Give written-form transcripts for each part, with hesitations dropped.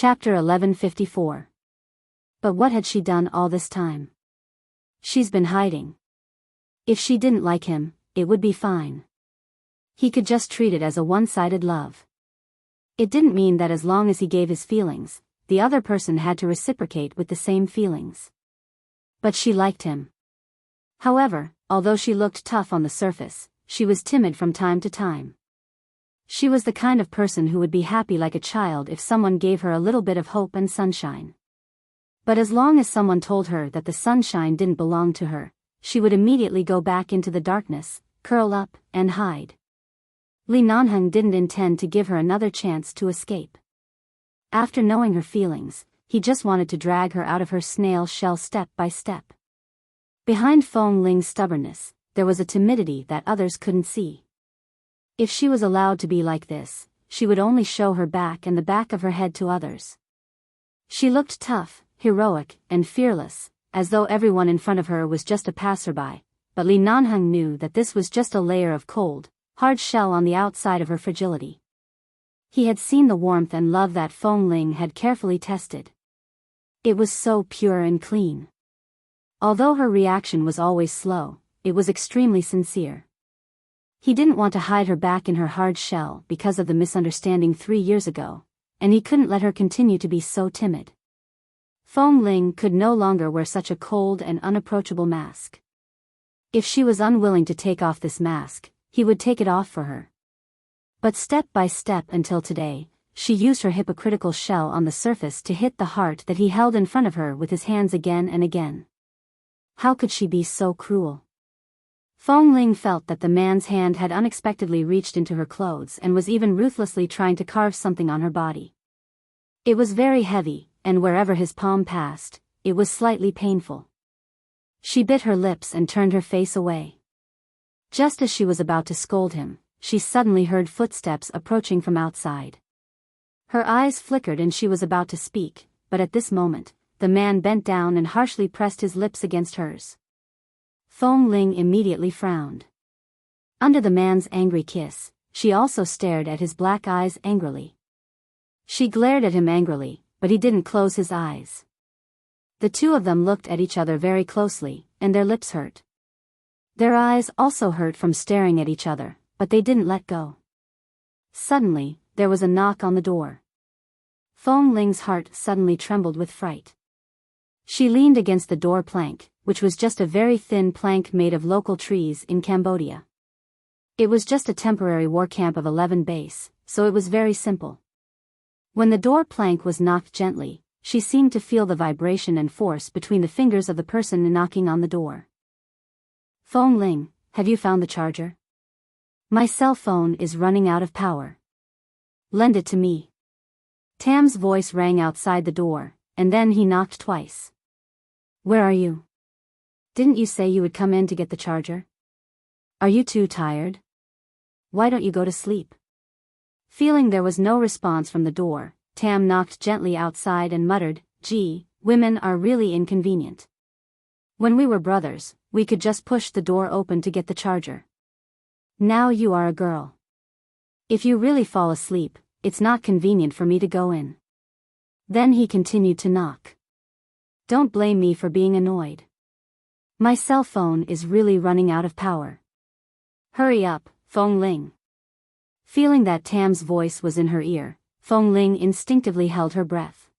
Chapter 1154. But what had she done all this time? She's been hiding. If she didn't like him, it would be fine. He could just treat it as a one-sided love. It didn't mean that as long as he gave his feelings, the other person had to reciprocate with the same feelings. But she liked him. However, although she looked tough on the surface, she was timid from time to time. She was the kind of person who would be happy like a child if someone gave her a little bit of hope and sunshine. But as long as someone told her that the sunshine didn't belong to her, she would immediately go back into the darkness, curl up, and hide. Li Nanheng didn't intend to give her another chance to escape. After knowing her feelings, he just wanted to drag her out of her snail shell step by step. Behind Feng Ling's stubbornness, there was a timidity that others couldn't see. If she was allowed to be like this, she would only show her back and the back of her head to others. She looked tough, heroic, and fearless, as though everyone in front of her was just a passerby, but Li Nanheng knew that this was just a layer of cold, hard shell on the outside of her fragility. He had seen the warmth and love that Feng Ling had carefully tested. It was so pure and clean. Although her reaction was always slow, it was extremely sincere. He didn't want to hide her back in her hard shell because of the misunderstanding 3 years ago, and he couldn't let her continue to be so timid. Feng Ling could no longer wear such a cold and unapproachable mask. If she was unwilling to take off this mask, he would take it off for her. But step by step until today, she used her hypocritical shell on the surface to hit the heart that he held in front of her with his hands again and again. How could she be so cruel? Feng Ling felt that the man's hand had unexpectedly reached into her clothes and was even ruthlessly trying to carve something on her body. It was very heavy, and wherever his palm passed, it was slightly painful. She bit her lips and turned her face away. Just as she was about to scold him, she suddenly heard footsteps approaching from outside. Her eyes flickered and she was about to speak, but at this moment, the man bent down and harshly pressed his lips against hers. Feng Ling immediately frowned. Under the man's angry kiss, she also stared at his black eyes angrily. She glared at him angrily, but he didn't close his eyes. The two of them looked at each other very closely, and their lips hurt. Their eyes also hurt from staring at each other, but they didn't let go. Suddenly, there was a knock on the door. Feng Ling's heart suddenly trembled with fright. She leaned against the door plank, which was just a very thin plank made of local trees in Cambodia. It was just a temporary war camp of 11 base, so it was very simple. When the door plank was knocked gently, she seemed to feel the vibration and force between the fingers of the person knocking on the door. Feng Ling, have you found the charger? My cell phone is running out of power. Lend it to me. Tam's voice rang outside the door, and then he knocked twice. Where are you? Didn't you say you would come in to get the charger? Are you too tired? Why don't you go to sleep? Feeling there was no response from the door, Tam knocked gently outside and muttered, "Gee, women are really inconvenient. When we were brothers, we could just push the door open to get the charger. Now you are a girl. If you really fall asleep, it's not convenient for me to go in." Then he continued to knock. Don't blame me for being annoyed. My cell phone is really running out of power. Hurry up, Feng Ling. Feeling that Tam's voice was in her ear, Feng Ling instinctively held her breath.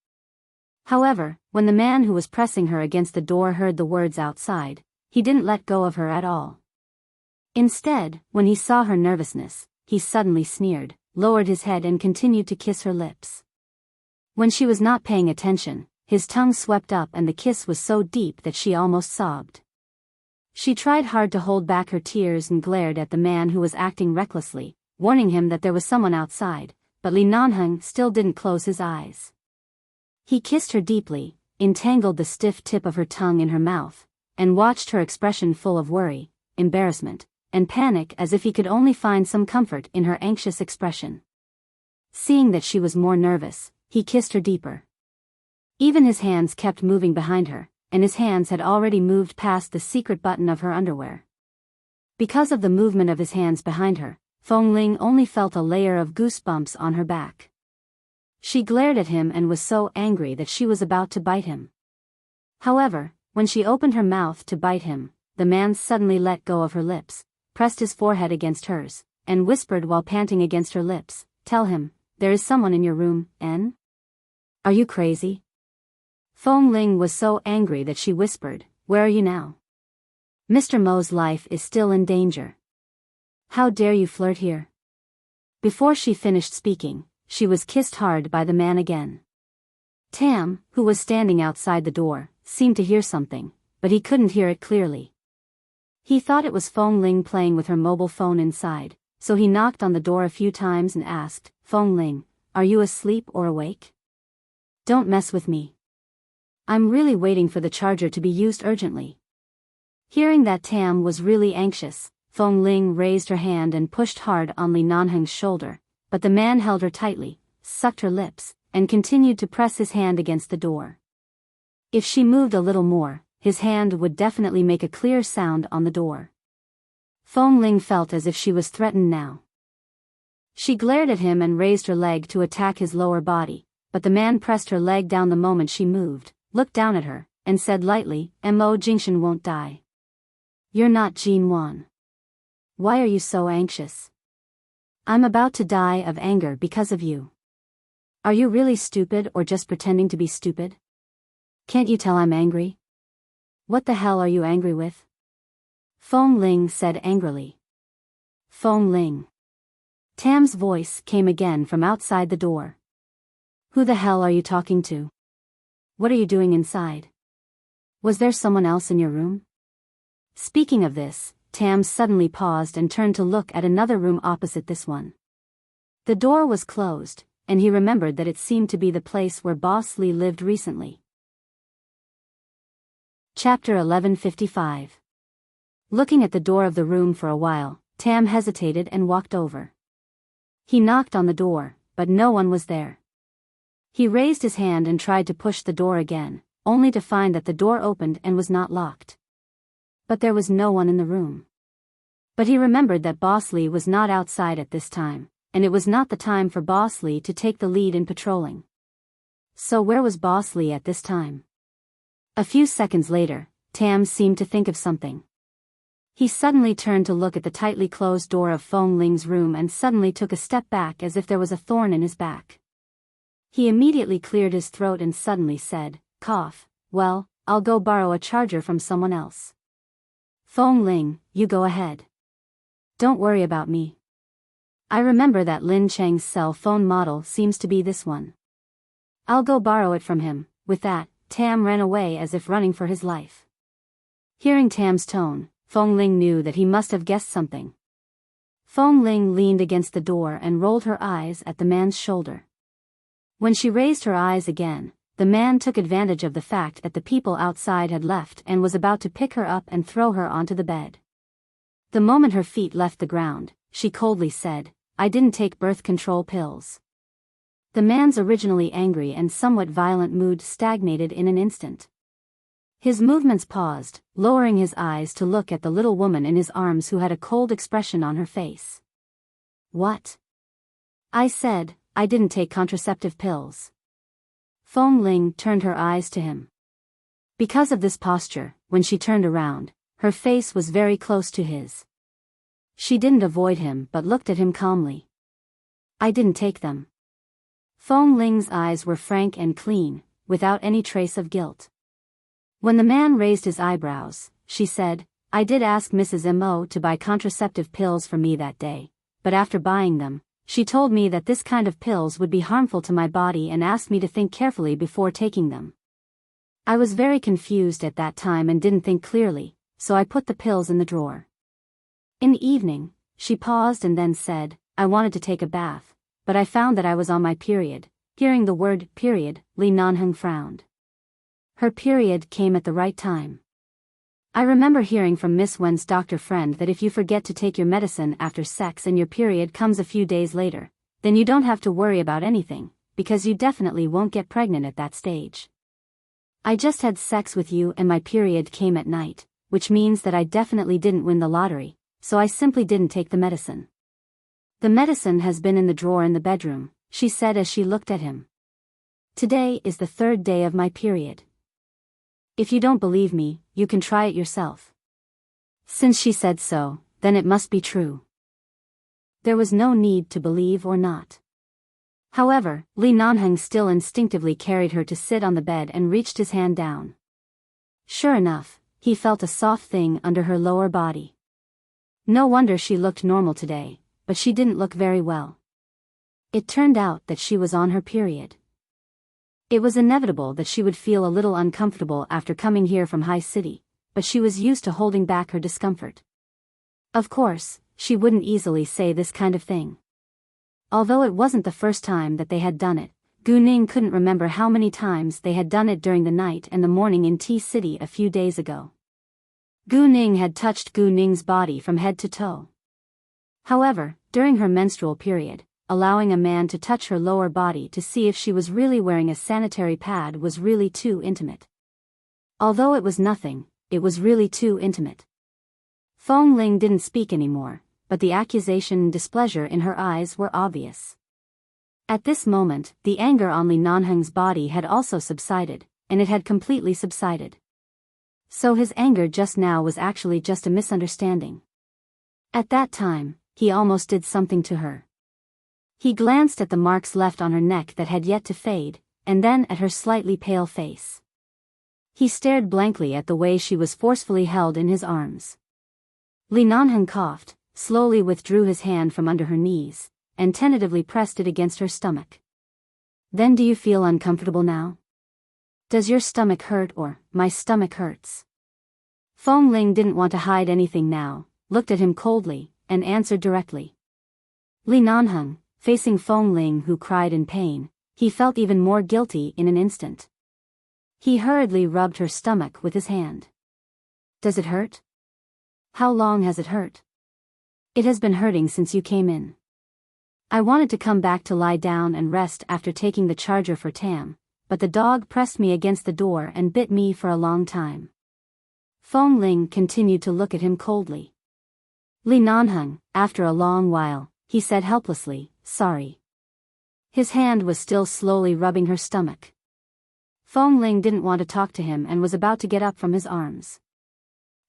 However, when the man who was pressing her against the door heard the words outside, he didn't let go of her at all. Instead, when he saw her nervousness, he suddenly sneered, lowered his head and continued to kiss her lips. When she was not paying attention, his tongue swept up and the kiss was so deep that she almost sobbed. She tried hard to hold back her tears and glared at the man who was acting recklessly, warning him that there was someone outside, but Li Nanheng still didn't close his eyes. He kissed her deeply, entangled the stiff tip of her tongue in her mouth, and watched her expression full of worry, embarrassment, and panic as if he could only find some comfort in her anxious expression. Seeing that she was more nervous, he kissed her deeper. Even his hands kept moving behind her, and his hands had already moved past the secret button of her underwear. Because of the movement of his hands behind her, Feng Ling only felt a layer of goosebumps on her back. She glared at him and was so angry that she was about to bite him. However, when she opened her mouth to bite him, the man suddenly let go of her lips, pressed his forehead against hers, and whispered while panting against her lips, "Tell him, there is someone in your room, En? Are you crazy?" Fong Ling was so angry that she whispered, "Where are you now? Mr. Mo's life is still in danger. How dare you flirt here?" Before she finished speaking, she was kissed hard by the man again. Tam, who was standing outside the door, seemed to hear something, but he couldn't hear it clearly. He thought it was Fong Ling playing with her mobile phone inside, so he knocked on the door a few times and asked, "Fong Ling, are you asleep or awake? Don't mess with me. I'm really waiting for the charger to be used urgently." Hearing that Tam was really anxious, Fong Ling raised her hand and pushed hard on Li Nanheng's shoulder, but the man held her tightly, sucked her lips, and continued to press his hand against the door. If she moved a little more, his hand would definitely make a clear sound on the door. Fong Ling felt as if she was threatened now. She glared at him and raised her leg to attack his lower body, but the man pressed her leg down the moment she moved, looked down at her, and said lightly, "Mo Jingshan won't die. You're not Jin Wan. Why are you so anxious?" "I'm about to die of anger because of you." "Are you really stupid or just pretending to be stupid? Can't you tell I'm angry?" "What the hell are you angry with?" Fong Ling said angrily. "Fong Ling." Tam's voice came again from outside the door. "Who the hell are you talking to? What are you doing inside? Was there someone else in your room?" Speaking of this, Tam suddenly paused and turned to look at another room opposite this one. The door was closed, and he remembered that it seemed to be the place where Boss Lee lived recently. Chapter 1155. Looking at the door of the room for a while, Tam hesitated and walked over. He knocked on the door, but no one was there. He raised his hand and tried to push the door again, only to find that the door opened and was not locked. But there was no one in the room. But he remembered that Boss Lee was not outside at this time, and it was not the time for Boss Lee to take the lead in patrolling. So where was Boss Lee at this time? A few seconds later, Tam seemed to think of something. He suddenly turned to look at the tightly closed door of Fong Ling's room and suddenly took a step back as if there was a thorn in his back. He immediately cleared his throat and suddenly said, "Cough, well, I'll go borrow a charger from someone else." "Fong Ling, you go ahead. Don't worry about me. I remember that Lin Cheng's cell phone model seems to be this one. I'll go borrow it from him." With that, Tam ran away as if running for his life. Hearing Tam's tone, Fong Ling knew that he must have guessed something. Fong Ling leaned against the door and rolled her eyes at the man's shoulder. When she raised her eyes again, the man took advantage of the fact that the people outside had left and was about to pick her up and throw her onto the bed. The moment her feet left the ground, she coldly said, "I didn't take birth control pills." The man's originally angry and somewhat violent mood stagnated in an instant. His movements paused, lowering his eyes to look at the little woman in his arms who had a cold expression on her face. "What?" "I said, I didn't take contraceptive pills." Fong Ling turned her eyes to him. Because of this posture, when she turned around, her face was very close to his. She didn't avoid him but looked at him calmly. "I didn't take them." Fong Ling's eyes were frank and clean, without any trace of guilt. When the man raised his eyebrows, she said, "I did ask Mrs. Mo to buy contraceptive pills for me that day, but after buying them, she told me that this kind of pills would be harmful to my body and asked me to think carefully before taking them. I was very confused at that time and didn't think clearly, so I put the pills in the drawer. In the evening," she paused and then said, "I wanted to take a bath, but I found that I was on my period." Hearing the word period, Li Nanheng frowned. Her period came at the right time. "I remember hearing from Miss Wen's doctor friend that if you forget to take your medicine after sex and your period comes a few days later, then you don't have to worry about anything, because you definitely won't get pregnant at that stage. I just had sex with you and my period came at night, which means that I definitely didn't win the lottery, so I simply didn't take the medicine. The medicine has been in the drawer in the bedroom," she said as she looked at him. Today is the 3rd day of my period. If you don't believe me, you can try it yourself. Since she said so, then it must be true. There was no need to believe or not. However, Li Nanheng still instinctively carried her to sit on the bed and reached his hand down. Sure enough, he felt a soft thing under her lower body. No wonder she looked normal today, but she didn't look very well. It turned out that she was on her period. It was inevitable that she would feel a little uncomfortable after coming here from High City, but she was used to holding back her discomfort. Of course, she wouldn't easily say this kind of thing. Although it wasn't the first time that they had done it, Gu Ning couldn't remember how many times they had done it during the night and the morning in Tea City a few days ago. Gu Ning had touched Gu Ning's body from head to toe. However, during her menstrual period, allowing a man to touch her lower body to see if she was really wearing a sanitary pad was really too intimate. Although it was nothing, it was really too intimate. Feng Ling didn't speak anymore, but the accusation and displeasure in her eyes were obvious. At this moment, the anger on Li Nanheng's body had also subsided, and it had completely subsided. So his anger just now was actually just a misunderstanding. At that time, he almost did something to her. He glanced at the marks left on her neck that had yet to fade, and then at her slightly pale face. He stared blankly at the way she was forcefully held in his arms. Li Nanheng coughed, slowly withdrew his hand from under her knees, and tentatively pressed it against her stomach. Then do you feel uncomfortable now? Does your stomach hurt or, my stomach hurts? Feng Ling didn't want to hide anything now, looked at him coldly, and answered directly. Li Nanheng, facing Feng Ling who cried in pain, he felt even more guilty in an instant. He hurriedly rubbed her stomach with his hand. Does it hurt? How long has it hurt? It has been hurting since you came in. I wanted to come back to lie down and rest after taking the charger for Tam, but the dog pressed me against the door and bit me for a long time. Feng Ling continued to look at him coldly. Li Nanheng, after a long while, he said helplessly, sorry. His hand was still slowly rubbing her stomach. Feng Ling didn't want to talk to him and was about to get up from his arms.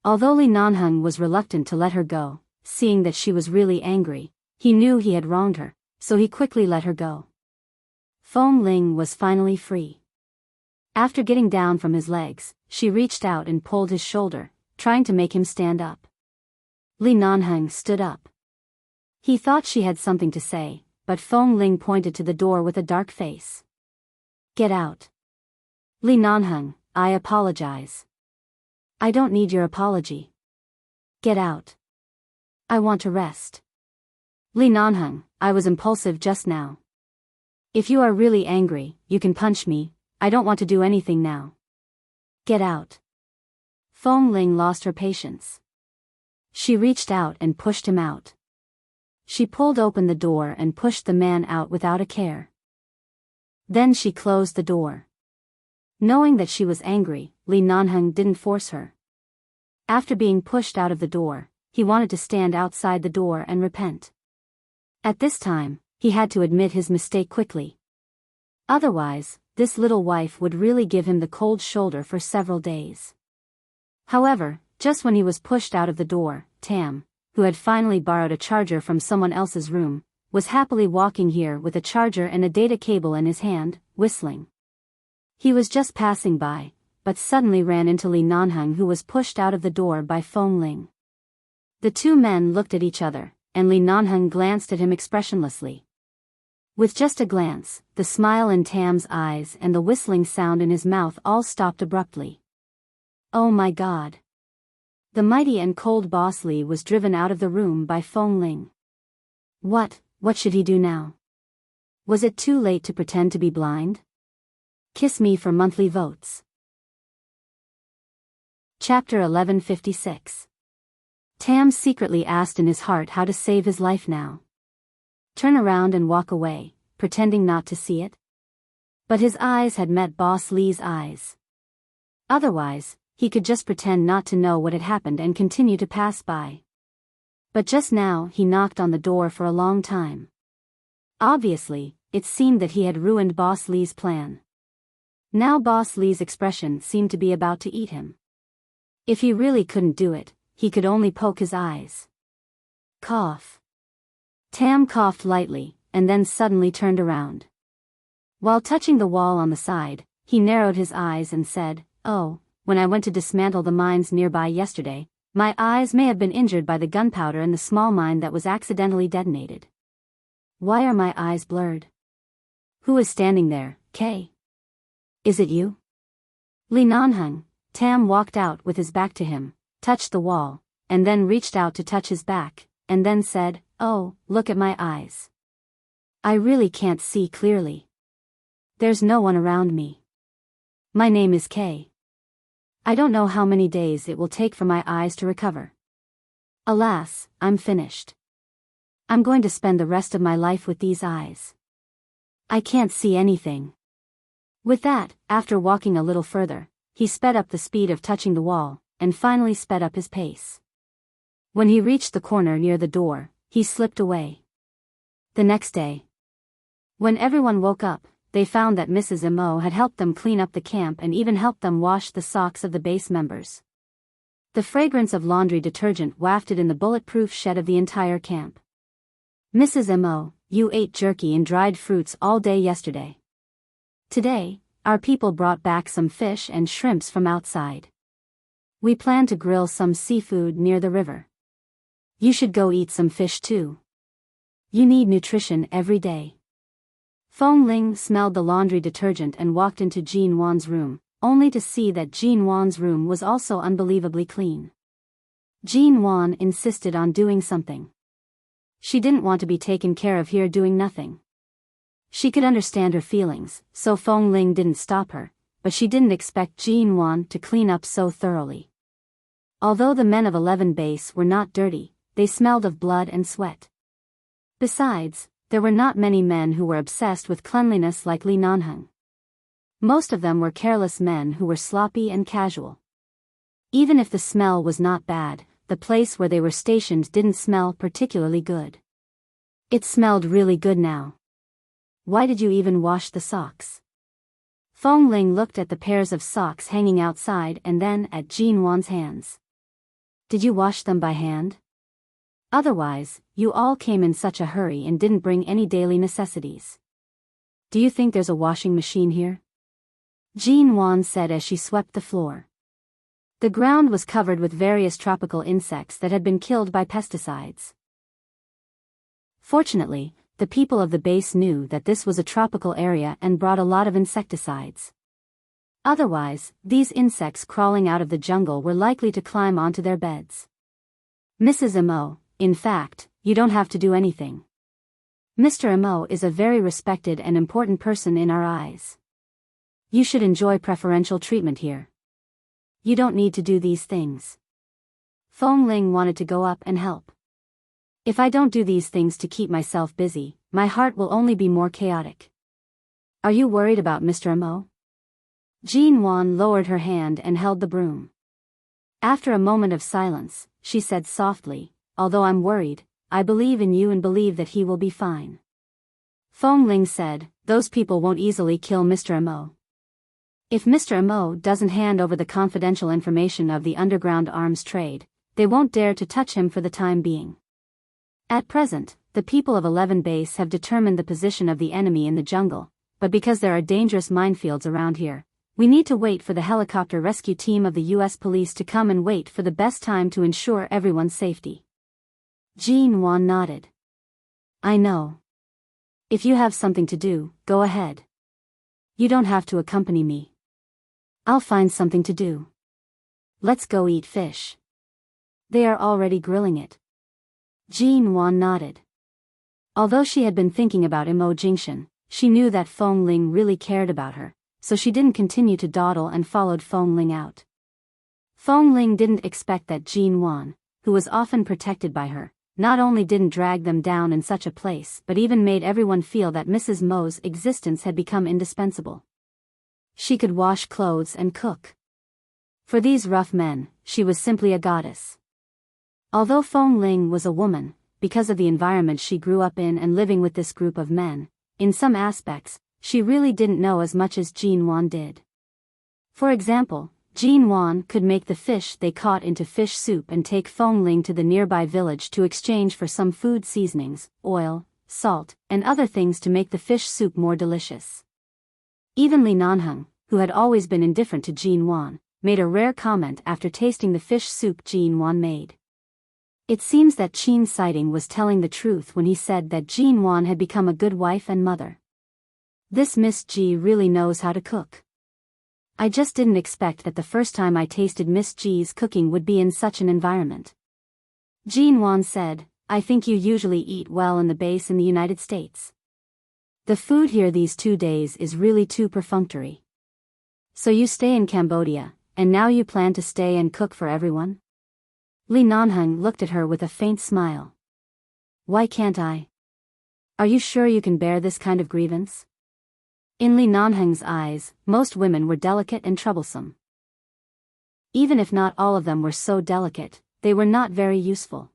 Although Li Nanheng was reluctant to let her go, seeing that she was really angry, he knew he had wronged her, so he quickly let her go. Feng Ling was finally free. After getting down from his legs, she reached out and pulled his shoulder, trying to make him stand up. Li Nanheng stood up. He thought she had something to say, but Feng Ling pointed to the door with a dark face. Get out. Li Nanheng, I apologize. I don't need your apology. Get out. I want to rest. Li Nanheng, I was impulsive just now. If you are really angry, you can punch me, I don't want to do anything now. Get out. Feng Ling lost her patience. She reached out and pushed him out. She pulled open the door and pushed the man out without a care. Then she closed the door. Knowing that she was angry, Li Nanheng didn't force her. After being pushed out of the door, he wanted to stand outside the door and repent. At this time, he had to admit his mistake quickly. Otherwise, this little wife would really give him the cold shoulder for several days. However, just when he was pushed out of the door, Tam, who had finally borrowed a charger from someone else's room, was happily walking here with a charger and a data cable in his hand, whistling. He was just passing by, but suddenly ran into Li Nanheng who was pushed out of the door by Feng Ling. The two men looked at each other, and Li Nanheng glanced at him expressionlessly. With just a glance, the smile in Tam's eyes and the whistling sound in his mouth all stopped abruptly. Oh my God! The mighty and cold Boss Li was driven out of the room by Feng Ling. What should he do now? Was it too late to pretend to be blind? Kiss me for monthly votes. Chapter 1156. Tam secretly asked in his heart how to save his life now. Turn around and walk away, pretending not to see it? But his eyes had met Boss Li's eyes. Otherwise, he could just pretend not to know what had happened and continue to pass by. But just now he knocked on the door for a long time. Obviously, it seemed that he had ruined Boss Li's plan. Now Boss Lee's expression seemed to be about to eat him. If he really couldn't do it, he could only poke his eyes. Cough. Tam coughed lightly, and then suddenly turned around. While touching the wall on the side, he narrowed his eyes and said, "Oh, when I went to dismantle the mines nearby yesterday, my eyes may have been injured by the gunpowder in the small mine that was accidentally detonated. Why are my eyes blurred? Who is standing there, Kay? Is it you?" Li Nanheng. Tam walked out with his back to him, touched the wall, and then reached out to touch his back, and then said, "Oh, look at my eyes. I really can't see clearly. There's no one around me. My name is Kay. I don't know how many days it will take for my eyes to recover. Alas, I'm finished. I'm going to spend the rest of my life with these eyes. I can't see anything." With that, after walking a little further, he sped up the speed of touching the wall, and finally sped up his pace. When he reached the corner near the door, he slipped away. The next day, when everyone woke up, they found that Mrs. Mo had helped them clean up the camp and even helped them wash the socks of the base members. The fragrance of laundry detergent wafted in the bulletproof shed of the entire camp. "Mrs. Mo, you ate jerky and dried fruits all day yesterday. Today, our people brought back some fish and shrimps from outside. We plan to grill some seafood near the river. You should go eat some fish too. You need nutrition every day." Fong Ling smelled the laundry detergent and walked into Jean Wan's room, only to see that Jean Wan's room was also unbelievably clean. Jean Wan insisted on doing something. She didn't want to be taken care of here doing nothing. She could understand her feelings, so Fong Ling didn't stop her, but she didn't expect Jean Wan to clean up so thoroughly. Although the men of 11 Base were not dirty, they smelled of blood and sweat. Besides, there were not many men who were obsessed with cleanliness like Li Nanheng. Most of them were careless men who were sloppy and casual. Even if the smell was not bad, the place where they were stationed didn't smell particularly good. It smelled really good now. Why did you even wash the socks? Fong Ling looked at the pairs of socks hanging outside and then at Jean Wan's hands. Did you wash them by hand? Otherwise, you all came in such a hurry and didn't bring any daily necessities. Do you think there's a washing machine here? Jean Wan said as she swept the floor. The ground was covered with various tropical insects that had been killed by pesticides. Fortunately, the people of the base knew that this was a tropical area and brought a lot of insecticides. Otherwise, these insects crawling out of the jungle were likely to climb onto their beds. "Mrs. Mo, in fact, you don't have to do anything. Mr. Mo is a very respected and important person in our eyes. You should enjoy preferential treatment here. You don't need to do these things." Fong Ling wanted to go up and help. "If I don't do these things to keep myself busy, my heart will only be more chaotic. Are you worried about Mr. Mo?" Jean Wan lowered her hand and held the broom. After a moment of silence, she said softly, "Although I'm worried, I believe in you and believe that he will be fine." Fong Ling said, "Those people won't easily kill Mr. Mo. If Mr. Mo doesn't hand over the confidential information of the underground arms trade, they won't dare to touch him for the time being. At present, the people of 11 Base have determined the position of the enemy in the jungle, but because there are dangerous minefields around here, we need to wait for the helicopter rescue team of the U.S. police to come and wait for the best time to ensure everyone's safety." Jean Wan nodded. "I know. If you have something to do, go ahead. You don't have to accompany me. I'll find something to do. Let's go eat fish. They are already grilling it." Jean Wan nodded. Although she had been thinking about Imo Jingshan, she knew that Fong Ling really cared about her, so she didn't continue to dawdle and followed Fong Ling out. Fong Ling didn't expect that Jean Wan, who was often protected by her, not only didn't drag them down in such a place but even made everyone feel that Mrs. Mo's existence had become indispensable. She could wash clothes and cook. For these rough men, she was simply a goddess. Although Fong Ling was a woman, because of the environment she grew up in and living with this group of men, in some aspects, she really didn't know as much as Jean Wan did. For example, Jean Wan could make the fish they caught into fish soup and take Feng Ling to the nearby village to exchange for some food seasonings, oil, salt, and other things to make the fish soup more delicious. Even Li Nanheng, who had always been indifferent to Jean Wan, made a rare comment after tasting the fish soup Jean Wan made. It seems that Qin Sighting was telling the truth when he said that Jean Wan had become a good wife and mother. This Miss Ji really knows how to cook. I just didn't expect that the first time I tasted Miss Ji's cooking would be in such an environment. Jean Wan said, I think you usually eat well in the base in the United States. The food here these 2 days is really too perfunctory. So you stay in Cambodia, and now you plan to stay and cook for everyone? Li Nanheng looked at her with a faint smile. Why can't I? Are you sure you can bear this kind of grievance? In Li Nanheng's eyes, most women were delicate and troublesome. Even if not all of them were so delicate, they were not very useful.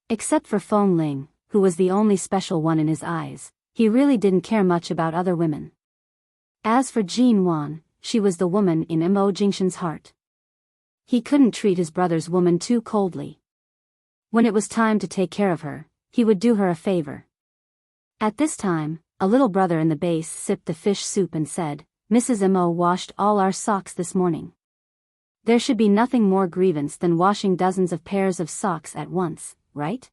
Except for Feng Ling, who was the only special one in his eyes, he really didn't care much about other women. As for Jean Wan, she was the woman in Mo Jingshan's heart. He couldn't treat his brother's woman too coldly. When it was time to take care of her, he would do her a favor. At this time, a little brother in the base sipped the fish soup and said, Mrs. Mo washed all our socks this morning. There should be nothing more grievance than washing dozens of pairs of socks at once, right?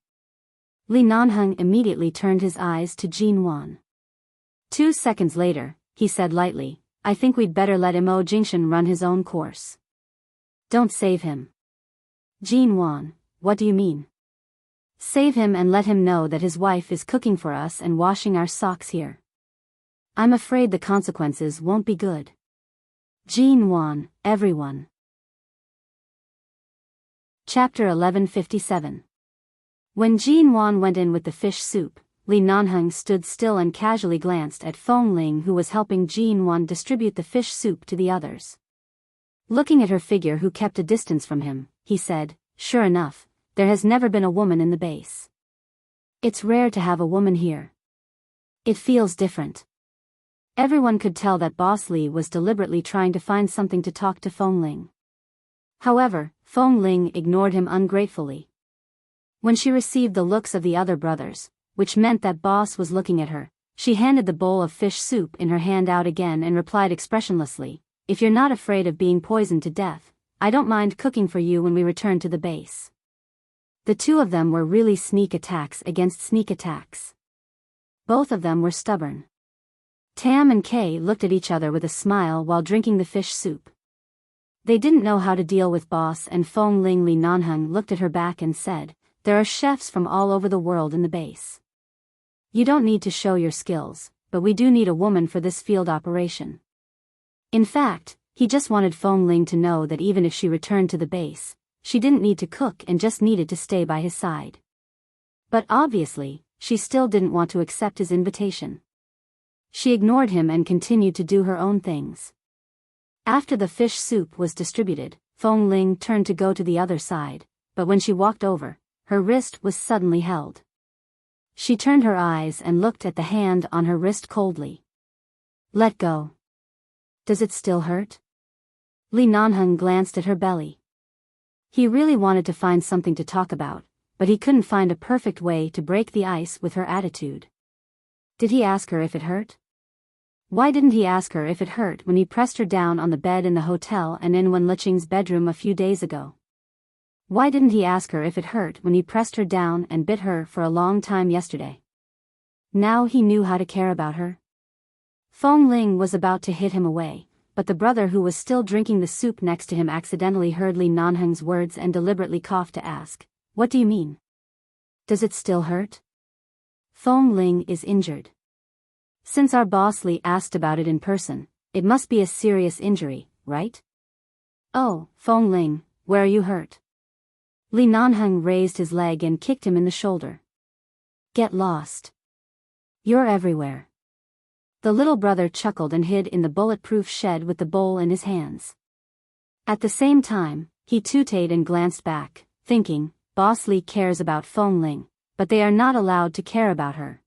Li Nanheng immediately turned his eyes to Jean Wan. 2 seconds later, he said lightly, I think we'd better let Mo Jingshan run his own course. Don't save him. Jean Wan, what do you mean? Save him and let him know that his wife is cooking for us and washing our socks here. I'm afraid the consequences won't be good. Jean Wan, everyone. Chapter 1157. When Jean Wan went in with the fish soup, Li Nanheng stood still and casually glanced at Feng Ling, who was helping Jean Wan distribute the fish soup to the others. Looking at her figure, who kept a distance from him, he said, Sure enough, there has never been a woman in the base. It's rare to have a woman here. It feels different. Everyone could tell that Boss Li was deliberately trying to find something to talk to Feng Ling. However, Feng Ling ignored him ungratefully. When she received the looks of the other brothers, which meant that Boss was looking at her, she handed the bowl of fish soup in her hand out again and replied expressionlessly, If you're not afraid of being poisoned to death, I don't mind cooking for you when we return to the base. The two of them were really sneak attacks against sneak attacks. Both of them were stubborn. Tam and Kay looked at each other with a smile while drinking the fish soup. They didn't know how to deal with Boss and Feng Ling. Li Nanheng looked at her back and said, There are chefs from all over the world in the base. You don't need to show your skills, but we do need a woman for this field operation. In fact, he just wanted Feng Ling to know that even if she returned to the base, she didn't need to cook and just needed to stay by his side. But obviously, she still didn't want to accept his invitation. She ignored him and continued to do her own things. After the fish soup was distributed, Feng Ling turned to go to the other side, but when she walked over, her wrist was suddenly held. She turned her eyes and looked at the hand on her wrist coldly. Let go. Does it still hurt? Li Nanheng glanced at her belly. He really wanted to find something to talk about, but he couldn't find a perfect way to break the ice with her attitude. Did he ask her if it hurt? Why didn't he ask her if it hurt when he pressed her down on the bed in the hotel and in Wen Liqing's bedroom a few days ago? Why didn't he ask her if it hurt when he pressed her down and bit her for a long time yesterday? Now he knew how to care about her. Feng Ling was about to hit him away, but the brother who was still drinking the soup next to him accidentally heard Li Nanheng's words and deliberately coughed to ask, What do you mean? Does it still hurt? Feng Ling is injured. Since our boss Li asked about it in person, it must be a serious injury, right? Oh, Feng Ling, where are you hurt? Li Nanheng raised his leg and kicked him in the shoulder. Get lost. You're everywhere. The little brother chuckled and hid in the bulletproof shed with the bowl in his hands. At the same time, he tooted and glanced back, thinking, Boss Li cares about Feng Ling, but they are not allowed to care about her.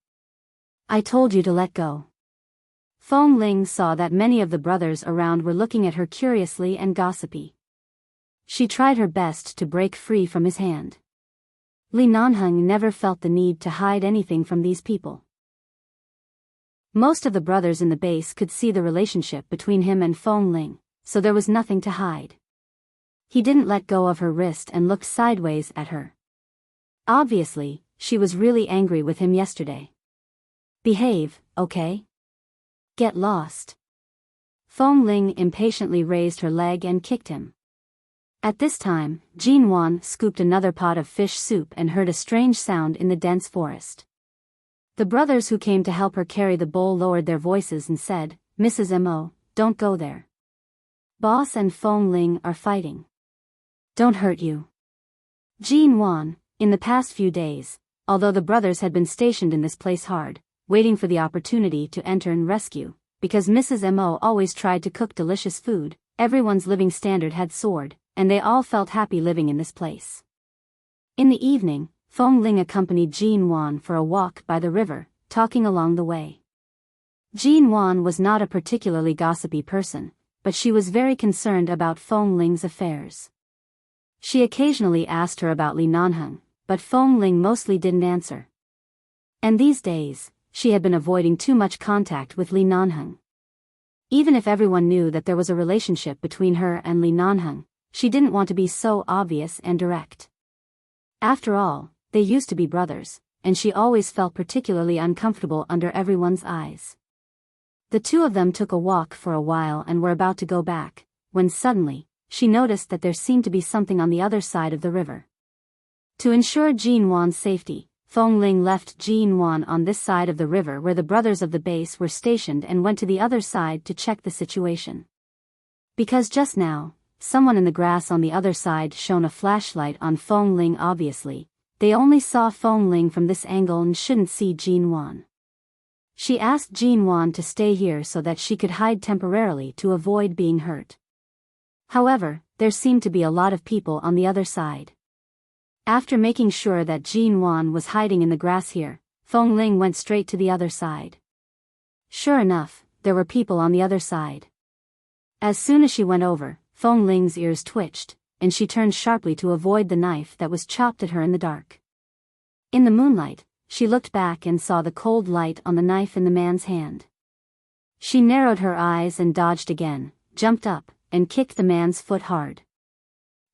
I told you to let go. Feng Ling saw that many of the brothers around were looking at her curiously and gossipy. She tried her best to break free from his hand. Li Nanheng never felt the need to hide anything from these people. Most of the brothers in the base could see the relationship between him and Feng Ling, so there was nothing to hide. He didn't let go of her wrist and looked sideways at her. Obviously, she was really angry with him yesterday. Behave, okay? Get lost. Feng Ling impatiently raised her leg and kicked him. At this time, Jin Wan scooped another pot of fish soup and heard a strange sound in the dense forest. The brothers who came to help her carry the bowl lowered their voices and said, "Mrs. Mo, don't go there. Boss and Feng Ling are fighting. Don't hurt you." Jin Wan, in the past few days, although the brothers had been stationed in this place hard, waiting for the opportunity to enter and rescue, because Mrs. Mo always tried to cook delicious food, everyone's living standard had soared, and they all felt happy living in this place. In the evening, Feng Ling accompanied Jin Wan for a walk by the river, talking along the way. Jin Wan was not a particularly gossipy person, but she was very concerned about Feng Ling's affairs. She occasionally asked her about Li Nanheng, but Feng Ling mostly didn't answer. And these days, she had been avoiding too much contact with Li Nanheng. Even if everyone knew that there was a relationship between her and Li Nanheng, she didn't want to be so obvious and direct. After all, they used to be brothers, and she always felt particularly uncomfortable under everyone's eyes. The two of them took a walk for a while and were about to go back, when suddenly, she noticed that there seemed to be something on the other side of the river. To ensure Jin Wan's safety, Feng Ling left Jin Wan on this side of the river where the brothers of the base were stationed and went to the other side to check the situation. Because just now, someone in the grass on the other side shone a flashlight on Feng Ling. Obviously, they only saw Feng Ling from this angle and shouldn't see Jin Wan. She asked Jin Wan to stay here so that she could hide temporarily to avoid being hurt. However, there seemed to be a lot of people on the other side. After making sure that Jin Wan was hiding in the grass here, Feng Ling went straight to the other side. Sure enough, there were people on the other side. As soon as she went over, Feng Ling's ears twitched, and she turned sharply to avoid the knife that was chopped at her in the dark. In the moonlight, she looked back and saw the cold light on the knife in the man's hand. She narrowed her eyes and dodged again, jumped up, and kicked the man's foot hard.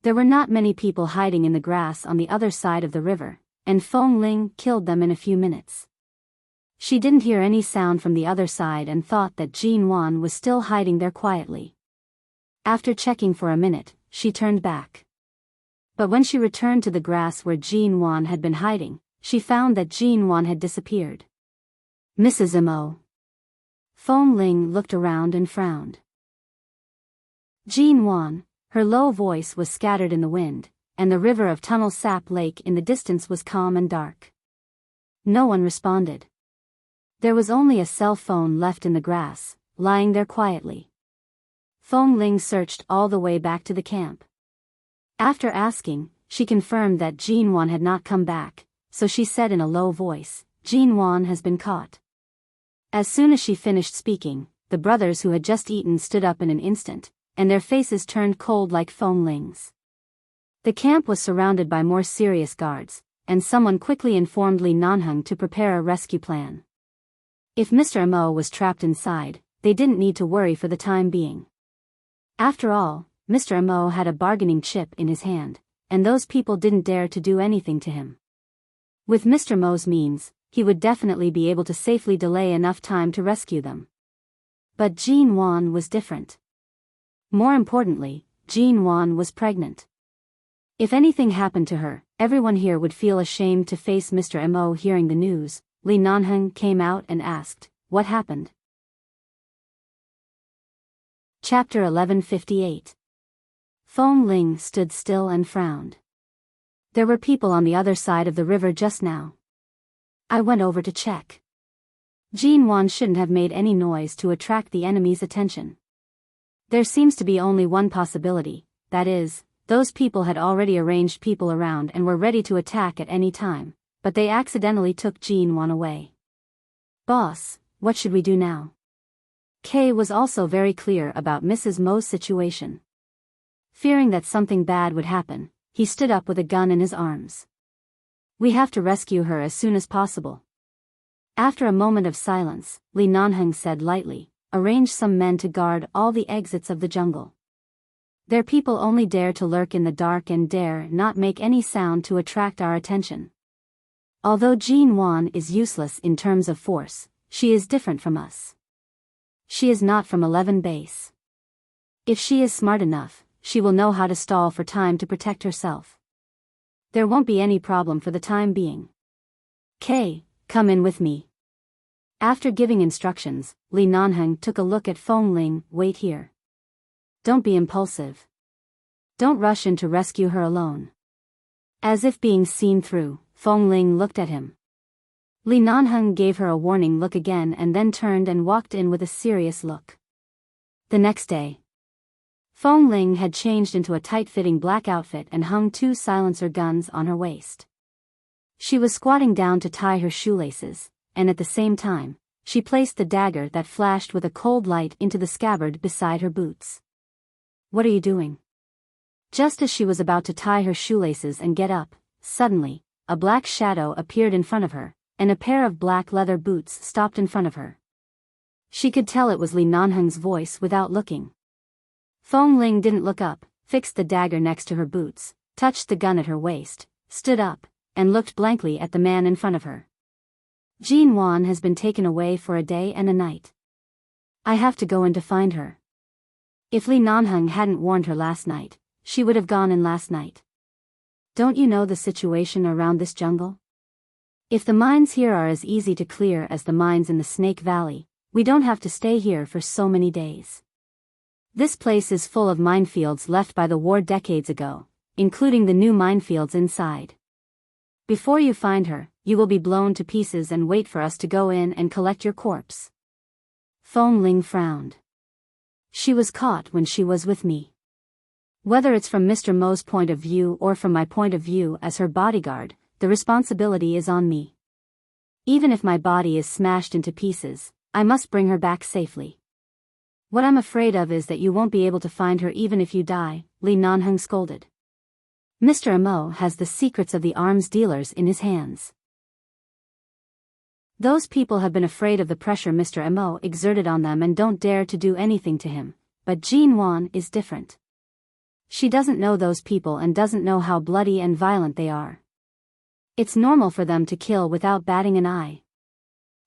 There were not many people hiding in the grass on the other side of the river, and Feng Ling killed them in a few minutes. She didn't hear any sound from the other side and thought that Jin Wan was still hiding there quietly. After checking for a minute, she turned back. But when she returned to the grass where Jin Wan had been hiding, she found that Jin Wan had disappeared. "Mrs. Mo." Feng Ling looked around and frowned. Jin Wan. Her low voice was scattered in the wind, and the river of Tunnel Sap Lake in the distance was calm and dark. No one responded. There was only a cell phone left in the grass, lying there quietly. Feng Ling searched all the way back to the camp. After asking, she confirmed that Jin Wan had not come back, so she said in a low voice, "Jin Wan has been caught." As soon as she finished speaking, the brothers who had just eaten stood up in an instant, and their faces turned cold like Feng Ling's. The camp was surrounded by more serious guards, and someone quickly informed Li Nanheng to prepare a rescue plan. If Mr. Mo was trapped inside, they didn't need to worry for the time being. After all, Mr. Mo had a bargaining chip in his hand, and those people didn't dare to do anything to him. With Mr. Mo's means, he would definitely be able to safely delay enough time to rescue them. But Jin Wan was different. More importantly, Jin Wan was pregnant. If anything happened to her, everyone here would feel ashamed to face Mr. Mo. Hearing the news, Li Nanheng came out and asked, "What happened?" Chapter 1158. Feng Ling stood still and frowned. There were people on the other side of the river just now. I went over to check. Jin Wan shouldn't have made any noise to attract the enemy's attention. There seems to be only one possibility, that is, those people had already arranged people around and were ready to attack at any time, but they accidentally took Jin Wan away. "Boss, what should we do now?" Kay was also very clear about Mrs. Mo's situation. Fearing that something bad would happen, he stood up with a gun in his arms. We have to rescue her as soon as possible. After a moment of silence, Li Nanheng said lightly, arrange some men to guard all the exits of the jungle. Their people only dare to lurk in the dark and dare not make any sound to attract our attention. Although Jin Wan is useless in terms of force, she is different from us. She is not from 11 base. If she is smart enough, she will know how to stall for time to protect herself. There won't be any problem for the time being. Kay, come in with me. After giving instructions, Li Nanheng took a look at Feng Ling. Wait here. Don't be impulsive. Don't rush in to rescue her alone. As if being seen through, Feng Ling looked at him. Li Nanheng gave her a warning look again and then turned and walked in with a serious look. The next day, Feng Ling had changed into a tight-fitting black outfit and hung 2 silencer guns on her waist. She was squatting down to tie her shoelaces, and at the same time, she placed the dagger that flashed with a cold light into the scabbard beside her boots. What are you doing? Just as she was about to tie her shoelaces and get up, suddenly, a black shadow appeared in front of her, and a pair of black leather boots stopped in front of her. She could tell it was Li Nanheng's voice without looking. Feng Ling didn't look up, fixed the dagger next to her boots, touched the gun at her waist, stood up, and looked blankly at the man in front of her. Jin Wan has been taken away for a day and a night. I have to go in to find her. If Li Nanheng hadn't warned her last night, she would have gone in last night. Don't you know the situation around this jungle? If the mines here are as easy to clear as the mines in the Snake Valley, we don't have to stay here for so many days. This place is full of minefields left by the war decades ago, including the new minefields inside. Before you find her, you will be blown to pieces and wait for us to go in and collect your corpse. Feng Ling frowned. She was caught when she was with me. Whether it's from Mr. Mo's point of view or from my point of view as her bodyguard, the responsibility is on me. Even if my body is smashed into pieces, I must bring her back safely. What I'm afraid of is that you won't be able to find her even if you die, Li Nanheng scolded. Mr. Mo has the secrets of the arms dealers in his hands. Those people have been afraid of the pressure Mr. Mo exerted on them and don't dare to do anything to him, but Jin Wan is different. She doesn't know those people and doesn't know how bloody and violent they are. It's normal for them to kill without batting an eye.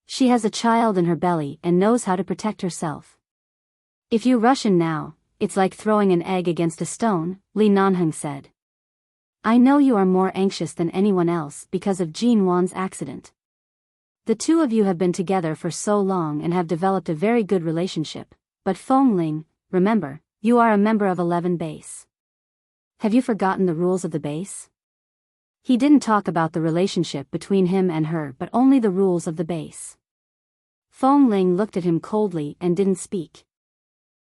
She has a child in her belly and knows how to protect herself. If you rush in now, it's like throwing an egg against a stone, Li Nanheng said. I know you are more anxious than anyone else because of Jin Wan's accident. The two of you have been together for so long and have developed a very good relationship, but Feng Ling, remember, you are a member of 11 base. Have you forgotten the rules of the base? He didn't talk about the relationship between him and her but only the rules of the base. Feng Ling looked at him coldly and didn't speak.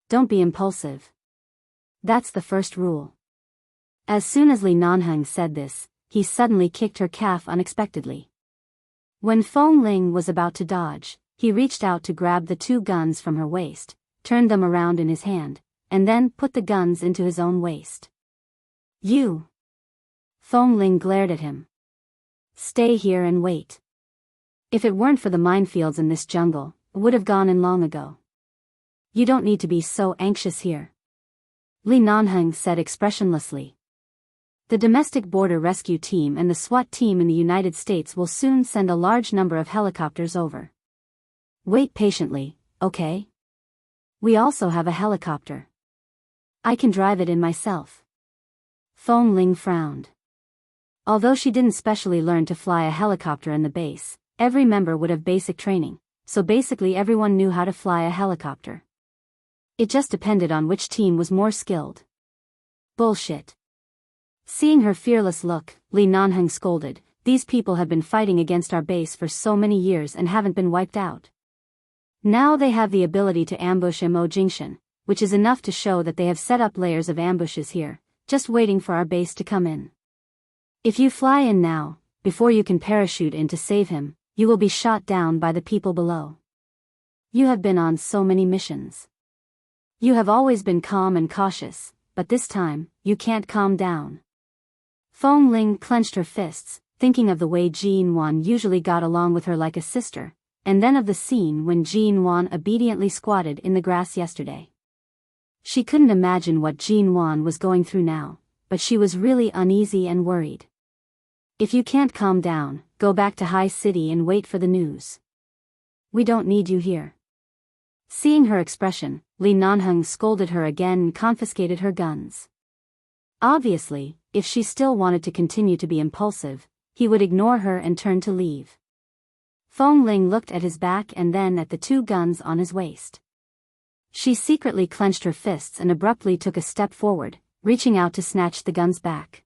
Don't be impulsive. That's the first rule. As soon as Li Nanheng said this, he suddenly kicked her calf unexpectedly. When Feng Ling was about to dodge, he reached out to grab the 2 guns from her waist, turned them around in his hand, and then put the guns into his own waist. You! Feng Ling glared at him. Stay here and wait. If it weren't for the minefields in this jungle, it would have gone in long ago. You don't need to be so anxious here. Li Nanheng said expressionlessly. The domestic border rescue team and the SWAT team in the United States will soon send a large number of helicopters over. Wait patiently, okay? We also have a helicopter. I can drive it in myself. Feng Ling frowned. Although she didn't specially learn to fly a helicopter in the base, every member would have basic training, so basically everyone knew how to fly a helicopter. It just depended on which team was more skilled. Bullshit. Seeing her fearless look, Li Nanheng scolded, these people have been fighting against our base for so many years and haven't been wiped out. Now they have the ability to ambush Mo Jingshan, which is enough to show that they have set up layers of ambushes here, just waiting for our base to come in. If you fly in now, before you can parachute in to save him, you will be shot down by the people below. You have been on so many missions. You have always been calm and cautious, but this time, you can't calm down. Feng Ling clenched her fists, thinking of the way Jean Wan usually got along with her like a sister, and then of the scene when Jean Wan obediently squatted in the grass yesterday. She couldn't imagine what Jean Wan was going through now, but she was really uneasy and worried. If you can't calm down, go back to High City and wait for the news. We don't need you here. Seeing her expression, Li Nanheng scolded her again and confiscated her guns. Obviously, if she still wanted to continue to be impulsive, he would ignore her and turn to leave. Feng Ling looked at his back and then at the 2 guns on his waist. She secretly clenched her fists and abruptly took a step forward, reaching out to snatch the guns back.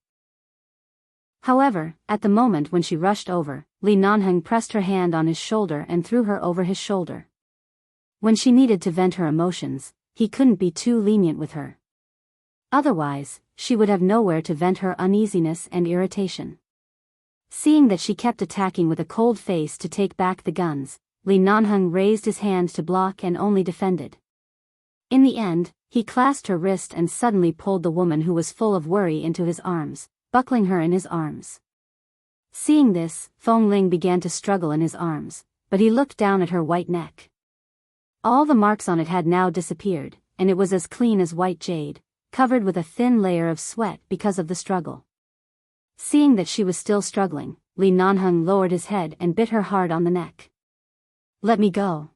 However, at the moment when she rushed over, Li Nanheng pressed her hand on his shoulder and threw her over his shoulder. When she needed to vent her emotions, he couldn't be too lenient with her. Otherwise, she would have nowhere to vent her uneasiness and irritation. Seeing that she kept attacking with a cold face to take back the guns, Li Nanheng raised his hand to block and only defended. In the end, he clasped her wrist and suddenly pulled the woman who was full of worry into his arms, buckling her in his arms. Seeing this, Feng Ling began to struggle in his arms, but he looked down at her white neck. All the marks on it had now disappeared, and it was as clean as white jade, covered with a thin layer of sweat because of the struggle. Seeing that she was still struggling, Li Nanheng lowered his head and bit her hard on the neck. Let me go.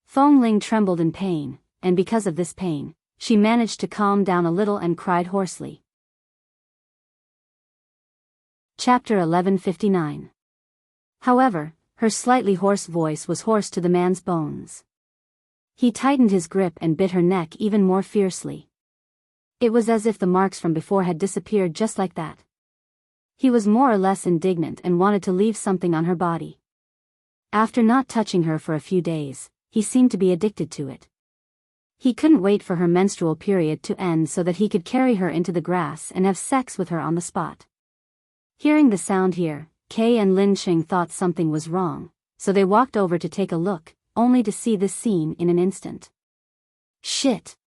Feng Ling trembled in pain, and because of this pain, she managed to calm down a little and cried hoarsely. Chapter 1159. However, her slightly hoarse voice was hoarse to the man's bones. He tightened his grip and bit her neck even more fiercely. It was as if the marks from before had disappeared just like that. He was more or less indignant and wanted to leave something on her body. After not touching her for a few days, he seemed to be addicted to it. He couldn't wait for her menstrual period to end so that he could carry her into the grass and have sex with her on the spot. Hearing the sound here, Kay and Lin Ching thought something was wrong, so they walked over to take a look, only to see this scene in an instant. Shit!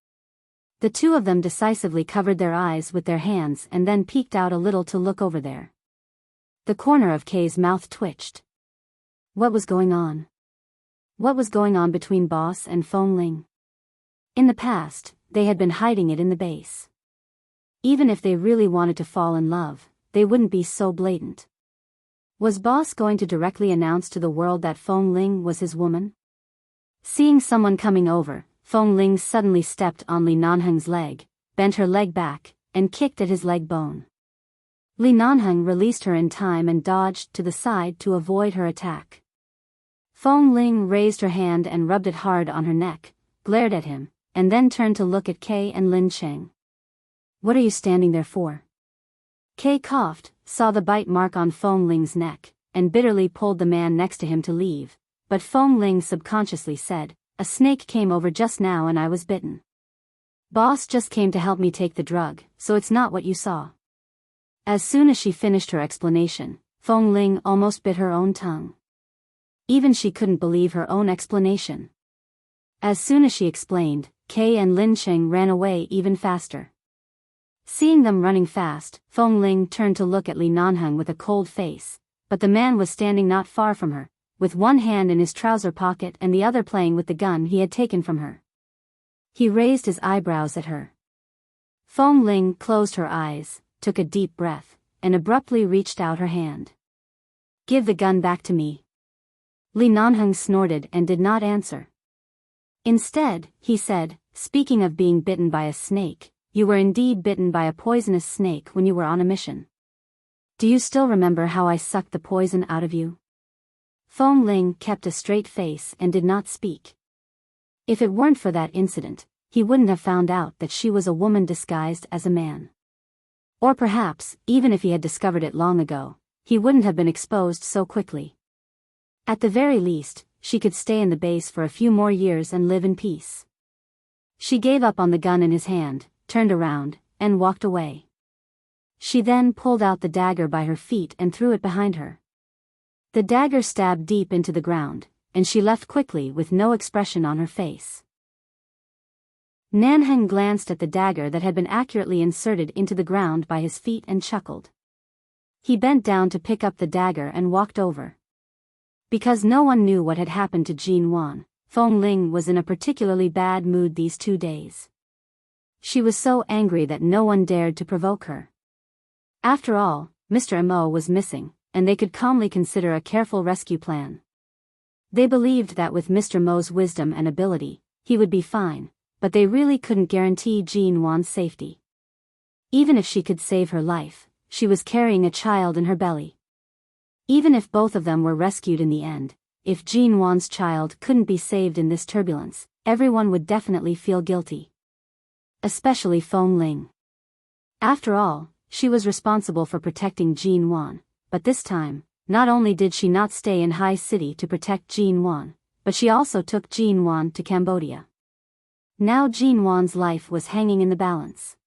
The 2 of them decisively covered their eyes with their hands and then peeked out a little to look over there. The corner of Kay's mouth twitched. What was going on? What was going on between Boss and Feng Ling? In the past, they had been hiding it in the base. Even if they really wanted to fall in love, they wouldn't be so blatant. Was Boss going to directly announce to the world that Feng Ling was his woman? Seeing someone coming over, Feng Ling suddenly stepped on Li Nanheng's leg, bent her leg back, and kicked at his leg bone. Li Nanheng released her in time and dodged to the side to avoid her attack. Feng Ling raised her hand and rubbed it hard on her neck, glared at him, and then turned to look at Kay and Lin Cheng. What are you standing there for? Kay coughed, saw the bite mark on Feng Ling's neck, and bitterly pulled the man next to him to leave, but Feng Ling subconsciously said, a snake came over just now and I was bitten. Boss just came to help me take the drug, so it's not what you saw. As soon as she finished her explanation, Feng Ling almost bit her own tongue. Even she couldn't believe her own explanation. As soon as she explained, Kay and Lin Cheng ran away even faster. Seeing them running fast, Feng Ling turned to look at Li Nanheng with a cold face, but the man was standing not far from her, with one hand in his trouser pocket and the other playing with the gun he had taken from her. He raised his eyebrows at her. Feng Ling closed her eyes, took a deep breath, and abruptly reached out her hand. Give the gun back to me. Li Nanheng snorted and did not answer. Instead, he said, speaking of being bitten by a snake, you were indeed bitten by a poisonous snake when you were on a mission. Do you still remember how I sucked the poison out of you? Feng Ling kept a straight face and did not speak. If it weren't for that incident, he wouldn't have found out that she was a woman disguised as a man. Or perhaps, even if he had discovered it long ago, he wouldn't have been exposed so quickly. At the very least, she could stay in the base for a few more years and live in peace. She gave up on the gun in his hand, turned around, and walked away. She then pulled out the dagger by her feet and threw it behind her. The dagger stabbed deep into the ground, and she left quickly with no expression on her face. Nanheng glanced at the dagger that had been accurately inserted into the ground by his feet and chuckled. He bent down to pick up the dagger and walked over. Because no one knew what had happened to Jin Wan, Feng Ling was in a particularly bad mood these 2 days. She was so angry that no one dared to provoke her. After all, Mr. Mo was missing, and they could calmly consider a careful rescue plan. They believed that with Mr. Mo's wisdom and ability, he would be fine, but they really couldn't guarantee Jin Wan's safety. Even if she could save her life, she was carrying a child in her belly. Even if both of them were rescued in the end, if Jin Wan's child couldn't be saved in this turbulence, everyone would definitely feel guilty. Especially Feng Ling. After all, she was responsible for protecting Jin Wan, but this time, not only did she not stay in High City to protect Jin Wan, but she also took Jin Wan to Cambodia. Now Jin Wan's life was hanging in the balance.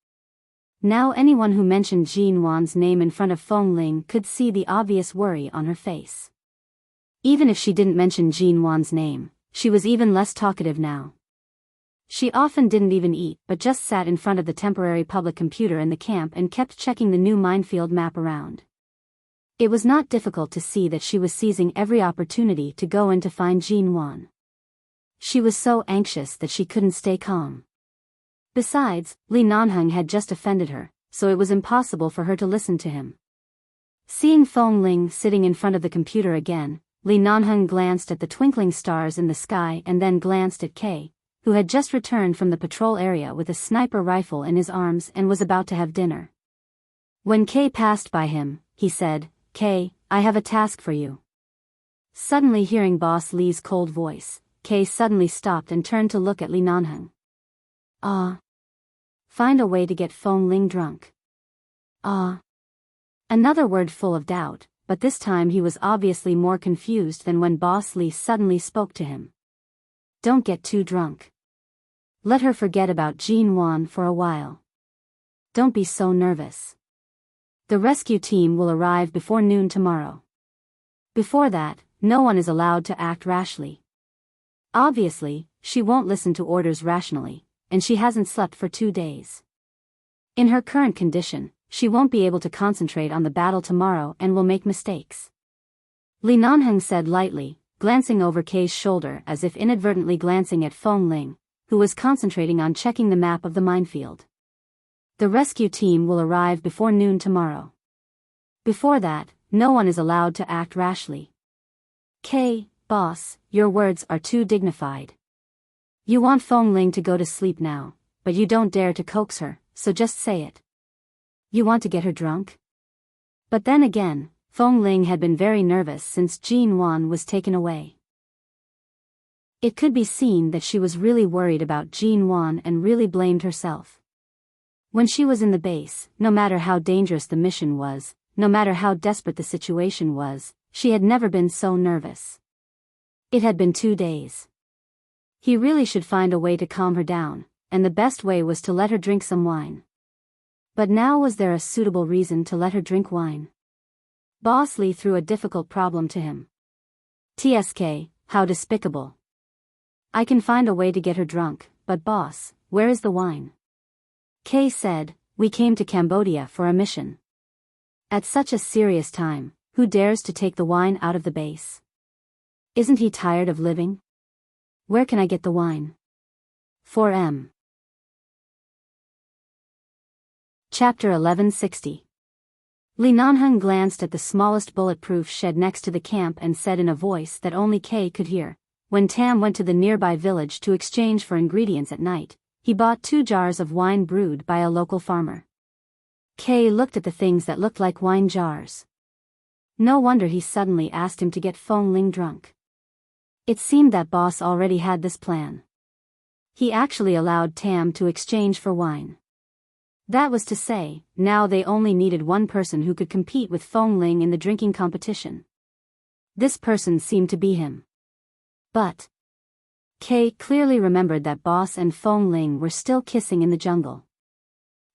Now anyone who mentioned Jin Wan's name in front of Feng Ling could see the obvious worry on her face. Even if she didn't mention Jin Wan's name, she was even less talkative now. She often didn't even eat but just sat in front of the temporary public computer in the camp and kept checking the new minefield map around. It was not difficult to see that she was seizing every opportunity to go in to find Jin Wan. She was so anxious that she couldn't stay calm. Besides, Li Nanheng had just offended her, so it was impossible for her to listen to him. Seeing Feng Ling sitting in front of the computer again, Li Nanheng glanced at the twinkling stars in the sky and then glanced at Kay, who had just returned from the patrol area with a sniper rifle in his arms and was about to have dinner. When Kay passed by him, he said, "Kay, I have a task for you." Suddenly hearing Boss Li's cold voice, Kay suddenly stopped and turned to look at Li Nanheng. Find a way to get Feng Ling drunk. Another word full of doubt, but this time he was obviously more confused than when Boss Li suddenly spoke to him. Don't get too drunk. Let her forget about Jin Wan for a while. Don't be so nervous. The rescue team will arrive before noon tomorrow. Before that, no one is allowed to act rashly. Obviously, she won't listen to orders rationally, and she hasn't slept for 2 days. In her current condition, she won't be able to concentrate on the battle tomorrow and will make mistakes. Li Nanheng said lightly, glancing over Kay's shoulder as if inadvertently glancing at Feng Ling, who was concentrating on checking the map of the minefield. The rescue team will arrive before noon tomorrow. Before that, no one is allowed to act rashly. Kay, boss, your words are too dignified. You want Feng Ling to go to sleep now, but you don't dare to coax her, so just say it. You want to get her drunk? But then again, Feng Ling had been very nervous since Jin Wan was taken away. It could be seen that she was really worried about Jin Wan and really blamed herself. When she was in the base, no matter how dangerous the mission was, no matter how desperate the situation was, she had never been so nervous. It had been 2 days. He really should find a way to calm her down, and the best way was to let her drink some wine. But now was there a suitable reason to let her drink wine? Boss Li threw a difficult problem to him. TSK, how despicable. I can find a way to get her drunk, but boss, where is the wine? Kay said, we came to Cambodia for a mission. At such a serious time, who dares to take the wine out of the base? Isn't he tired of living? Where can I get the wine? 4M. Chapter 1160. Li Nanheng glanced at the smallest bulletproof shed next to the camp and said in a voice that only Kay could hear, when Tam went to the nearby village to exchange for ingredients at night, he bought 2 jars of wine brewed by a local farmer. Kay looked at the things that looked like wine jars. No wonder he suddenly asked him to get Feng Ling drunk. It seemed that boss already had this plan. He actually allowed Tam to exchange for wine. That was to say, now they only needed one person who could compete with Feng Ling in the drinking competition. This person seemed to be him. But Kay clearly remembered that boss and Feng Ling were still kissing in the jungle.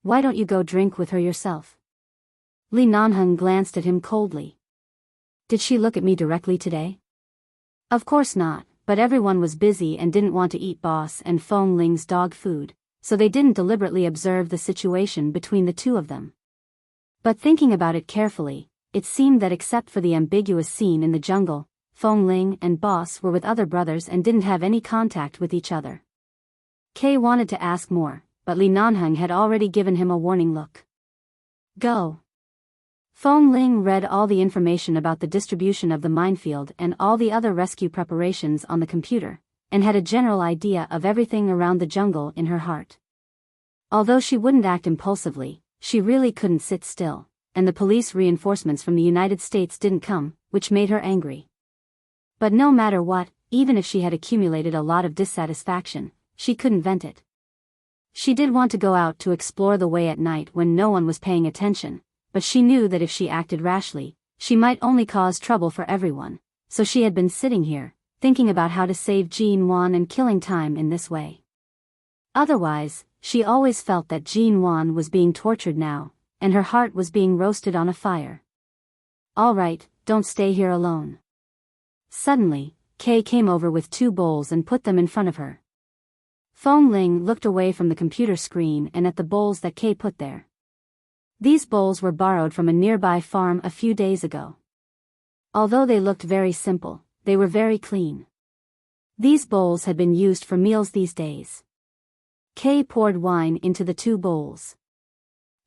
Why don't you go drink with her yourself? Li Nanheng glanced at him coldly. Did she look at me directly today? Of course not, but everyone was busy and didn't want to eat Boss and Fong Ling's dog food, so they didn't deliberately observe the situation between the two of them. But thinking about it carefully, it seemed that except for the ambiguous scene in the jungle, Fong Ling and Boss were with other brothers and didn't have any contact with each other. Kay wanted to ask more, but Li Nanheng had already given him a warning look. Go. Fong Ling read all the information about the distribution of the minefield and all the other rescue preparations on the computer, and had a general idea of everything around the jungle in her heart. Although she wouldn't act impulsively, she really couldn't sit still, and the police reinforcements from the United States didn't come, which made her angry. But no matter what, even if she had accumulated a lot of dissatisfaction, she couldn't vent it. She did want to go out to explore the way at night when no one was paying attention, but she knew that if she acted rashly, she might only cause trouble for everyone, so she had been sitting here, thinking about how to save Jean Wan and killing time in this way. Otherwise, she always felt that Jean Wan was being tortured now, and her heart was being roasted on a fire. All right, don't stay here alone. Suddenly, Kay came over with 2 bowls and put them in front of her. Fong Ling looked away from the computer screen and at the bowls that Kay put there. These bowls were borrowed from a nearby farm a few days ago. Although they looked very simple, they were very clean. These bowls had been used for meals these days. Kay poured wine into the 2 bowls.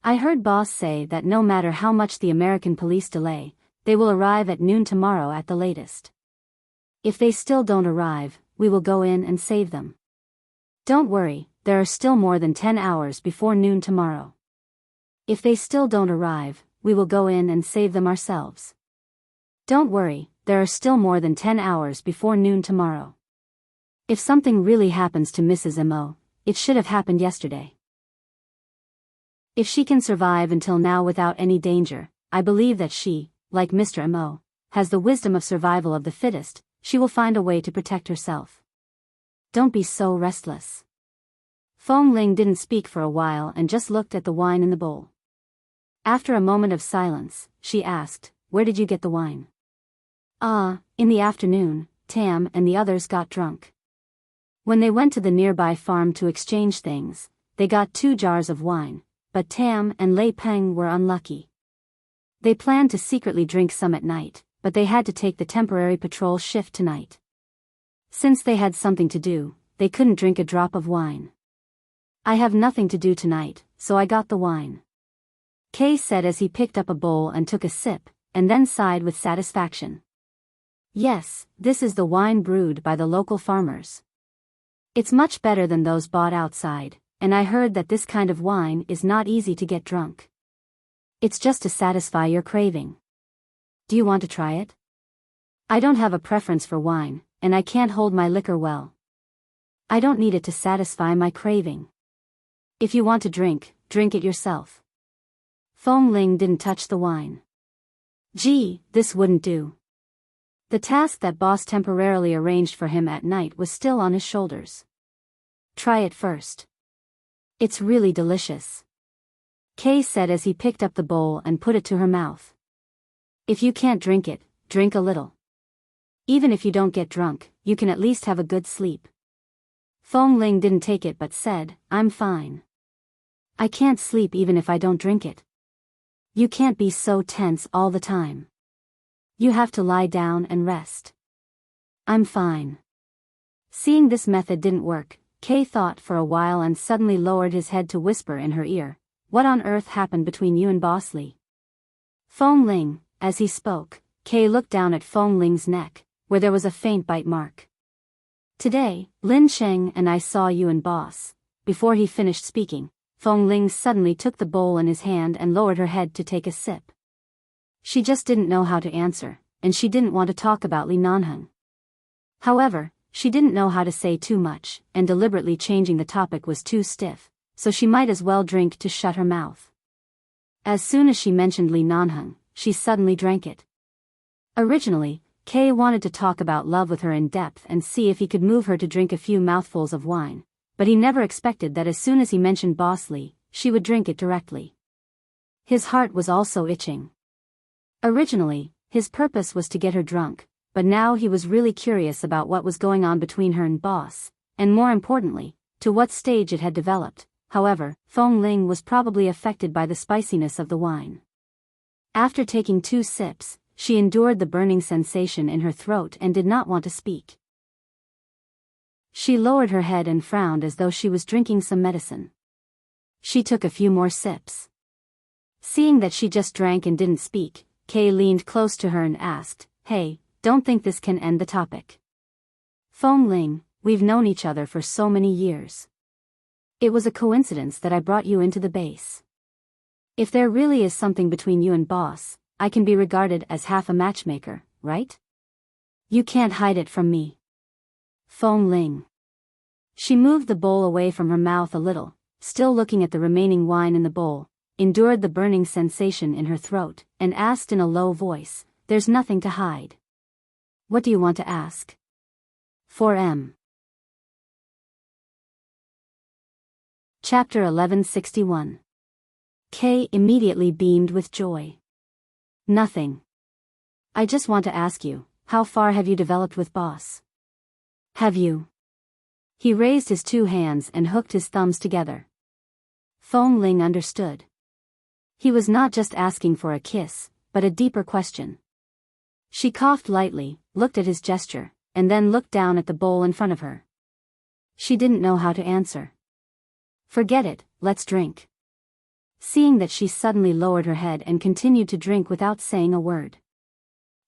I heard Boss say that no matter how much the American police delay, they will arrive at noon tomorrow at the latest. If they still don't arrive, we will go in and save them. Don't worry, there are still more than 10 hours before noon tomorrow. If they still don't arrive, we will go in and save them ourselves. Don't worry, there are still more than 10 hours before noon tomorrow. If something really happens to Mrs. Mo, it should have happened yesterday. If she can survive until now without any danger, I believe that she, like Mr. Mo, has the wisdom of survival of the fittest. She will find a way to protect herself. Don't be so restless. Fong Ling didn't speak for a while and just looked at the wine in the bowl. After a moment of silence, she asked, "Where did you get the wine?" In the afternoon, Tam and the others got drunk. When they went to the nearby farm to exchange things, they got 2 jars of wine, but Tam and Lei Peng were unlucky. They planned to secretly drink some at night, but they had to take the temporary patrol shift tonight. Since they had something to do, they couldn't drink a drop of wine. I have nothing to do tonight, so I got the wine. Kay said as he picked up a bowl and took a sip, and then sighed with satisfaction. Yes, this is the wine brewed by the local farmers. It's much better than those bought outside, and I heard that this kind of wine is not easy to get drunk. It's just to satisfy your craving. Do you want to try it? I don't have a preference for wine, and I can't hold my liquor well. I don't need it to satisfy my craving. If you want to drink, drink it yourself. Fong Ling didn't touch the wine. Gee, this wouldn't do. The task that Boss temporarily arranged for him at night was still on his shoulders. Try it first. It's really delicious. Kay said as he picked up the bowl and put it to her mouth. If you can't drink it, drink a little. Even if you don't get drunk, you can at least have a good sleep. Fong Ling didn't take it but said, I'm fine. I can't sleep even if I don't drink it. You can't be so tense all the time. You have to lie down and rest. I'm fine. Seeing this method didn't work, Kay thought for a while and suddenly lowered his head to whisper in her ear, what on earth happened between you and Boss Lee? Fong Ling, as he spoke, Kay looked down at Fong Ling's neck, where there was a faint bite mark. Today, Lin Sheng and I saw you and Boss. Before he finished speaking, Fong Ling suddenly took the bowl in his hand and lowered her head to take a sip. She just didn't know how to answer, and she didn't want to talk about Li Nanheng. However, she didn't know how to say too much, and deliberately changing the topic was too stiff, so she might as well drink to shut her mouth. As soon as she mentioned Li Nanheng, she suddenly drank it. Originally, Kay wanted to talk about love with her in depth and see if he could move her to drink a few mouthfuls of wine, but he never expected that as soon as he mentioned Boss Lee, she would drink it directly. His heart was also itching. Originally, his purpose was to get her drunk, but now he was really curious about what was going on between her and Boss, and more importantly, to what stage it had developed. However, Feng Ling was probably affected by the spiciness of the wine. After taking 2 sips, she endured the burning sensation in her throat and did not want to speak. She lowered her head and frowned as though she was drinking some medicine. She took a few more sips. Seeing that she just drank and didn't speak, Kay leaned close to her and asked, "Hey, don't think this can end the topic. Feng Ling, we've known each other for so many years. It was a coincidence that I brought you into the base. If there really is something between you and Boss, I can be regarded as half a matchmaker, right? You can't hide it from me." Feng Ling. She moved the bowl away from her mouth a little, still looking at the remaining wine in the bowl, endured the burning sensation in her throat, and asked in a low voice, "There's nothing to hide. What do you want to ask?" 4M. Chapter 1161. Kay immediately beamed with joy. "Nothing. I just want to ask you, how far have you developed with Boss? Have you?" He raised his 2 hands and hooked his thumbs together. Feng Ling understood. He was not just asking for a kiss, but a deeper question. She coughed lightly, looked at his gesture, and then looked down at the bowl in front of her. She didn't know how to answer. "Forget it, let's drink." Seeing that she suddenly lowered her head and continued to drink without saying a word.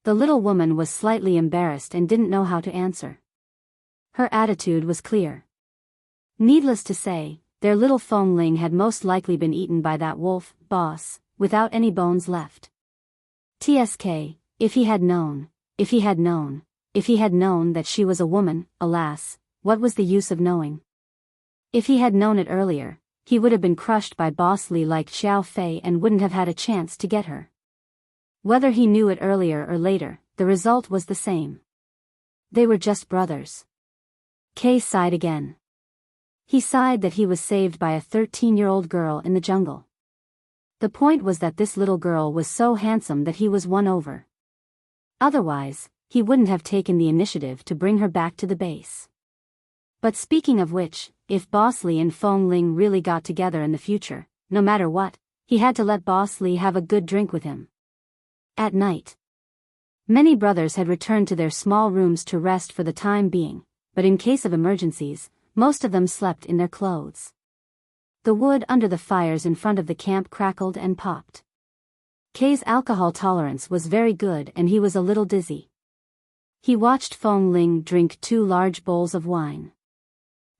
The little woman was slightly embarrassed and didn't know how to answer. Her attitude was clear. Needless to say, their little Feng Ling had most likely been eaten by that wolf, Boss, without any bones left. TSK, if he had known that she was a woman, alas, what was the use of knowing? If he had known it earlier, he would have been crushed by Boss Li like Xiao Fei and wouldn't have had a chance to get her. Whether he knew it earlier or later, the result was the same. They were just brothers. Kay sighed again. He sighed that he was saved by a 13-year-old girl in the jungle. The point was that this little girl was so handsome that he was won over. Otherwise, he wouldn't have taken the initiative to bring her back to the base. But speaking of which, if Boss Li and Feng Ling really got together in the future, no matter what, he had to let Boss Li have a good drink with him. At night, many brothers had returned to their small rooms to rest for the time being, but in case of emergencies, most of them slept in their clothes. The wood under the fires in front of the camp crackled and popped. Kay's alcohol tolerance was very good and he was a little dizzy. He watched Feng Ling drink 2 large bowls of wine.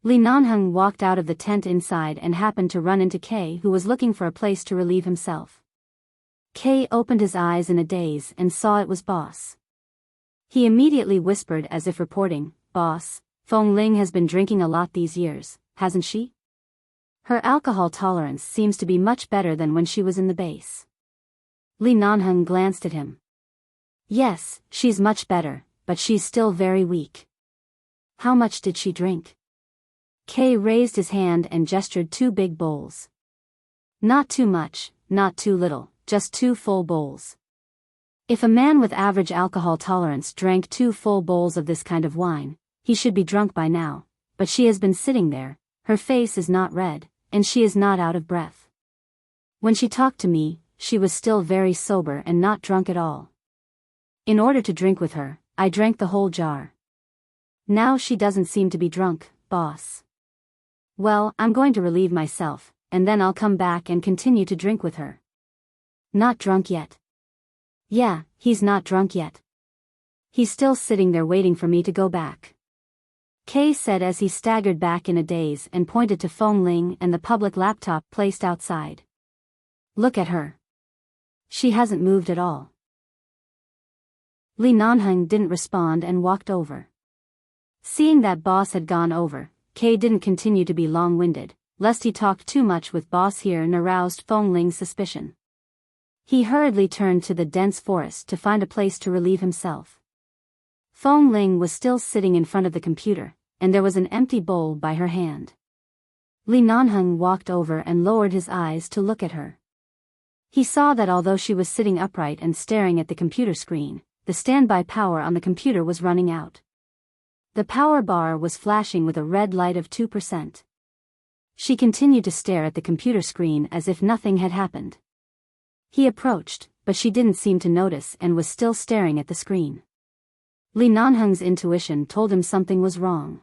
Li Nanheng walked out of the tent inside and happened to run into Kay, who was looking for a place to relieve himself. Kay opened his eyes in a daze and saw it was Boss. He immediately whispered as if reporting, "Boss, Feng Ling has been drinking a lot these years, hasn't she? Her alcohol tolerance seems to be much better than when she was in the base." Li Nanheng glanced at him. "Yes, she's much better, but she's still very weak." "How much did she drink?" Kay raised his hand and gestured 2 big bowls. "Not too much, not too little, just 2 full bowls." If a man with average alcohol tolerance drank 2 full bowls of this kind of wine, he should be drunk by now, but she has been sitting there, her face is not red, and she is not out of breath. When she talked to me, she was still very sober and not drunk at all. In order to drink with her, I drank the whole jar. Now she doesn't seem to be drunk, Boss. Well, I'm going to relieve myself, and then I'll come back and continue to drink with her. Not drunk yet. Yeah, he's not drunk yet. He's still sitting there waiting for me to go back. Kay said as he staggered back in a daze and pointed to Feng Ling and the public laptop placed outside. Look at her. She hasn't moved at all. Li Nanheng didn't respond and walked over. Seeing that Boss had gone over, Kay didn't continue to be long-winded, lest he talked too much with Boss here and aroused Feng Ling's suspicion. He hurriedly turned to the dense forest to find a place to relieve himself. Feng Ling was still sitting in front of the computer, and there was an empty bowl by her hand. Li Nanheng walked over and lowered his eyes to look at her. He saw that although she was sitting upright and staring at the computer screen, the standby power on the computer was running out. The power bar was flashing with a red light of 2%. She continued to stare at the computer screen as if nothing had happened. He approached, but she didn't seem to notice and was still staring at the screen. Lee Nanhung's intuition told him something was wrong.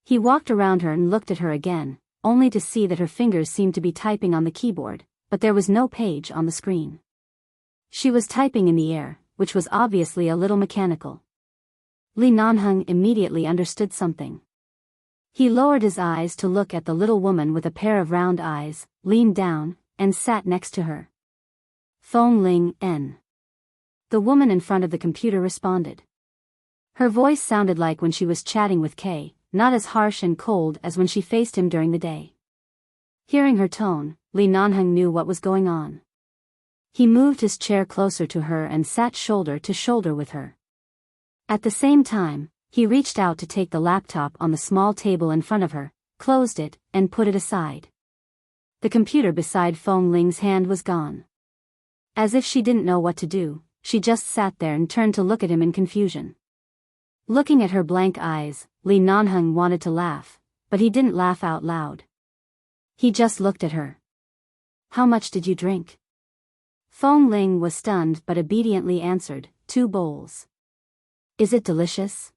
He walked around her and looked at her again, only to see that her fingers seemed to be typing on the keyboard, but there was no page on the screen. She was typing in the air, which was obviously a little mechanical. Lee Nanhung immediately understood something. He lowered his eyes to look at the little woman with a pair of round eyes, leaned down, and sat next to her. Fong Ling N. The woman in front of the computer responded. Her voice sounded like when she was chatting with Kay, not as harsh and cold as when she faced him during the day. Hearing her tone, Lee Nanhung knew what was going on. He moved his chair closer to her and sat shoulder to shoulder with her. At the same time, he reached out to take the laptop on the small table in front of her, closed it, and put it aside. The computer beside Fong Ling's hand was gone. As if she didn't know what to do, she just sat there and turned to look at him in confusion. Looking at her blank eyes, Lee Nanhung wanted to laugh, but he didn't laugh out loud. He just looked at her. "How much did you drink?" Fong Ling was stunned but obediently answered, 2 bowls. "Is it delicious?"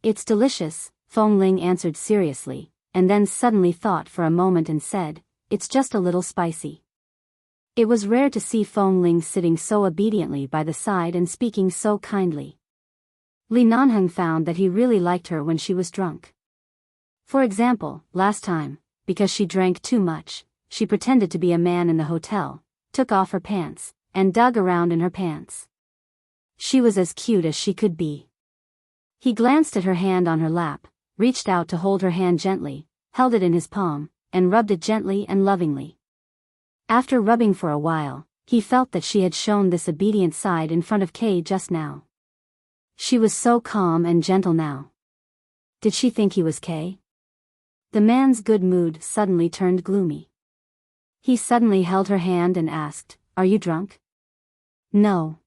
It's delicious," Fong Ling answered seriously, and then suddenly thought for a moment and said, "It's just a little spicy." It was rare to see Fong Ling sitting so obediently by the side and speaking so kindly. Lee Nanhung found that he really liked her when she was drunk. For example, last time, because she drank too much, she pretended to be a man in the hotel, took off her pants, and dug around in her pants. She was as cute as she could be. He glanced at her hand on her lap, reached out to hold her hand gently, held it in his palm, and rubbed it gently and lovingly. After rubbing for a while, he felt that she had shown this obedient side in front of Kay just now. She was so calm and gentle now. Did she think he was Kay? The man's good mood suddenly turned gloomy. He suddenly held her hand and asked, "Are you drunk?" "No."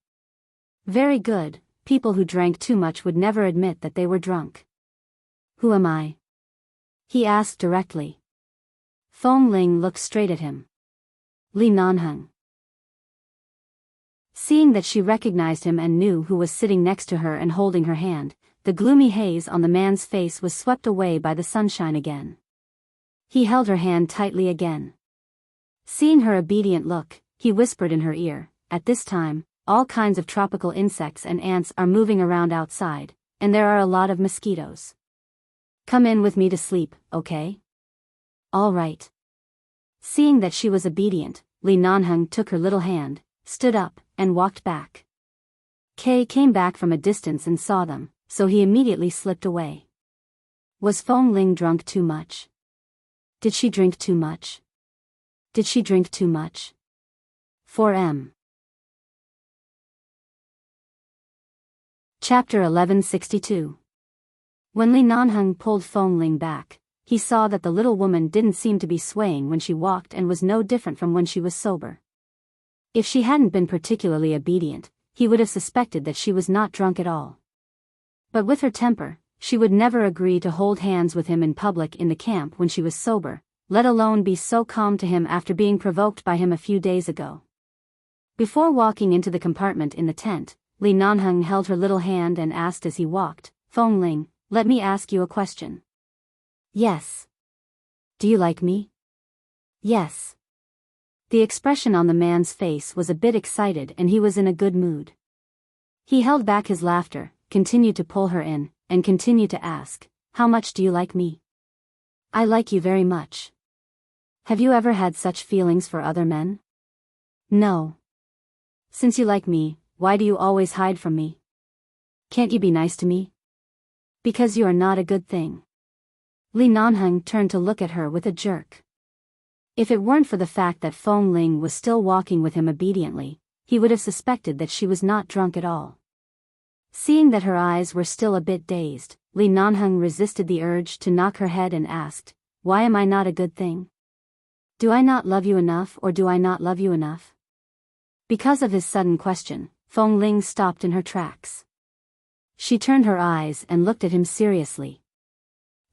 "Very good, people who drank too much would never admit that they were drunk." "Who am I?" he asked directly. Fong Ling looked straight at him. "Lee Nanhung." Seeing that she recognized him and knew who was sitting next to her and holding her hand, the gloomy haze on the man's face was swept away by the sunshine again. He held her hand tightly again. Seeing her obedient look, he whispered in her ear, "At this time, all kinds of tropical insects and ants are moving around outside, and there are a lot of mosquitoes. Come in with me to sleep, okay?" "All right." Seeing that she was obedient, Lee Nanhung took her little hand, stood up, and walked back. Kay came back from a distance and saw them, so he immediately slipped away. Was Fong Ling drunk too much? Did she drink too much? Did she drink too much? 4M. Chapter 1162. When Lee Nanhung pulled Fong Ling back, he saw that the little woman didn't seem to be swaying when she walked and was no different from when she was sober. If she hadn't been particularly obedient, he would have suspected that she was not drunk at all. But with her temper, she would never agree to hold hands with him in public in the camp when she was sober, let alone be so calm to him after being provoked by him a few days ago. Before walking into the compartment in the tent, Lee Nanhung held her little hand and asked as he walked, "Fong Ling, let me ask you a question." "Yes." "Do you like me?" "Yes." The expression on the man's face was a bit excited and he was in a good mood. He held back his laughter, continued to pull her in, and continued to ask, "How much do you like me?" "I like you very much." "Have you ever had such feelings for other men?" "No." "Since you like me, why do you always hide from me? Can't you be nice to me?" "Because you are not a good thing." Lee Nanhung turned to look at her with a jerk. If it weren't for the fact that Fong Ling was still walking with him obediently, he would have suspected that she was not drunk at all. Seeing that her eyes were still a bit dazed, Lee Nanhung resisted the urge to knock her head and asked, "Why am I not a good thing? Do I not love you enough or do I not love you enough?" Because of his sudden question, Feng Ling stopped in her tracks. She turned her eyes and looked at him seriously.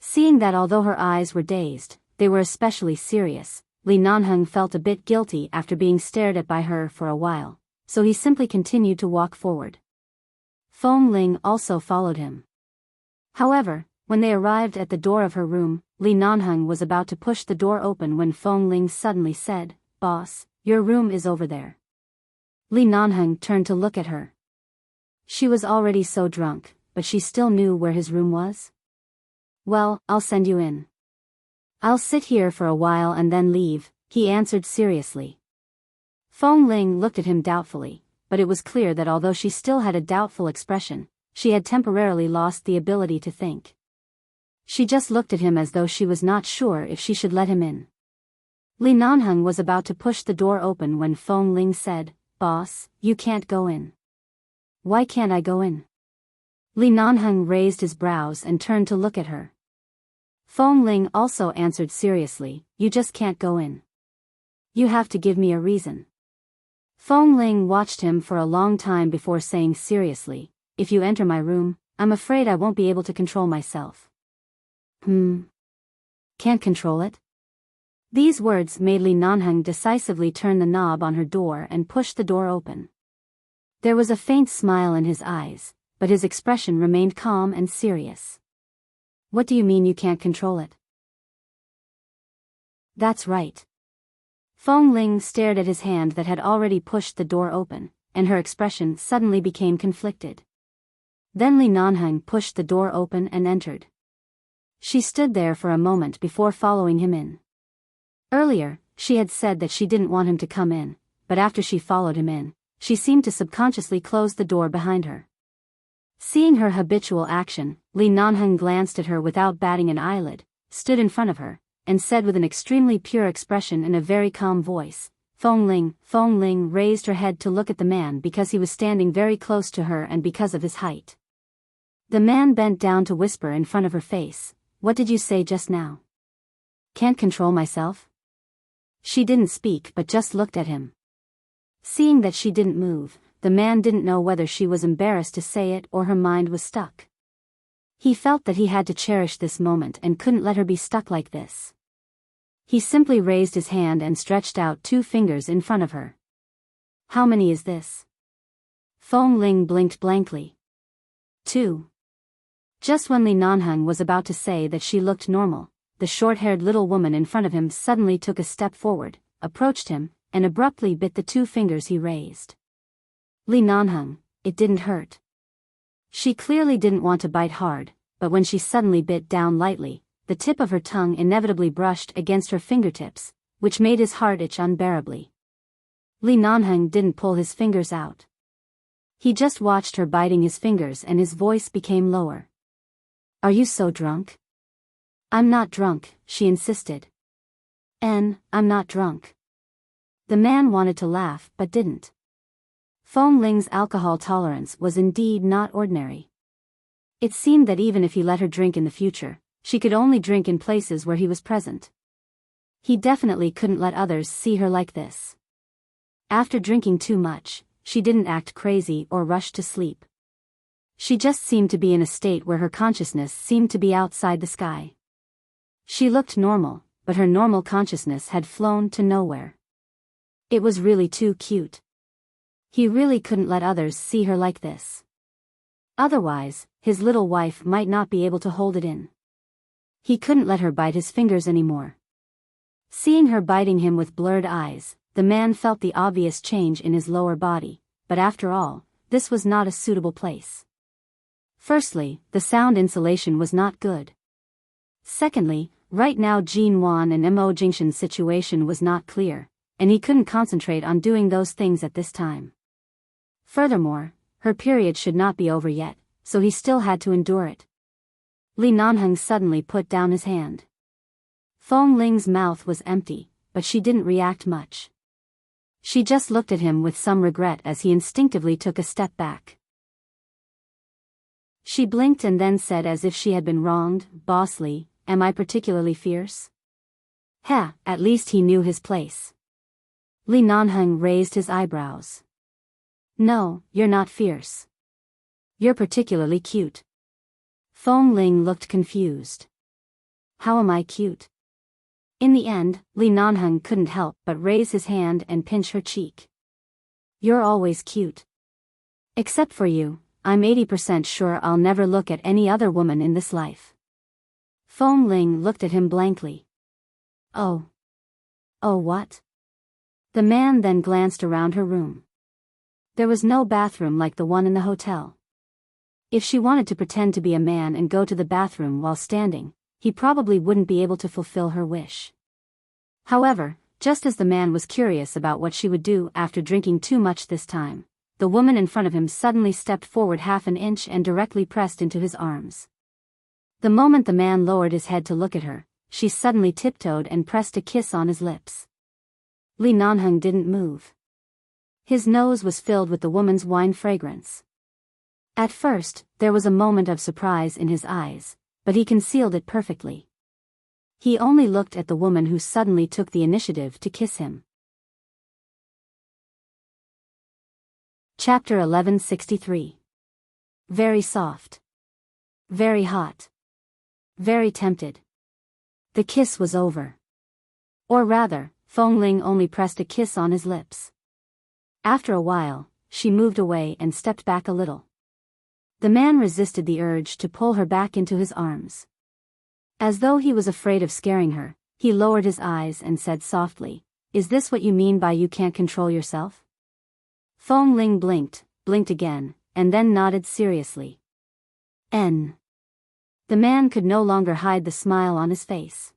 Seeing that although her eyes were dazed, they were especially serious, Li Nanheng felt a bit guilty after being stared at by her for a while, so he simply continued to walk forward. Feng Ling also followed him. However, when they arrived at the door of her room, Li Nanheng was about to push the door open when Feng Ling suddenly said, "Boss, your room is over there." Li Nanheng turned to look at her. She was already so drunk, but she still knew where his room was. "Well, I'll send you in. I'll sit here for a while and then leave," he answered seriously. Feng Ling looked at him doubtfully, but it was clear that although she still had a doubtful expression, she had temporarily lost the ability to think. She just looked at him as though she was not sure if she should let him in. Li Nanheng was about to push the door open when Feng Ling said, "Boss, you can't go in." "Why can't I go in?" Li Nanheng raised his brows and turned to look at her. Feng Ling also answered seriously, "You just can't go in. You have to give me a reason." Feng Ling watched him for a long time before saying seriously, "If you enter my room, I'm afraid I won't be able to control myself." Can't control it? These words made Li Nanheng decisively turn the knob on her door and push the door open. There was a faint smile in his eyes, but his expression remained calm and serious. "What do you mean you can't control it?" "That's right." Feng Ling stared at his hand that had already pushed the door open, and her expression suddenly became conflicted. Then Li Nanheng pushed the door open and entered. She stood there for a moment before following him in. Earlier, she had said that she didn't want him to come in, but after she followed him in, she seemed to subconsciously close the door behind her. Seeing her habitual action, Li Nanheng glanced at her without batting an eyelid, stood in front of her, and said with an extremely pure expression in a very calm voice, "Feng Ling." Feng Ling raised her head to look at the man because he was standing very close to her and because of his height. The man bent down to whisper in front of her face, "What did you say just now?" "Can't control myself?" She didn't speak but just looked at him. Seeing that she didn't move, the man didn't know whether she was embarrassed to say it or her mind was stuck. He felt that he had to cherish this moment and couldn't let her be stuck like this. He simply raised his hand and stretched out 2 fingers in front of her. "How many is this?" Feng Ling blinked blankly. 2. Just when Li Nanheng was about to say that she looked normal, the short-haired little woman in front of him suddenly took a step forward, approached him, and abruptly bit the 2 fingers he raised. Li Nanheng, it didn't hurt. She clearly didn't want to bite hard, but when she suddenly bit down lightly, the tip of her tongue inevitably brushed against her fingertips, which made his heart itch unbearably. Li Nanheng didn't pull his fingers out. He just watched her biting his fingers and his voice became lower. "Are you so drunk?" "I'm not drunk," she insisted. I'm not drunk." The man wanted to laugh but didn't. Feng Ling's alcohol tolerance was indeed not ordinary. It seemed that even if he let her drink in the future, she could only drink in places where he was present. He definitely couldn't let others see her like this. After drinking too much, she didn't act crazy or rush to sleep. She just seemed to be in a state where her consciousness seemed to be outside the sky. She looked normal, but her normal consciousness had flown to nowhere. It was really too cute. He really couldn't let others see her like this. Otherwise, his little wife might not be able to hold it in. He couldn't let her bite his fingers anymore. Seeing her biting him with blurred eyes, the man felt the obvious change in his lower body, but after all, this was not a suitable place. Firstly, the sound insulation was not good. Secondly, right now Jin Wan and Mo Jingshan's situation was not clear, and he couldn't concentrate on doing those things at this time. Furthermore, her period should not be over yet, so he still had to endure it. Li Nanheng suddenly put down his hand. Feng Ling's mouth was empty, but she didn't react much. She just looked at him with some regret as he instinctively took a step back. She blinked and then said as if she had been wronged, "Boss Li, am I particularly fierce?" At least he knew his place. Li Nanheng raised his eyebrows. No, you're not fierce. You're particularly cute. Fong Ling looked confused. How am I cute? In the end, Li Nanheng couldn't help but raise his hand and pinch her cheek. You're always cute. Except for you, I'm 80% sure I'll never look at any other woman in this life. Fong Ling looked at him blankly. Oh. Oh, what? The man then glanced around her room. There was no bathroom like the one in the hotel. If she wanted to pretend to be a man and go to the bathroom while standing, he probably wouldn't be able to fulfill her wish. However, just as the man was curious about what she would do after drinking too much this time, the woman in front of him suddenly stepped forward half an inch and directly pressed into his arms. The moment the man lowered his head to look at her, she suddenly tiptoed and pressed a kiss on his lips. Li Nanheng didn't move. His nose was filled with the woman's wine fragrance. At first, there was a moment of surprise in his eyes, but he concealed it perfectly. He only looked at the woman who suddenly took the initiative to kiss him. Chapter 1163. Very soft. Very hot. Very tempted. The kiss was over. Or rather, Fong Ling only pressed a kiss on his lips. After a while, she moved away and stepped back a little. The man resisted the urge to pull her back into his arms. As though he was afraid of scaring her, he lowered his eyes and said softly, "Is this what you mean by you can't control yourself?" Fong Ling blinked again, and then nodded seriously. N. The man could no longer hide the smile on his face.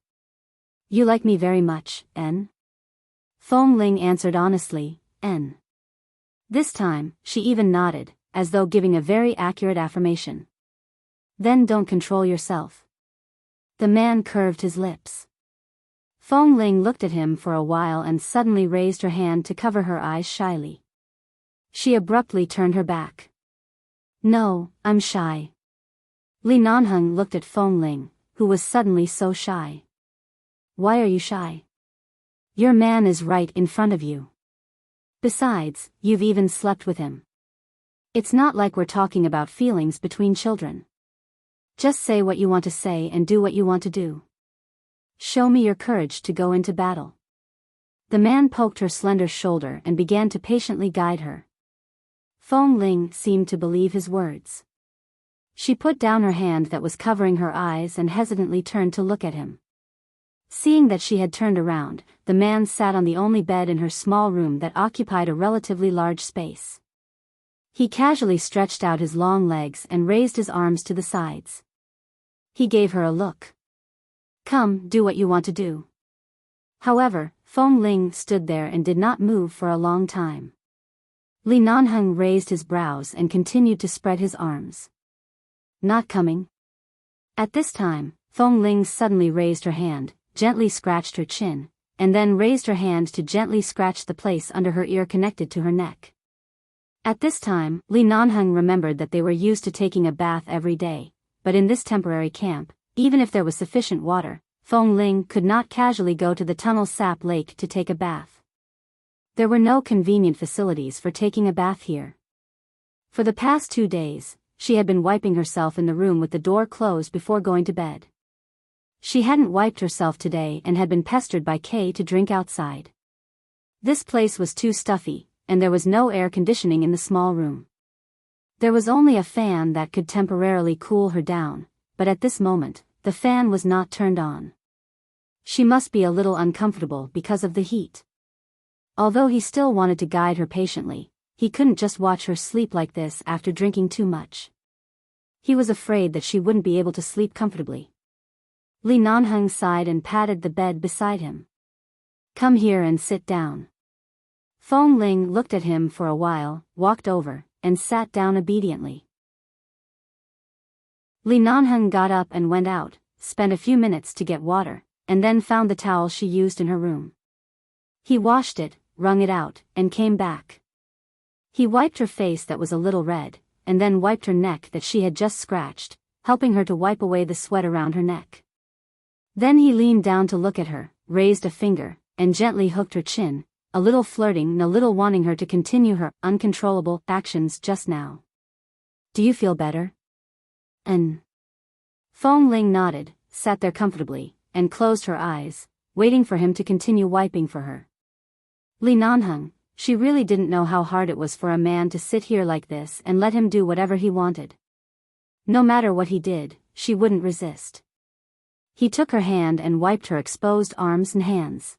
You like me very much, N? Fong Ling answered honestly, N. This time, she even nodded, as though giving a very accurate affirmation. Then don't control yourself. The man curved his lips. Fong Ling looked at him for a while and suddenly raised her hand to cover her eyes shyly. She abruptly turned her back. No, I'm shy. Li Nanheng looked at Fong Ling, who was suddenly so shy. Why are you shy? Your man is right in front of you. Besides, you've even slept with him. It's not like we're talking about feelings between children. Just say what you want to say and do what you want to do. Show me your courage to go into battle. The man poked her slender shoulder and began to patiently guide her. Fong Ling seemed to believe his words. She put down her hand that was covering her eyes and hesitantly turned to look at him. Seeing that she had turned around, the man sat on the only bed in her small room that occupied a relatively large space. He casually stretched out his long legs and raised his arms to the sides. He gave her a look. Come, do what you want to do. However, Fong Ling stood there and did not move for a long time. Li Nanheng raised his brows and continued to spread his arms. Not coming. At this time, Fong Ling suddenly raised her hand, gently scratched her chin, and then raised her hand to gently scratch the place under her ear connected to her neck. At this time, Li Nanheng remembered that they were used to taking a bath every day, but in this temporary camp, even if there was sufficient water, Fong Ling could not casually go to the Tunnel Sap Lake to take a bath. There were no convenient facilities for taking a bath here. For the past 2 days, she had been wiping herself in the room with the door closed before going to bed. She hadn't wiped herself today and had been pestered by Kay to drink outside. This place was too stuffy, and there was no air conditioning in the small room. There was only a fan that could temporarily cool her down, but at this moment, the fan was not turned on. She must be a little uncomfortable because of the heat. Although he still wanted to guide her patiently, he couldn't just watch her sleep like this after drinking too much. He was afraid that she wouldn't be able to sleep comfortably. Li Nanheng sighed and patted the bed beside him. Come here and sit down. Fong Ling looked at him for a while, walked over, and sat down obediently. Li Nanheng got up and went out, spent a few minutes to get water, and then found the towel she used in her room. He washed it, wrung it out, and came back. He wiped her face that was a little red, and then wiped her neck that she had just scratched, helping her to wipe away the sweat around her neck. Then he leaned down to look at her, raised a finger, and gently hooked her chin, a little flirting and a little wanting her to continue her uncontrollable actions just now. Do you feel better? Fong Ling nodded, sat there comfortably, and closed her eyes, waiting for him to continue wiping for her. Li Nanheng, she really didn't know how hard it was for a man to sit here like this and let him do whatever he wanted. No matter what he did, she wouldn't resist. He took her hand and wiped her exposed arms and hands.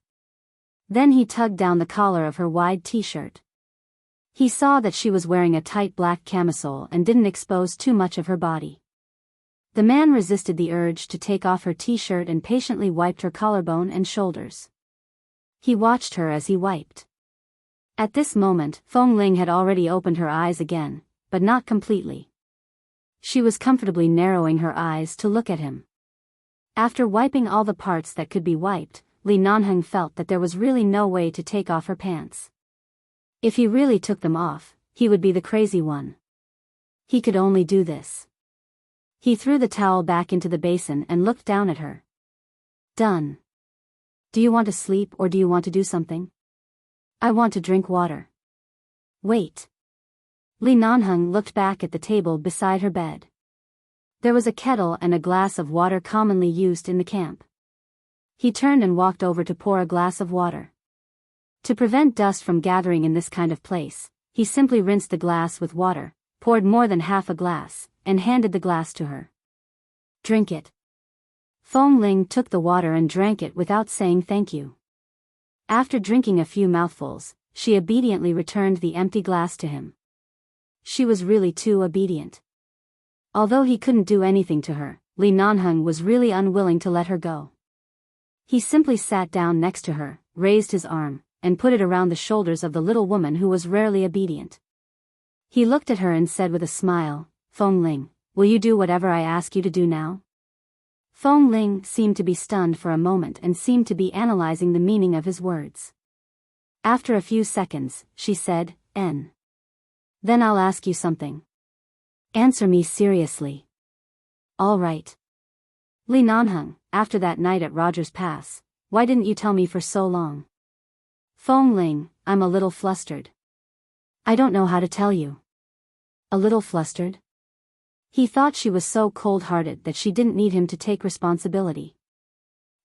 Then he tugged down the collar of her wide t-shirt. He saw that she was wearing a tight black camisole and didn't expose too much of her body. The man resisted the urge to take off her t-shirt and patiently wiped her collarbone and shoulders. He watched her as he wiped. At this moment, Fong Ling had already opened her eyes again, but not completely. She was comfortably narrowing her eyes to look at him. After wiping all the parts that could be wiped, Li Nanheng felt that there was really no way to take off her pants. If he really took them off, he would be the crazy one. He could only do this. He threw the towel back into the basin and looked down at her. Done. Do you want to sleep or do you want to do something? I want to drink water. Wait. Li Nanheng looked back at the table beside her bed. There was a kettle and a glass of water commonly used in the camp. He turned and walked over to pour a glass of water. To prevent dust from gathering in this kind of place, he simply rinsed the glass with water, poured more than half a glass, and handed the glass to her. Drink it. Fong Ling took the water and drank it without saying thank you. After drinking a few mouthfuls, she obediently returned the empty glass to him. She was really too obedient. Although he couldn't do anything to her, Li Nanheng was really unwilling to let her go. He simply sat down next to her, raised his arm, and put it around the shoulders of the little woman who was rarely obedient. He looked at her and said with a smile, Fong Ling, will you do whatever I ask you to do now? Fong Ling seemed to be stunned for a moment and seemed to be analyzing the meaning of his words. After a few seconds, she said, Then I'll ask you something. Answer me seriously. All right. Li Nanheng, after that night at Rogers Pass, why didn't you tell me for so long? Fong Ling, I'm a little flustered. I don't know how to tell you. A little flustered? He thought she was so cold-hearted that she didn't need him to take responsibility.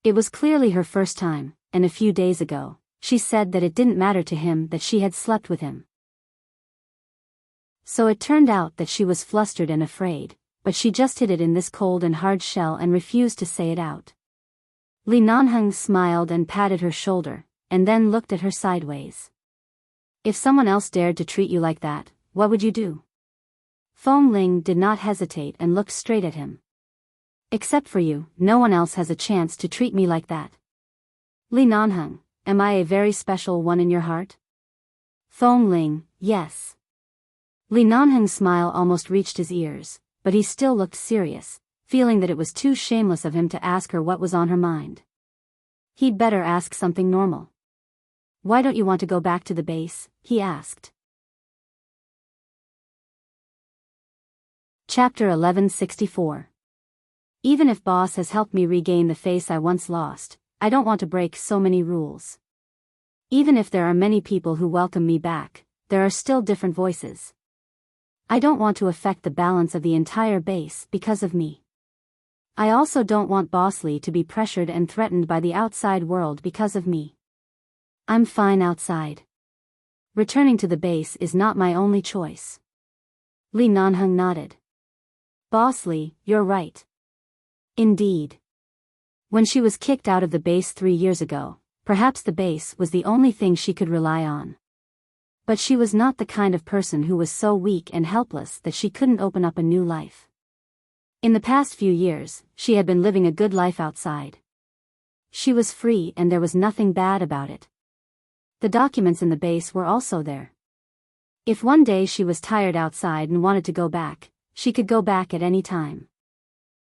It was clearly her first time, and a few days ago, she said that it didn't matter to him that she had slept with him. So it turned out that she was flustered and afraid, but she just hid it in this cold and hard shell and refused to say it out. Li Nanheng smiled and patted her shoulder, and then looked at her sideways. If someone else dared to treat you like that, what would you do? Fong Ling did not hesitate and looked straight at him. Except for you, no one else has a chance to treat me like that. Li Nanheng, am I a very special one in your heart? Fong Ling, yes. Li Nanheng's smile almost reached his ears, but he still looked serious, feeling that it was too shameless of him to ask her what was on her mind. He'd better ask something normal. Why don't you want to go back to the base? He asked. Chapter 1164. Even if boss has helped me regain the face I once lost, I don't want to break so many rules. Even if there are many people who welcome me back, there are still different voices. I don't want to affect the balance of the entire base because of me. I also don't want Boss Lee to be pressured and threatened by the outside world because of me. I'm fine outside. Returning to the base is not my only choice. Li Nanheng nodded. Boss Lee, you're right. Indeed. When she was kicked out of the base 3 years ago, perhaps the base was the only thing she could rely on. But she was not the kind of person who was so weak and helpless that she couldn't open up a new life. In the past few years, she had been living a good life outside. She was free and there was nothing bad about it. The documents in the base were also there. If one day she was tired outside and wanted to go back, she could go back at any time.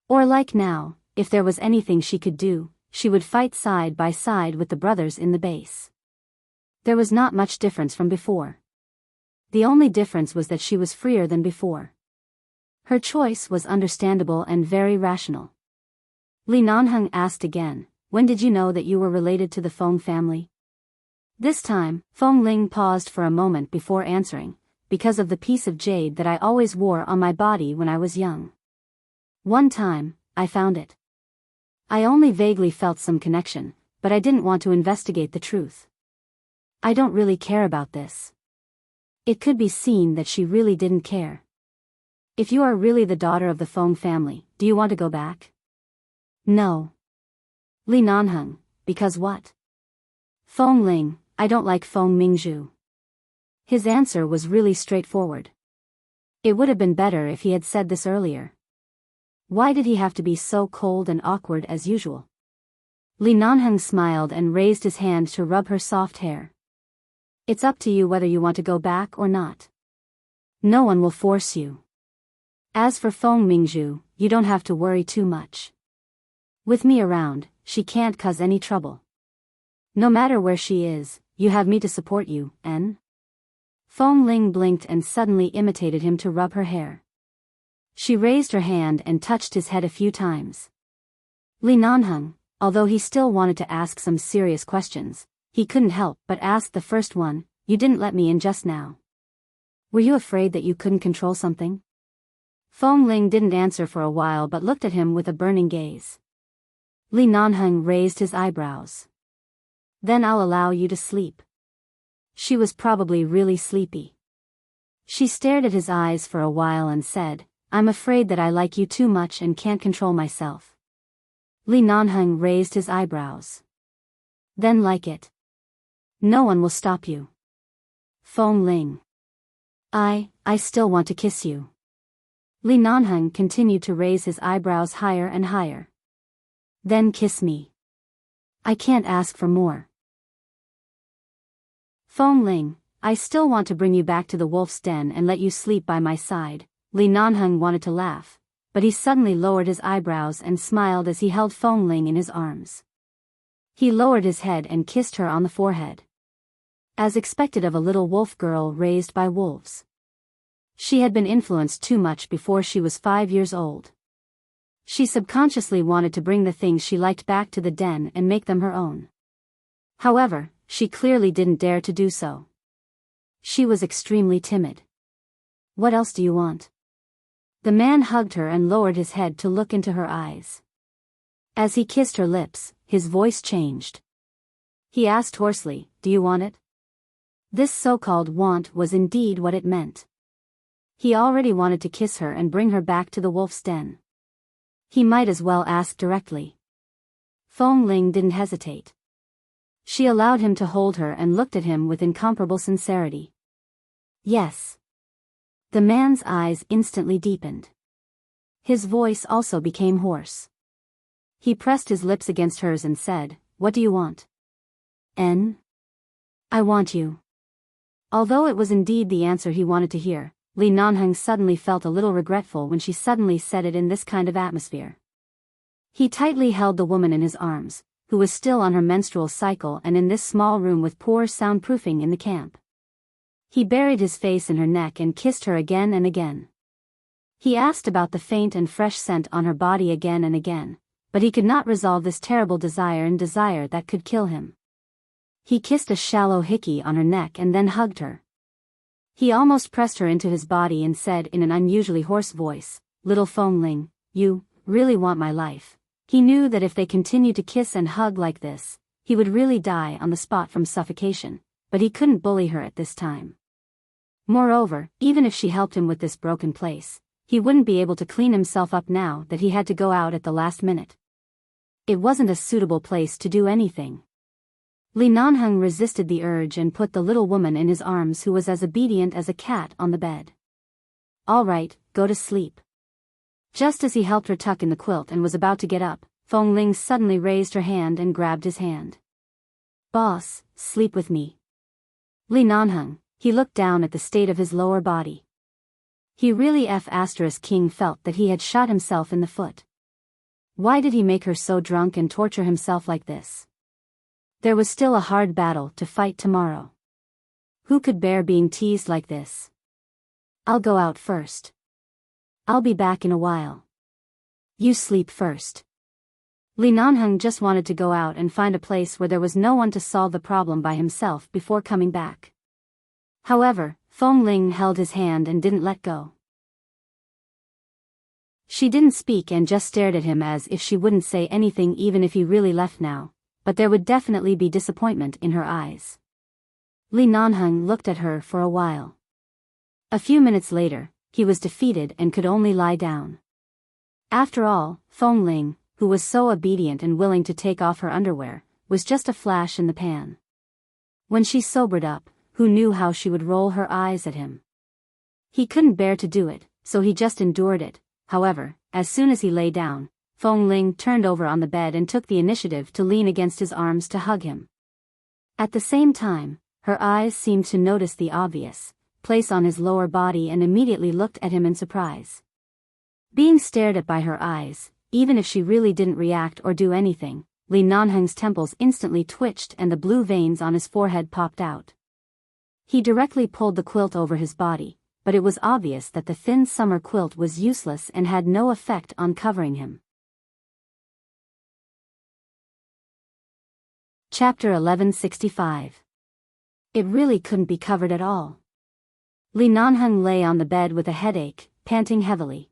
Or like now, if there was anything she could do, she would fight side by side with the brothers in the base. There was not much difference from before. The only difference was that she was freer than before. Her choice was understandable and very rational. Li Nanheng asked again, when did you know that you were related to the Fong family? This time, Feng Ling paused for a moment before answering, because of the piece of jade that I always wore on my body when I was young. One time, I found it. I only vaguely felt some connection, but I didn't want to investigate the truth. I don't really care about this. It could be seen that she really didn't care. If you are really the daughter of the Feng family, do you want to go back? No. Li Nanheng, because what? Feng Ling, I don't like Feng Mingzhu. His answer was really straightforward. It would have been better if he had said this earlier. Why did he have to be so cold and awkward as usual? Li Nanheng smiled and raised his hand to rub her soft hair. It's up to you whether you want to go back or not. No one will force you. As for Feng Mingzhu, you don't have to worry too much. With me around, she can't cause any trouble. No matter where she is, you have me to support you, en? Feng Ling blinked and suddenly imitated him to rub her hair. She raised her hand and touched his head a few times. Li Nanheng, although he still wanted to ask some serious questions, he couldn't help but ask the first one, you didn't let me in just now. Were you afraid that you couldn't control something? Feng Ling didn't answer for a while but looked at him with a burning gaze. Li Nanheng raised his eyebrows. Then I'll allow you to sleep. She was probably really sleepy. She stared at his eyes for a while and said, I'm afraid that I like you too much and can't control myself. Li Nanheng raised his eyebrows. Then like it. No one will stop you. Feng Ling. I still want to kiss you. Li Nanheng continued to raise his eyebrows higher and higher. Then kiss me. I can't ask for more. Feng Ling, I still want to bring you back to the wolf's den and let you sleep by my side. Li Nanheng wanted to laugh, but he suddenly lowered his eyebrows and smiled as he held Feng Ling in his arms. He lowered his head and kissed her on the forehead. As expected of a little wolf girl raised by wolves. She had been influenced too much before she was 5 years old. She subconsciously wanted to bring the things she liked back to the den and make them her own. However, she clearly didn't dare to do so. She was extremely timid. What else do you want? The man hugged her and lowered his head to look into her eyes. As he kissed her lips, his voice changed. He asked hoarsely, do you want it? This so-called want was indeed what it meant. He already wanted to kiss her and bring her back to the wolf's den. He might as well ask directly. Feng Ling didn't hesitate. She allowed him to hold her and looked at him with incomparable sincerity. Yes. The man's eyes instantly deepened. His voice also became hoarse. He pressed his lips against hers and said, what do you want? I want you. Although it was indeed the answer he wanted to hear, Li Nanheng suddenly felt a little regretful when she suddenly said it in this kind of atmosphere. He tightly held the woman in his arms, who was still on her menstrual cycle and in this small room with poor soundproofing in the camp. He buried his face in her neck and kissed her again and again. He asked about the faint and fresh scent on her body again and again, but he could not resolve this terrible desire that could kill him. He kissed a shallow hickey on her neck and then hugged her. He almost pressed her into his body and said in an unusually hoarse voice, little Feng Ling, you really want my life. He knew that if they continued to kiss and hug like this, he would really die on the spot from suffocation, but he couldn't bully her at this time. Moreover, even if she helped him with this broken place, he wouldn't be able to clean himself up now that he had to go out at the last minute. It wasn't a suitable place to do anything. Li Nanheng resisted the urge and put the little woman in his arms, who was as obedient as a cat, on the bed. All right, go to sleep. Just as he helped her tuck in the quilt and was about to get up, Feng Ling suddenly raised her hand and grabbed his hand. Boss, sleep with me. Li Nanheng, he looked down at the state of his lower body. He really King felt that he had shot himself in the foot. Why did he make her so drunk and torture himself like this? There was still a hard battle to fight tomorrow. Who could bear being teased like this? I'll go out first. I'll be back in a while. You sleep first. Li Nanheng just wanted to go out and find a place where there was no one to solve the problem by himself before coming back. However, Feng Ling held his hand and didn't let go. She didn't speak and just stared at him as if she wouldn't say anything even if he really left now, but there would definitely be disappointment in her eyes. Li Nanheng looked at her for a while. A few minutes later, he was defeated and could only lie down. After all, Feng Ling, who was so obedient and willing to take off her underwear, was just a flash in the pan. When she sobered up, who knew how she would roll her eyes at him? He couldn't bear to do it, so he just endured it. However, as soon as he lay down, Feng Ling turned over on the bed and took the initiative to lean against his arms to hug him. At the same time, her eyes seemed to notice the obvious place on his lower body and immediately looked at him in surprise. Being stared at by her eyes, even if she really didn't react or do anything, Li Nanheng's temples instantly twitched and the blue veins on his forehead popped out. He directly pulled the quilt over his body, but it was obvious that the thin summer quilt was useless and had no effect on covering him. Chapter 1165. It really couldn't be covered at all. Li Nanheng lay on the bed with a headache, panting heavily.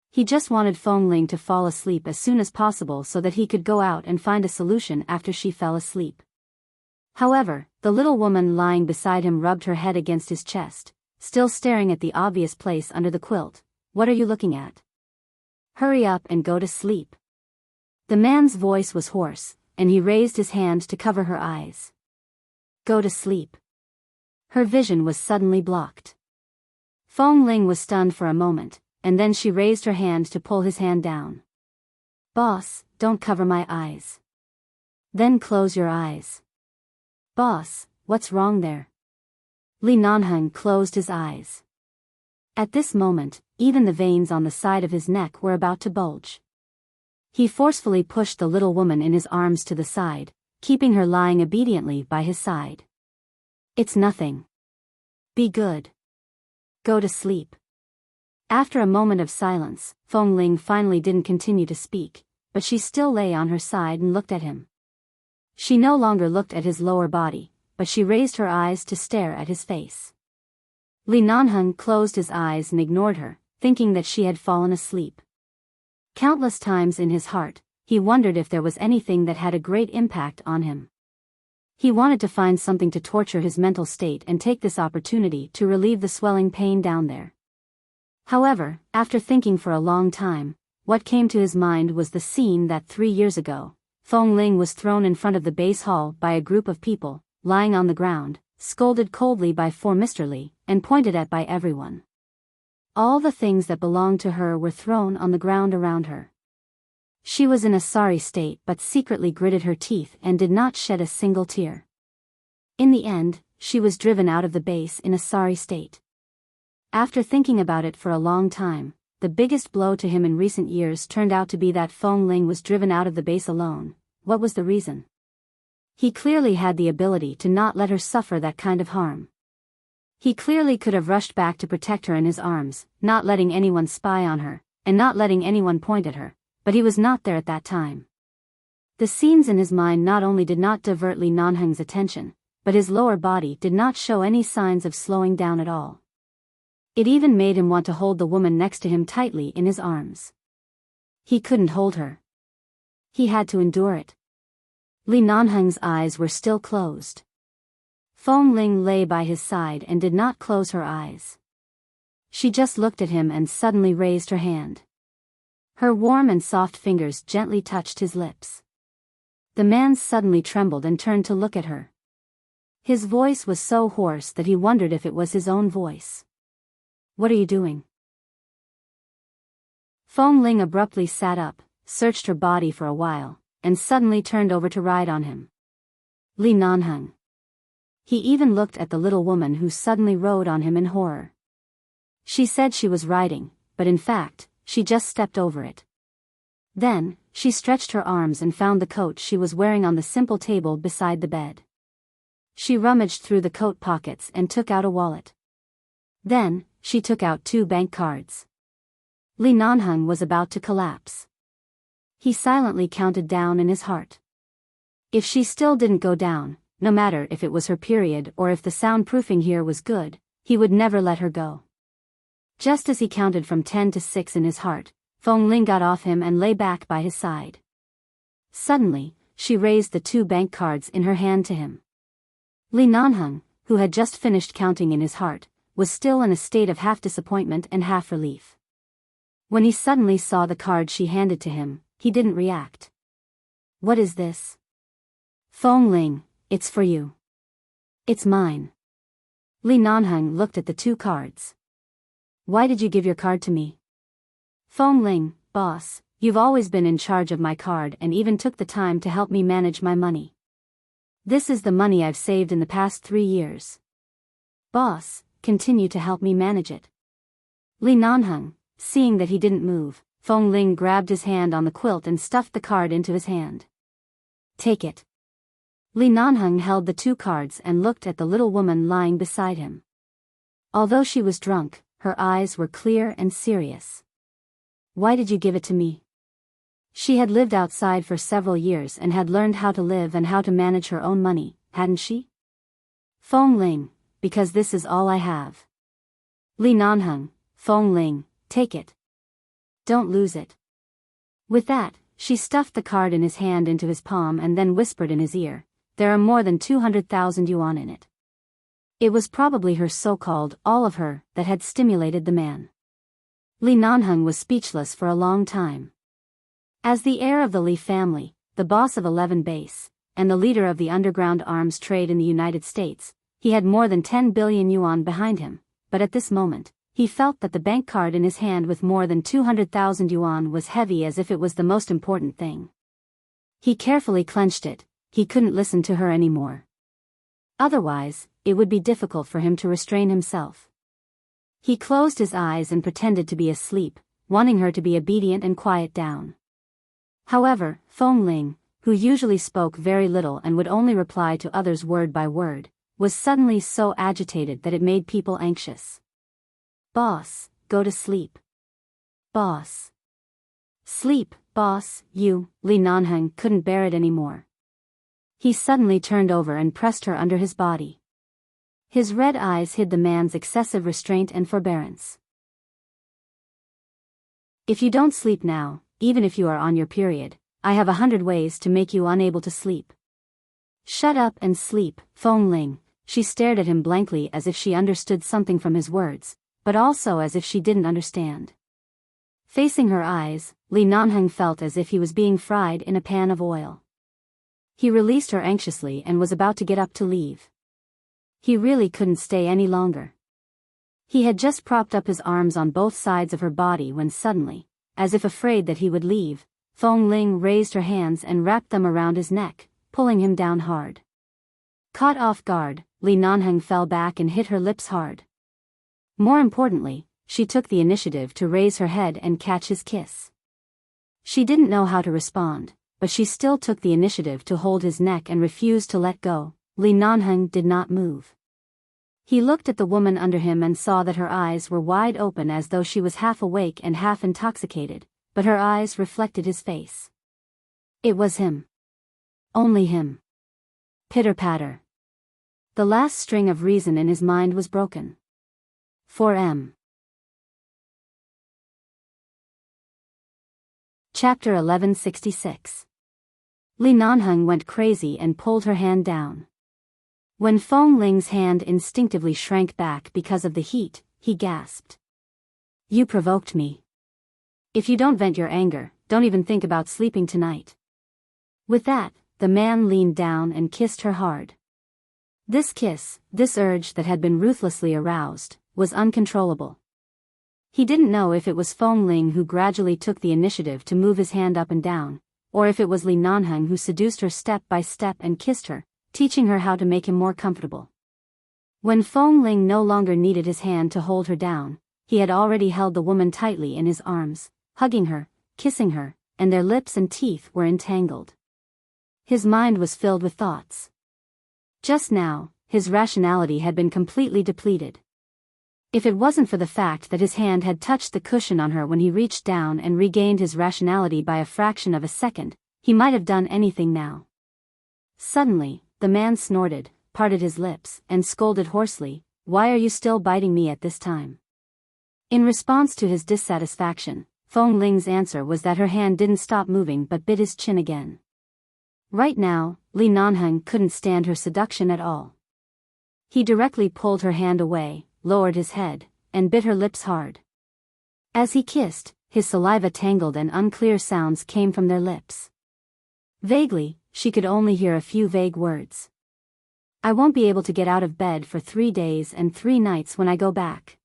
He just wanted Feng Ling to fall asleep as soon as possible so that he could go out and find a solution after she fell asleep. However, the little woman lying beside him rubbed her head against his chest, still staring at the obvious place under the quilt. "What are you looking at? Hurry up and go to sleep." The man's voice was hoarse, and he raised his hand to cover her eyes. "Go to sleep." Her vision was suddenly blocked. Feng Ling was stunned for a moment, and then she raised her hand to pull his hand down. "Boss, don't cover my eyes." "Then close your eyes." "Boss, what's wrong there?" Li Nanheng closed his eyes. At this moment, even the veins on the side of his neck were about to bulge. He forcefully pushed the little woman in his arms to the side, keeping her lying obediently by his side. "It's nothing. Be good. Go to sleep." After a moment of silence, Feng Ling finally didn't continue to speak, but she still lay on her side and looked at him. She no longer looked at his lower body, but she raised her eyes to stare at his face. Li Nanheng closed his eyes and ignored her, thinking that she had fallen asleep. Countless times in his heart, he wondered if there was anything that had a great impact on him. He wanted to find something to torture his mental state and take this opportunity to relieve the swelling pain down there. However, after thinking for a long time, what came to his mind was the scene that 3 years ago, Feng Ling was thrown in front of the base hall by a group of people, lying on the ground, scolded coldly by Mr. Li, and pointed at by everyone. All the things that belonged to her were thrown on the ground around her. She was in a sorry state but secretly gritted her teeth and did not shed a single tear. In the end, she was driven out of the base in a sorry state. After thinking about it for a long time, the biggest blow to him in recent years turned out to be that Feng Ling was driven out of the base alone. What was the reason? He clearly had the ability to not let her suffer that kind of harm. He clearly could have rushed back to protect her in his arms, not letting anyone spy on her, and not letting anyone point at her, but he was not there at that time. The scenes in his mind not only did not divert Li Nanheng's attention, but his lower body did not show any signs of slowing down at all. It even made him want to hold the woman next to him tightly in his arms. He couldn't hold her. He had to endure it. Li Nanheng's eyes were still closed. Feng Ling lay by his side and did not close her eyes. She just looked at him and suddenly raised her hand. Her warm and soft fingers gently touched his lips. The man suddenly trembled and turned to look at her. His voice was so hoarse that he wondered if it was his own voice. "What are you doing?" Feng Ling abruptly sat up, searched her body for a while, and suddenly turned over to ride on him. Li Nanheng. He even looked at the little woman who suddenly rode on him in horror. She said she was riding, but in fact, she just stepped over it. Then, she stretched her arms and found the coat she was wearing on the simple table beside the bed. She rummaged through the coat pockets and took out a wallet. Then, she took out 2 bank cards. Li Nanheng was about to collapse. He silently counted down in his heart. If she still didn't go down, no matter if it was her period or if the soundproofing here was good, he would never let her go. Just as he counted from 10 to 6 in his heart, Feng Ling got off him and lay back by his side. Suddenly, she raised the 2 bank cards in her hand to him. Li Nanheng, who had just finished counting in his heart, was still in a state of half disappointment and half relief. When he suddenly saw the card she handed to him, he didn't react. What is this? Feng Ling, it's for you. It's mine. Li Nanheng looked at the 2 cards. Why did you give your card to me? Feng Ling, boss, you've always been in charge of my card and even took the time to help me manage my money. This is the money I've saved in the past 3 years. Boss, continue to help me manage it. Li Nanheng, seeing that he didn't move, Feng Ling grabbed his hand on the quilt and stuffed the card into his hand. Take it. Li Nanheng held the 2 cards and looked at the little woman lying beside him. Although she was drunk, her eyes were clear and serious. Why did you give it to me? She had lived outside for several years and had learned how to live and how to manage her own money, hadn't she? Feng Ling, because this is all I have. Li Nanheng, Feng Ling, take it. Don't lose it. With that, she stuffed the card in his hand into his palm and then whispered in his ear, there are more than 200,000 yuan in it. It was probably her so-called all of her that had stimulated the man. Li Nanheng was speechless for a long time. As the heir of the Li family, the boss of 11 Base, and the leader of the underground arms trade in the United States, he had more than 10 billion yuan behind him, but at this moment, he felt that the bank card in his hand with more than 200,000 yuan was heavy as if it was the most important thing. He carefully clenched it, he couldn't listen to her anymore. Otherwise, it would be difficult for him to restrain himself. He closed his eyes and pretended to be asleep, wanting her to be obedient and quiet down. However, Feng Ling, who usually spoke very little and would only reply to others word by word, was suddenly so agitated that it made people anxious. Boss, go to sleep. Boss. Sleep, boss, you, Li Nanheng couldn't bear it anymore. He suddenly turned over and pressed her under his body. His red eyes hid the man's excessive restraint and forbearance. If you don't sleep now, even if you are on your period, I have 100 ways to make you unable to sleep. Shut up and sleep, Feng Ling. She stared at him blankly as if she understood something from his words, but also as if she didn't understand. Facing her eyes, Li Nanheng felt as if he was being fried in a pan of oil. He released her anxiously and was about to get up to leave. He really couldn't stay any longer. He had just propped up his arms on both sides of her body when suddenly, as if afraid that he would leave, Feng Ling raised her hands and wrapped them around his neck, pulling him down hard. Caught off guard, Li Nanheng fell back and hit her lips hard. More importantly, she took the initiative to raise her head and catch his kiss. She didn't know how to respond, but she still took the initiative to hold his neck and refused to let go. Li Nanheng did not move. He looked at the woman under him and saw that her eyes were wide open as though she was half awake and half intoxicated, but her eyes reflected his face. It was him. Only him. Pitter-patter. The last string of reason in his mind was broken. 4M. Chapter 1166. Li Nanheng went crazy and pulled her hand down. When Feng Ling's hand instinctively shrank back because of the heat, he gasped. You provoked me. If you don't vent your anger, don't even think about sleeping tonight. With that, the man leaned down and kissed her hard. This kiss, this urge that had been ruthlessly aroused, was uncontrollable. He didn't know if it was Feng Ling who gradually took the initiative to move his hand up and down, or if it was Li Nanheng who seduced her step by step and kissed her, teaching her how to make him more comfortable. When Feng Ling no longer needed his hand to hold her down, he had already held the woman tightly in his arms, hugging her, kissing her, and their lips and teeth were entangled. His mind was filled with thoughts. Just now, his rationality had been completely depleted. If it wasn't for the fact that his hand had touched the cushion on her when he reached down and regained his rationality by a fraction of a second, he might have done anything now. Suddenly, the man snorted, parted his lips, and scolded hoarsely, "Why are you still biting me at this time?" In response to his dissatisfaction, Feng Ling's answer was that her hand didn't stop moving but bit his chin again. Right now, Li Nanheng couldn't stand her seduction at all. He directly pulled her hand away, lowered his head, and bit her lips hard. As he kissed, his saliva tangled and unclear sounds came from their lips. Vaguely, she could only hear a few vague words. "I won't be able to get out of bed for 3 days and 3 nights when I go back.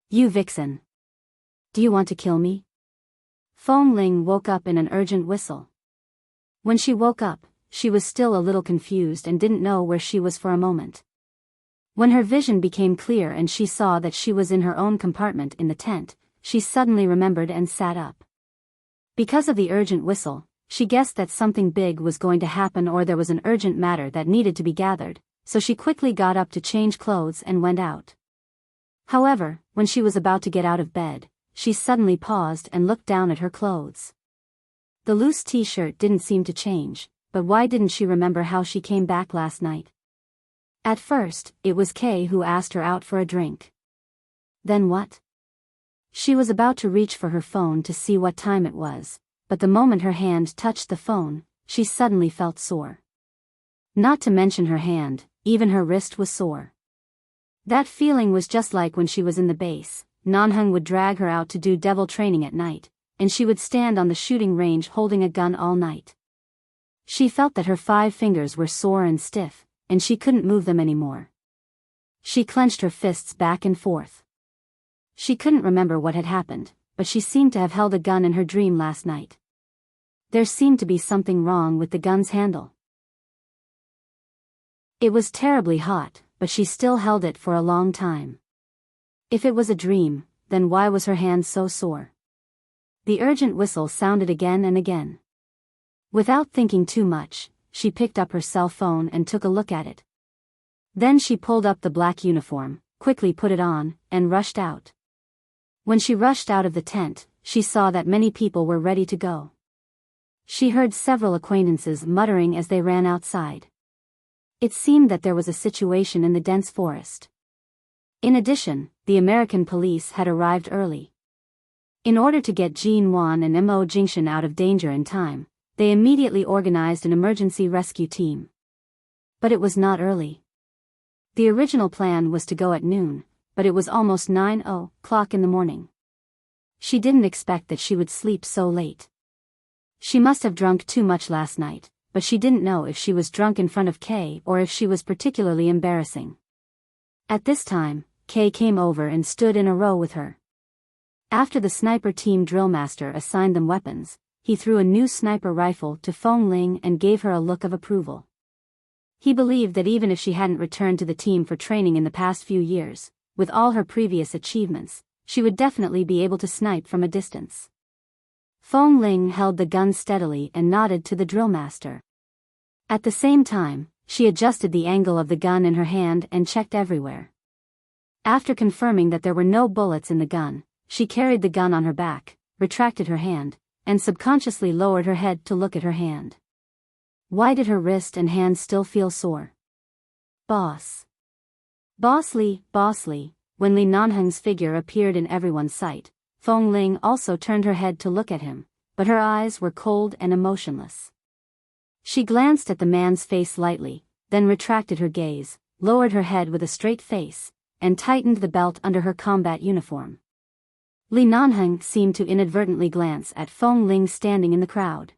You vixen. Do you want to kill me?" Feng Ling woke up in an urgent whistle. When she woke up, she was still a little confused and didn't know where she was for a moment. When her vision became clear and she saw that she was in her own compartment in the tent, she suddenly remembered and sat up. Because of the urgent whistle, she guessed that something big was going to happen or there was an urgent matter that needed to be gathered, so she quickly got up to change clothes and went out. However, when she was about to get out of bed, she suddenly paused and looked down at her clothes. The loose t-shirt didn't seem to change, but why didn't she remember how she came back last night? At first, it was Kay who asked her out for a drink. Then what? She was about to reach for her phone to see what time it was, but the moment her hand touched the phone, she suddenly felt sore. Not to mention her hand, even her wrist was sore. That feeling was just like when she was in the base. Nanheng would drag her out to do devil training at night, and she would stand on the shooting range holding a gun all night. She felt that her 5 fingers were sore and stiff, and she couldn't move them anymore. She clenched her fists back and forth. She couldn't remember what had happened, but she seemed to have held a gun in her dream last night. There seemed to be something wrong with the gun's handle. It was terribly hot, but she still held it for a long time. If it was a dream, then why was her hand so sore? The urgent whistle sounded again and again. Without thinking too much, she picked up her cell phone and took a look at it. Then she pulled up the black uniform, quickly put it on, and rushed out. When she rushed out of the tent, she saw that many people were ready to go. She heard several acquaintances muttering as they ran outside. It seemed that there was a situation in the dense forest. In addition, the American police had arrived early. In order to get Jean Wan and Mo Jingshan out of danger in time, they immediately organized an emergency rescue team. But it was not early. The original plan was to go at noon, but it was almost 9:00 in the morning. She didn't expect that she would sleep so late. She must have drunk too much last night, but she didn't know if she was drunk in front of Kay or if she was particularly embarrassing. At this time, Kay came over and stood in a row with her. After the sniper team drillmaster assigned them weapons, he threw a new sniper rifle to Feng Ling and gave her a look of approval. He believed that even if she hadn't returned to the team for training in the past few years, with all her previous achievements, she would definitely be able to snipe from a distance. Feng Ling held the gun steadily and nodded to the drillmaster. At the same time, she adjusted the angle of the gun in her hand and checked everywhere. After confirming that there were no bullets in the gun, she carried the gun on her back, retracted her hand, and subconsciously lowered her head to look at her hand. Why did her wrist and hand still feel sore? Boss. Boss Li, when Li Nanheng's figure appeared in everyone's sight, Feng Ling also turned her head to look at him, but her eyes were cold and emotionless. She glanced at the man's face lightly, then retracted her gaze, lowered her head with a straight face, and tightened the belt under her combat uniform. Li Nanheng seemed to inadvertently glance at Feng Ling standing in the crowd.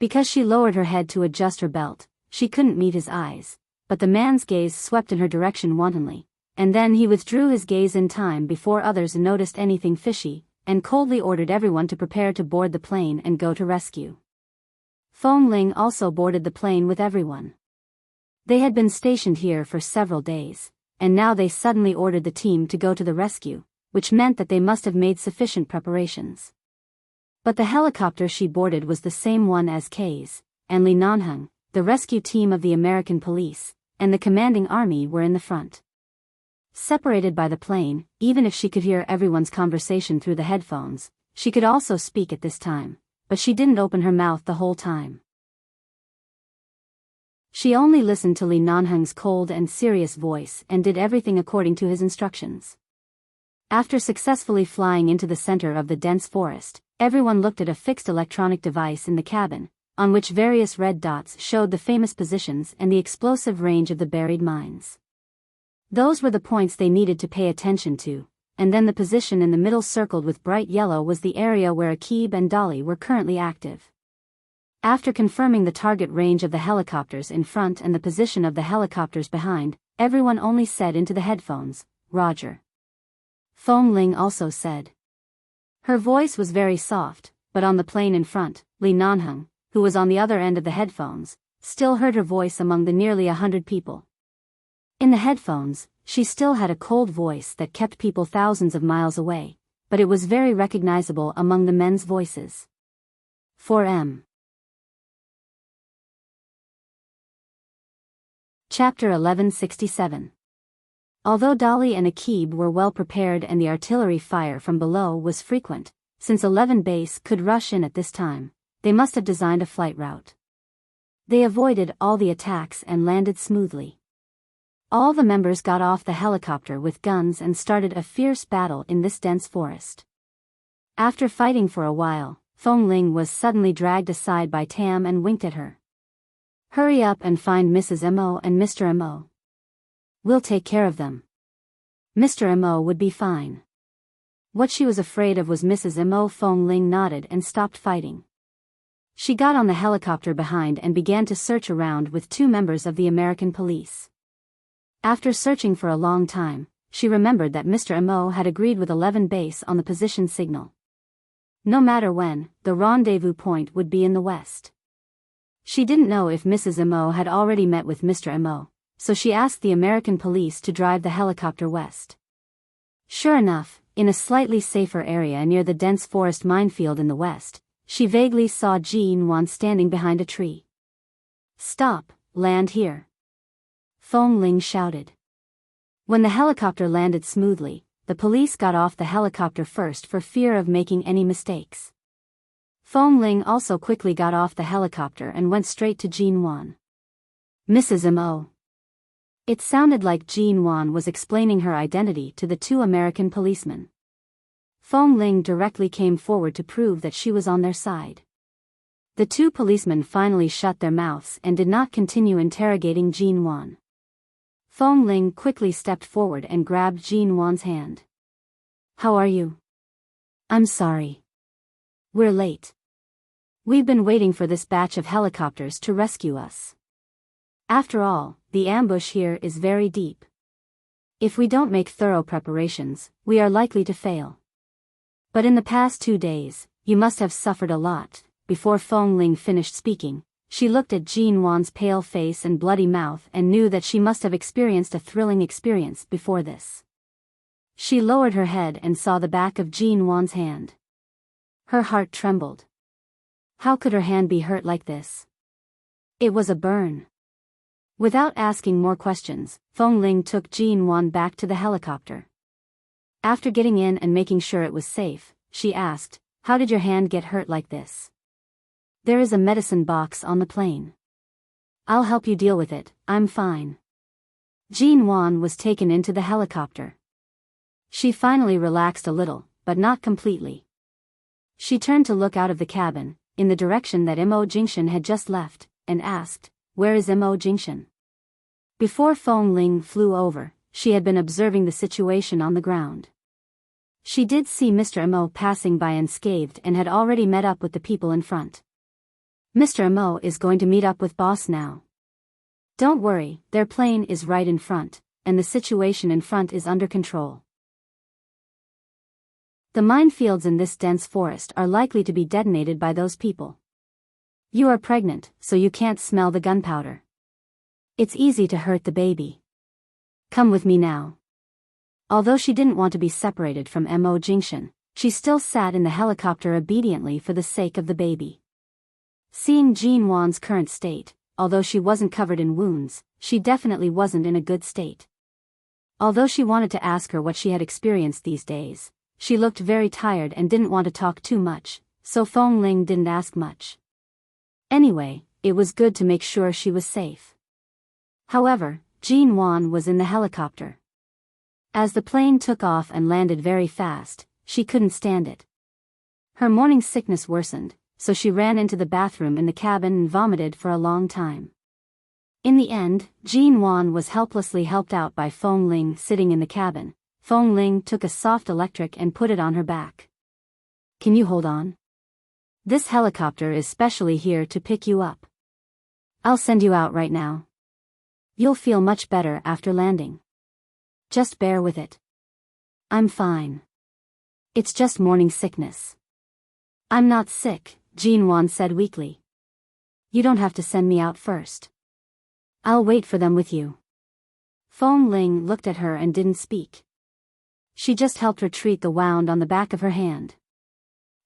Because she lowered her head to adjust her belt, she couldn't meet his eyes, but the man's gaze swept in her direction wantonly, and then he withdrew his gaze in time before others noticed anything fishy, and coldly ordered everyone to prepare to board the plane and go to rescue. Feng Ling also boarded the plane with everyone. They had been stationed here for several days, and now they suddenly ordered the team to go to the rescue, which meant that they must have made sufficient preparations. But the helicopter she boarded was the same one as Kay's, and Li Nanheng, the rescue team of the American police, and the commanding army were in the front. Separated by the plane, even if she could hear everyone's conversation through the headphones, she could also speak at this time, but she didn't open her mouth the whole time. She only listened to Li Nanheng's cold and serious voice and did everything according to his instructions. After successfully flying into the center of the dense forest, everyone looked at a fixed electronic device in the cabin, on which various red dots showed the famous positions and the explosive range of the buried mines. Those were the points they needed to pay attention to, and then the position in the middle circled with bright yellow was the area where Akib and Dolly were currently active. After confirming the target range of the helicopters in front and the position of the helicopters behind, everyone only said into the headphones, "Roger." Feng Ling also said. Her voice was very soft, but on the plane in front, Li Nanheng, who was on the other end of the headphones, still heard her voice among the nearly 100 people. In the headphones, she still had a cold voice that kept people thousands of miles away, but it was very recognizable among the men's voices. 4M. Chapter 1167. Although Dolly and Akib were well prepared and the artillery fire from below was frequent, since 11 Base could rush in at this time, they must have designed a flight route. They avoided all the attacks and landed smoothly. All the members got off the helicopter with guns and started a fierce battle in this dense forest. After fighting for a while, Feng Ling was suddenly dragged aside by Tam and winked at her. "Hurry up and find Mrs. Mo and Mr. Mo. We'll take care of them. Mr. Mo would be fine." What she was afraid of was Mrs. Mo. Feng Ling nodded and stopped fighting. She got on the helicopter behind and began to search around with 2 members of the American police. After searching for a long time, she remembered that Mr. Mo had agreed with 11 Base on the position signal. No matter when, the rendezvous point would be in the west. She didn't know if Mrs. Mo had already met with Mr. Mo, so she asked the American police to drive the helicopter west. Sure enough, in a slightly safer area near the dense forest minefield in the west, she vaguely saw Jean Wan standing behind a tree. "Stop, land here," Feng Ling shouted. When the helicopter landed smoothly, the police got off the helicopter first for fear of making any mistakes. Feng Ling also quickly got off the helicopter and went straight to Jean Wan. "Mrs. Mo." It sounded like Jean Wan was explaining her identity to the 2 American policemen. Feng Ling directly came forward to prove that she was on their side. The 2 policemen finally shut their mouths and did not continue interrogating Jean Wan. Feng Ling quickly stepped forward and grabbed Jean Wan's hand. "How are you?" "I'm sorry. We're late. We've been waiting for this batch of helicopters to rescue us. After all, the ambush here is very deep. If we don't make thorough preparations, we are likely to fail. But in the past 2 days, you must have suffered a lot." Before Feng Ling finished speaking, she looked at Jean Wan's pale face and bloody mouth and knew that she must have experienced a thrilling experience before this. She lowered her head and saw the back of Jean Wan's hand. Her heart trembled. How could her hand be hurt like this? It was a burn. Without asking more questions, Feng Ling took Jean Wan back to the helicopter. After getting in and making sure it was safe, she asked, "How did your hand get hurt like this?" "There is a medicine box on the plane. I'll help you deal with it, I'm fine." Jean Wan was taken into the helicopter. She finally relaxed a little, but not completely. She turned to look out of the cabin, in the direction that Mo Jingshan had just left, and asked, "Where is Mo Jingshan?" Before Feng Ling flew over, she had been observing the situation on the ground. She did see Mr. Mo passing by unscathed and had already met up with the people in front. "Mr. Mo is going to meet up with boss now. Don't worry, their plane is right in front, and the situation in front is under control. The minefields in this dense forest are likely to be detonated by those people. You are pregnant, so you can't smell the gunpowder. It's easy to hurt the baby. Come with me now." Although she didn't want to be separated from Mo Jingshan, she still sat in the helicopter obediently for the sake of the baby. Seeing Jean Wan's current state, although she wasn't covered in wounds, she definitely wasn't in a good state. Although she wanted to ask her what she had experienced these days, she looked very tired and didn't want to talk too much, so Feng Ling didn't ask much. Anyway, it was good to make sure she was safe. However, Jean Wan was in the helicopter. As the plane took off and landed very fast, she couldn't stand it. Her morning sickness worsened, so she ran into the bathroom in the cabin and vomited for a long time. In the end, Jean Wan was helplessly helped out by Feng Ling sitting in the cabin. Feng Ling took a soft electric and put it on her back. "Can you hold on? This helicopter is specially here to pick you up. I'll send you out right now. You'll feel much better after landing. Just bear with it. I'm fine. It's just morning sickness." "I'm not sick," Jean Wan said weakly. "You don't have to send me out first. I'll wait for them with you." Feng Ling looked at her and didn't speak. She just helped her treat the wound on the back of her hand.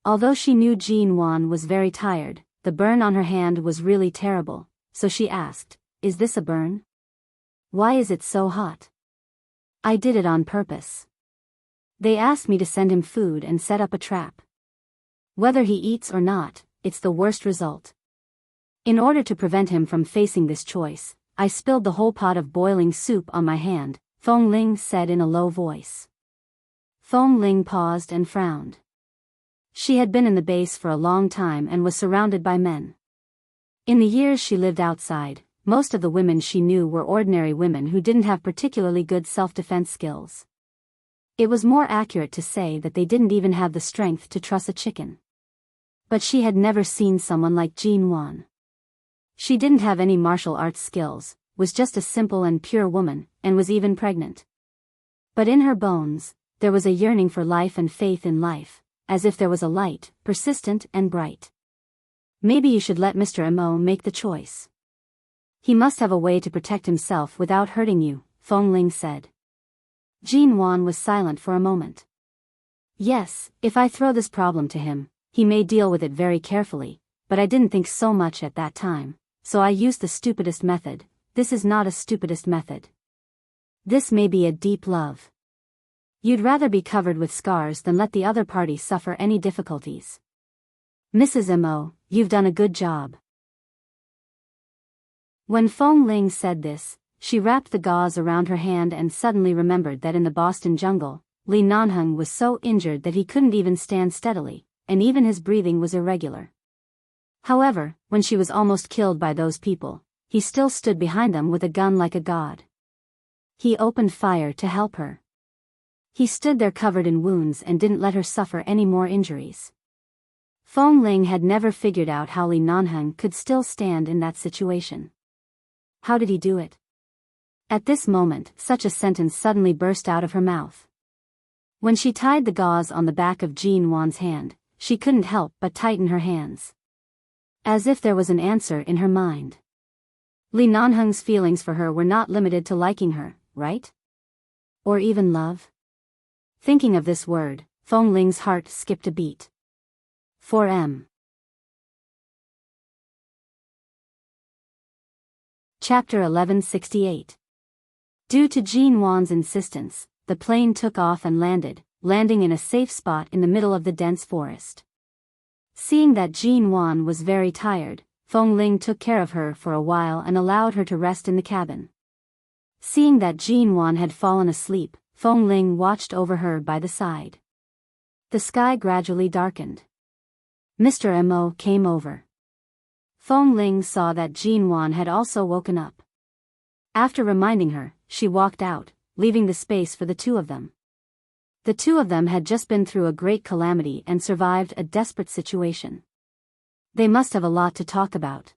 Although she knew Jean Wan was very tired, the burn on her hand was really terrible, so she asked, "Is this a burn? Why is it so hot?" "I did it on purpose. They asked me to send him food and set up a trap. Whether he eats or not, it's the worst result. In order to prevent him from facing this choice, I spilled the whole pot of boiling soup on my hand," Feng Ling said in a low voice. Feng Ling paused and frowned. She had been in the base for a long time and was surrounded by men. In the years she lived outside, most of the women she knew were ordinary women who didn't have particularly good self-defense skills. It was more accurate to say that they didn't even have the strength to truss a chicken. But she had never seen someone like Jean Wan. She didn't have any martial arts skills, was just a simple and pure woman, and was even pregnant. But in her bones, there was a yearning for life and faith in life, as if there was a light, persistent and bright. "Maybe you should let Mr. Mo make the choice. He must have a way to protect himself without hurting you," Feng Ling said. Jean Wan was silent for a moment. "Yes, if I throw this problem to him, he may deal with it very carefully, but I didn't think so much at that time, so I used the stupidest method." "This is not a stupidest method. This may be a deep love. You'd rather be covered with scars than let the other party suffer any difficulties. Mrs. Mo, you've done a good job." When Feng Ling said this, she wrapped the gauze around her hand and suddenly remembered that in the Boston jungle, Li Nanheng was so injured that he couldn't even stand steadily, and even his breathing was irregular. However, when she was almost killed by those people, he still stood behind them with a gun like a god. He opened fire to help her. He stood there covered in wounds and didn't let her suffer any more injuries. Feng Ling had never figured out how Li Nanheng could still stand in that situation. How did he do it? At this moment, such a sentence suddenly burst out of her mouth. When she tied the gauze on the back of Jean Wan's hand, she couldn't help but tighten her hands. As if there was an answer in her mind. Li Nanheng's feelings for her were not limited to liking her, right? Or even love? Thinking of this word, Feng Ling's heart skipped a beat. 4M. Chapter 1168. Due to Jean Wan's insistence, the plane took off and landing in a safe spot in the middle of the dense forest. Seeing that Jean Wan was very tired, Feng Ling took care of her for a while and allowed her to rest in the cabin. Seeing that Jean Wan had fallen asleep, Feng Ling watched over her by the side. The sky gradually darkened. Mr. Mo came over. Feng Ling saw that Jean Wan had also woken up. After reminding her, she walked out, leaving the space for the two of them. The two of them had just been through a great calamity and survived a desperate situation. They must have a lot to talk about.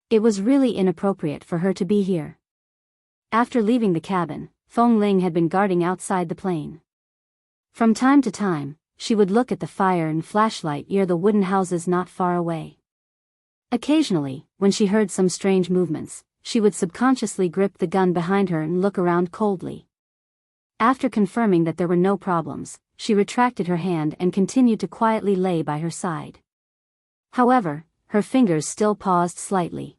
It was really inappropriate for her to be here. After leaving the cabin, Feng Ling had been guarding outside the plane. From time to time, she would look at the fire and flashlight near the wooden houses not far away. Occasionally, when she heard some strange movements, she would subconsciously grip the gun behind her and look around coldly. After confirming that there were no problems, she retracted her hand and continued to quietly lay by her side. However, her fingers still paused slightly.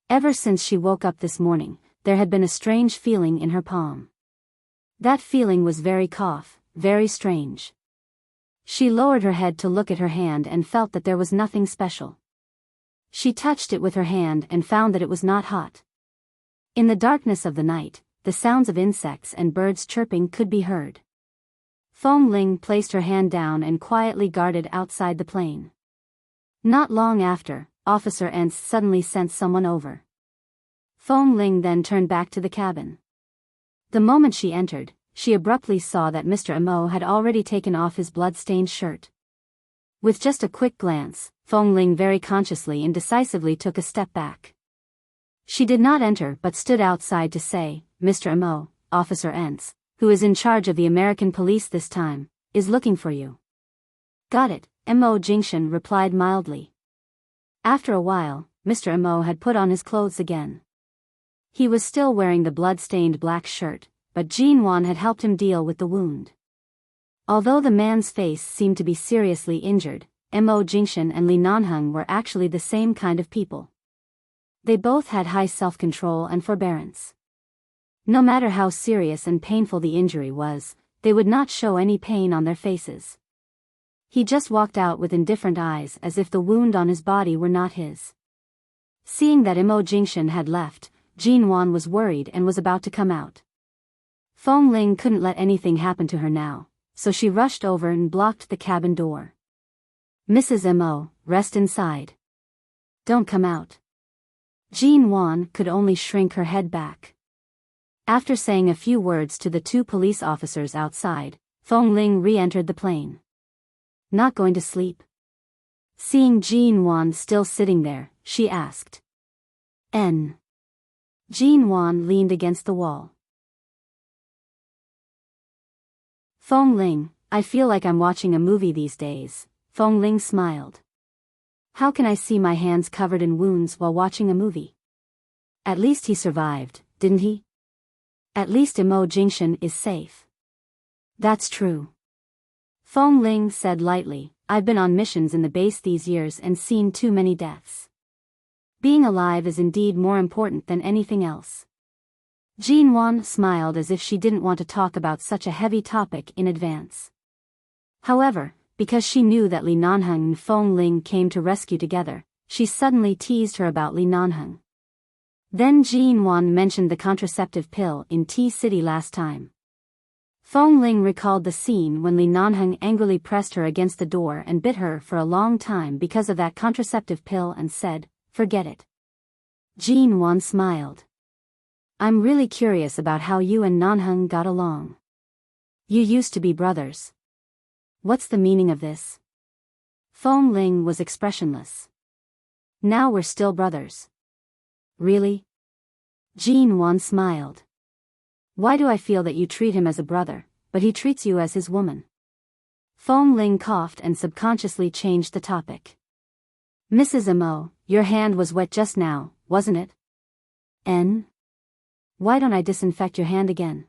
Ever since she woke up this morning, there had been a strange feeling in her palm. That feeling was very strange. She lowered her head to look at her hand and felt that there was nothing special. She touched it with her hand and found that it was not hot. In the darkness of the night, the sounds of insects and birds chirping could be heard. Fong Ling placed her hand down and quietly guarded outside the plane. Not long after, Officer Entz suddenly sent someone over. Fong Ling then turned back to the cabin. The moment she entered, she abruptly saw that Mr. Amo had already taken off his blood-stained shirt. With just a quick glance, Fong Ling very consciously and decisively took a step back. She did not enter but stood outside to say, "Mr. Amo, Officer Entz, who is in charge of the American police this time, is looking for you." "Got it," Mo Jingshan replied mildly. After a while, Mr. Amo had put on his clothes again. He was still wearing the blood-stained black shirt, but Jin Wan had helped him deal with the wound. Although the man's face seemed to be seriously injured, Mo Jingshan and Li Nanheng were actually the same kind of people. They both had high self-control and forbearance. No matter how serious and painful the injury was, they would not show any pain on their faces. He just walked out with indifferent eyes as if the wound on his body were not his. Seeing that Mo Jingshan had left, Jin Wan was worried and was about to come out. Fong Ling couldn't let anything happen to her now, so she rushed over and blocked the cabin door. "Mrs. Mo, rest inside. Don't come out." Jin Wan could only shrink her head back. After saying a few words to the two police officers outside, Fong Ling re-entered the plane. "Not going to sleep?" Seeing Jin Wan still sitting there, she asked. N. Jin Wan leaned against the wall. "Fong Ling, I feel like I'm watching a movie these days." Fong Ling smiled. "How can I see my hands covered in wounds while watching a movie? At least he survived, didn't he? At least Mo Jingshan is safe." "That's true." Fong Ling said lightly, "I've been on missions in the base these years and seen too many deaths. Being alive is indeed more important than anything else." Jin Wan smiled as if she didn't want to talk about such a heavy topic in advance. However, because she knew that Li Nanheng and Fong Ling came to rescue together, she suddenly teased her about Li Nanheng. Then Jin Wan mentioned the contraceptive pill in T-City last time. Fong Ling recalled the scene when Li Nanheng angrily pressed her against the door and bit her for a long time because of that contraceptive pill and said, "Forget it." Jin Wan smiled. "I'm really curious about how you and Nanheng got along. You used to be brothers. What's the meaning of this?" Fong Ling was expressionless. "Now we're still brothers." "Really?" Jin Wan smiled. "Why do I feel that you treat him as a brother, but he treats you as his woman?" Fong Ling coughed and subconsciously changed the topic. "Mrs. Mo, your hand was wet just now, wasn't it?" "N? Why don't I disinfect your hand again?"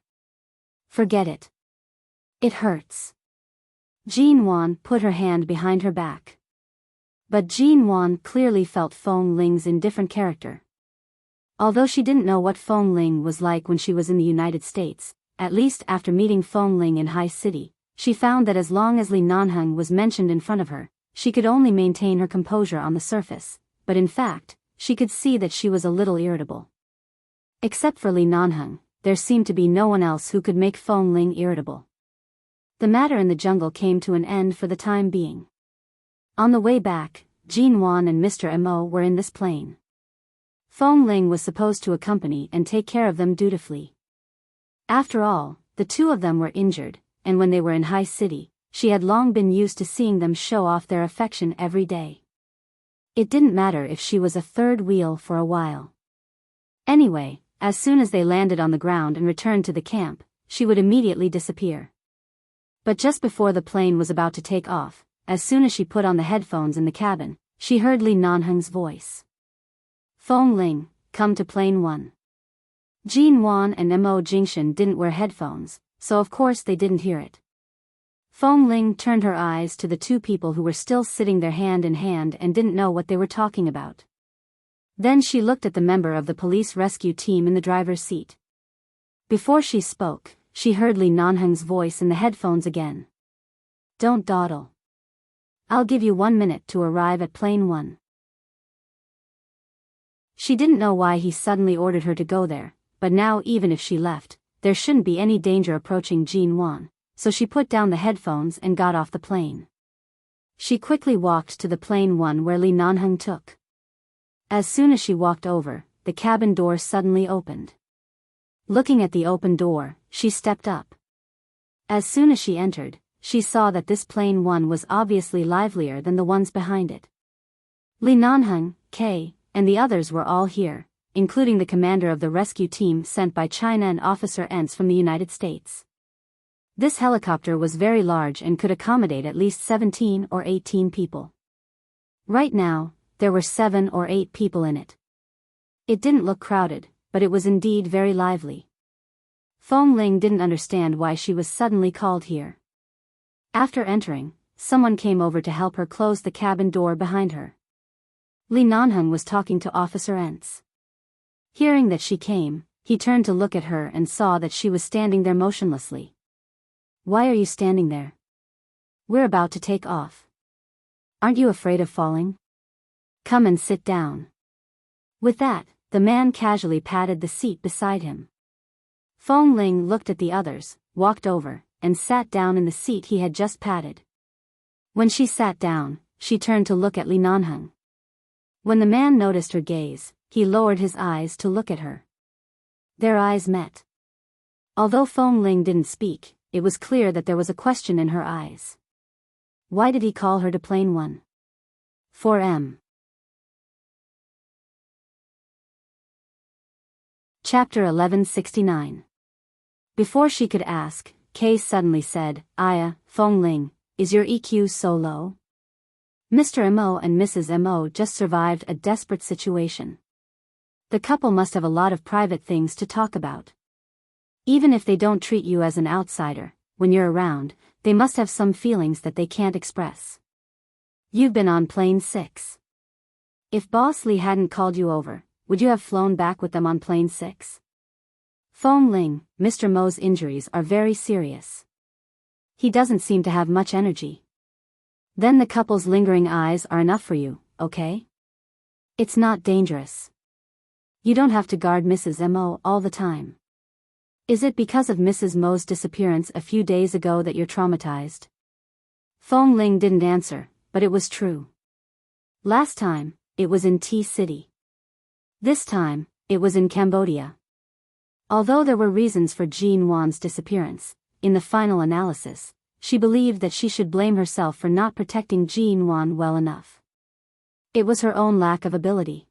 "Forget it. It hurts." Jin Wan put her hand behind her back. But Jin Wan clearly felt Fong Ling's indifferent character. Although she didn't know what Fong Ling was like when she was in the United States, at least after meeting Fong Ling in High City, she found that as long as Li Nanheng was mentioned in front of her, she could only maintain her composure on the surface, but in fact, she could see that she was a little irritable. Except for Li Nanheng, there seemed to be no one else who could make Fong Ling irritable. The matter in the jungle came to an end for the time being. On the way back, Jin Wan and Mr. Mo were in this plane. Fong Ling was supposed to accompany and take care of them dutifully. After all, the two of them were injured, and when they were in High City, she had long been used to seeing them show off their affection every day. It didn't matter if she was a third wheel for a while. Anyway, as soon as they landed on the ground and returned to the camp, she would immediately disappear. But just before the plane was about to take off, as soon as she put on the headphones in the cabin, she heard Li Nanheng's voice. "Fong Ling, come to plane 1." Jin Wan and Mo Jingshan didn't wear headphones, so of course they didn't hear it. Fong Ling turned her eyes to the two people who were still sitting there hand in hand and didn't know what they were talking about. Then she looked at the member of the police rescue team in the driver's seat. Before she spoke, she heard Li Nanheng's voice in the headphones again. Don't dawdle. I'll give you 1 minute to arrive at plane 1. She didn't know why he suddenly ordered her to go there, but now even if she left, there shouldn't be any danger approaching Jin Wan, so she put down the headphones and got off the plane. She quickly walked to the plane 1 where Li Nanheng took. As soon as she walked over, the cabin door suddenly opened. Looking at the open door, she stepped up. As soon as she entered, she saw that this plane 1 was obviously livelier than the ones behind it. Li Nanheng, Kay, and the others were all here, including the commander of the rescue team sent by China and Officer Entz from the United States. This helicopter was very large and could accommodate at least 17 or 18 people. Right now, there were 7 or 8 people in it. It didn't look crowded, but it was indeed very lively. Feng Ling didn't understand why she was suddenly called here. After entering, someone came over to help her close the cabin door behind her. Li Nanheng was talking to Officer Entz. Hearing that she came, he turned to look at her and saw that she was standing there motionlessly. Why are you standing there? We're about to take off. Aren't you afraid of falling? Come and sit down. With that, the man casually patted the seat beside him. Feng Ling looked at the others, walked over, and sat down in the seat he had just patted. When she sat down, she turned to look at Li Nanheng. When the man noticed her gaze, he lowered his eyes to look at her. Their eyes met. Although Feng Ling didn't speak, it was clear that there was a question in her eyes. Why did he call her to plane 1? 4M. Chapter 1169. Before she could ask, Kay suddenly said, Aya, Feng Ling, is your EQ so low? Mr. Mo and Mrs. Mo just survived a desperate situation. The couple must have a lot of private things to talk about. Even if they don't treat you as an outsider, when you're around, they must have some feelings that they can't express. You've been on plane 6. If Boss Lee hadn't called you over, would you have flown back with them on plane 6? Feng Ling, Mr. Mo's injuries are very serious. He doesn't seem to have much energy. Then the couple's lingering eyes are enough for you, okay? It's not dangerous. You don't have to guard Mrs. Mo all the time. Is it because of Mrs. Mo's disappearance a few days ago that you're traumatized? Feng Ling didn't answer, but it was true. Last time, it was in T-City. This time, it was in Cambodia. Although there were reasons for Jin Wan's disappearance, in the final analysis, she believed that she should blame herself for not protecting Jin Wan well enough. It was her own lack of ability.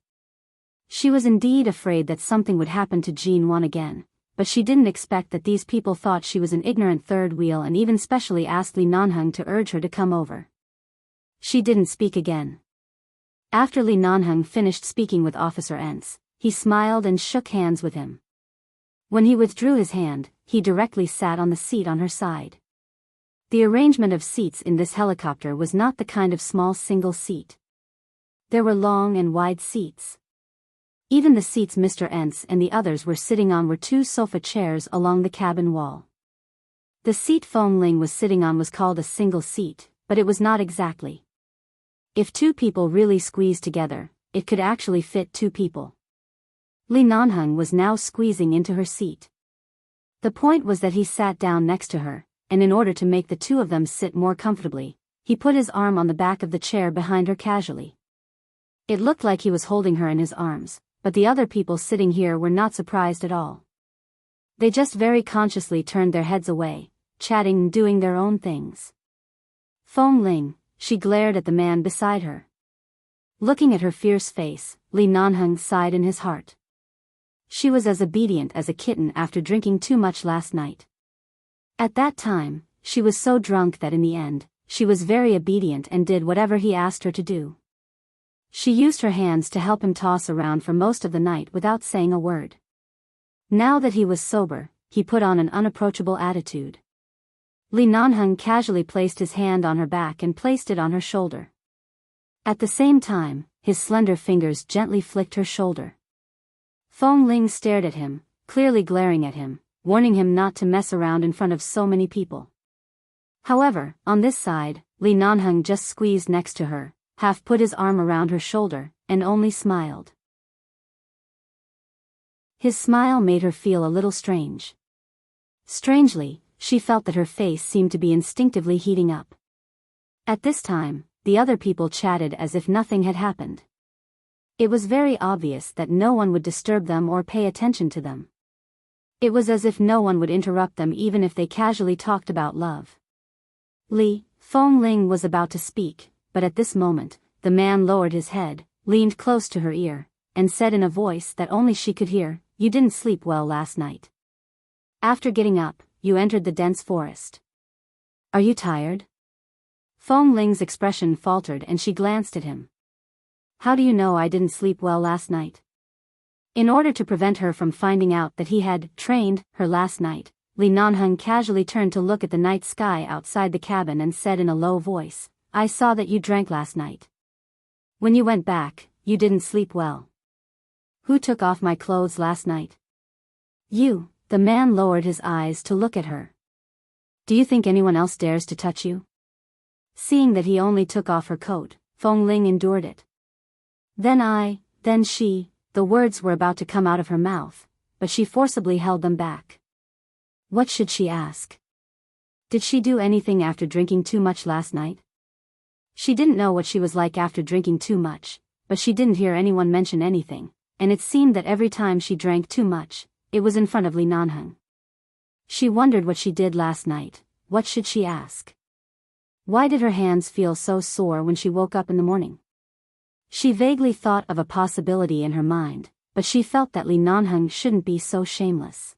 She was indeed afraid that something would happen to Jin Wan again, but she didn't expect that these people thought she was an ignorant third wheel and even specially asked Li Nanheng to urge her to come over. She didn't speak again. After Li Nanheng finished speaking with Officer Entz, he smiled and shook hands with him. When he withdrew his hand, he directly sat on the seat on her side. The arrangement of seats in this helicopter was not the kind of small single seat. There were long and wide seats. Even the seats Mr. Entz and the others were sitting on were 2 sofa chairs along the cabin wall. The seat Feng Ling was sitting on was called a single seat, but it was not exactly. If 2 people really squeezed together, it could actually fit 2 people. Li Nanheng was now squeezing into her seat. The point was that he sat down next to her, and in order to make the 2 of them sit more comfortably, he put his arm on the back of the chair behind her casually. It looked like he was holding her in his arms, but the other people sitting here were not surprised at all. They just very consciously turned their heads away, chatting and doing their own things. Feng Ling, she glared at the man beside her. Looking at her fierce face, Li Nanheng sighed in his heart. She was as obedient as a kitten after drinking too much last night. At that time, she was so drunk that in the end, she was very obedient and did whatever he asked her to do. She used her hands to help him toss around for most of the night without saying a word. Now that he was sober, he put on an unapproachable attitude. Li Nanheng casually placed his hand on her back and placed it on her shoulder. At the same time, his slender fingers gently flicked her shoulder. Feng Ling stared at him, clearly glaring at him, warning him not to mess around in front of so many people. However, on this side, Lee Nanheng just squeezed next to her, half put his arm around her shoulder, and only smiled. His smile made her feel a little strange. Strangely, she felt that her face seemed to be instinctively heating up. At this time, the other people chatted as if nothing had happened. It was very obvious that no one would disturb them or pay attention to them. It was as if no one would interrupt them even if they casually talked about love. Li Fengling was about to speak, but at this moment, the man lowered his head, leaned close to her ear, and said in a voice that only she could hear, "You didn't sleep well last night. After getting up, you entered the dense forest. Are you tired?" Fengling's expression faltered and she glanced at him. "How do you know I didn't sleep well last night?" In order to prevent her from finding out that he had trained her last night, Li Nanheng casually turned to look at the night sky outside the cabin and said in a low voice, "I saw that you drank last night. When you went back, you didn't sleep well. Who took off my clothes last night?" "You." The man lowered his eyes to look at her. "Do you think anyone else dares to touch you?" Seeing that he only took off her coat, Fengling endured it. Then she, the words were about to come out of her mouth, but she forcibly held them back. What should she ask? Did she do anything after drinking too much last night? She didn't know what she was like after drinking too much, but she didn't hear anyone mention anything, and it seemed that every time she drank too much, it was in front of Li Nanheng. She wondered what she did last night. What should she ask? Why did her hands feel so sore when she woke up in the morning? She vaguely thought of a possibility in her mind, but she felt that Li Nanheng shouldn't be so shameless.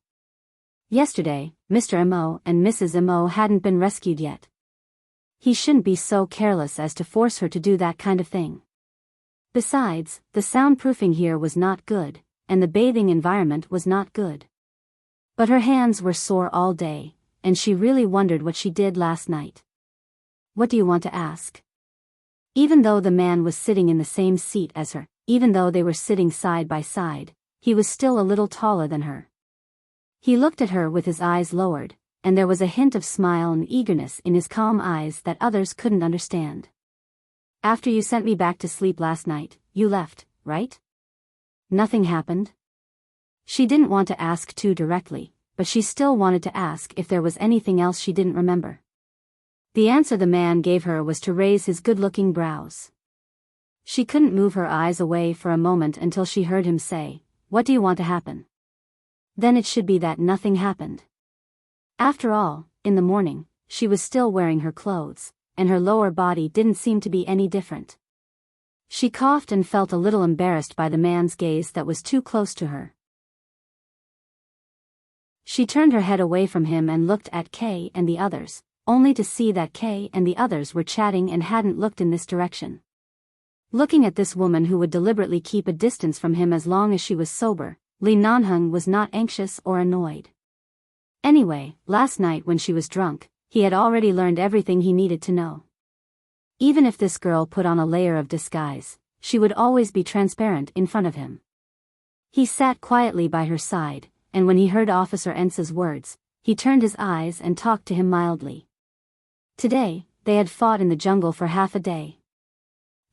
Yesterday, Mr. Mo and Mrs. Mo hadn't been rescued yet. He shouldn't be so careless as to force her to do that kind of thing. Besides, the soundproofing here was not good, and the bathing environment was not good. But her hands were sore all day, and she really wondered what she did last night. What do you want to ask? Even though the man was sitting in the same seat as her, even though they were sitting side by side, he was still a little taller than her. He looked at her with his eyes lowered, and there was a hint of smile and eagerness in his calm eyes that others couldn't understand. "After you sent me back to sleep last night, you left, right? Nothing happened?" She didn't want to ask too directly, but she still wanted to ask if there was anything else she didn't remember. The answer the man gave her was to raise his good-looking brows. She couldn't move her eyes away for a moment until she heard him say, "What do you want to happen?" Then it should be that nothing happened. After all, in the morning, she was still wearing her clothes, and her lower body didn't seem to be any different. She coughed and felt a little embarrassed by the man's gaze that was too close to her. She turned her head away from him and looked at Kay and the others, only to see that Kay and the others were chatting and hadn't looked in this direction. Looking at this woman who would deliberately keep a distance from him as long as she was sober, Li Nanheng was not anxious or annoyed. Anyway, last night when she was drunk, he had already learned everything he needed to know. Even if this girl put on a layer of disguise, she would always be transparent in front of him. He sat quietly by her side, and when he heard Officer Ensa's words, he turned his eyes and talked to him mildly. Today, they had fought in the jungle for half a day.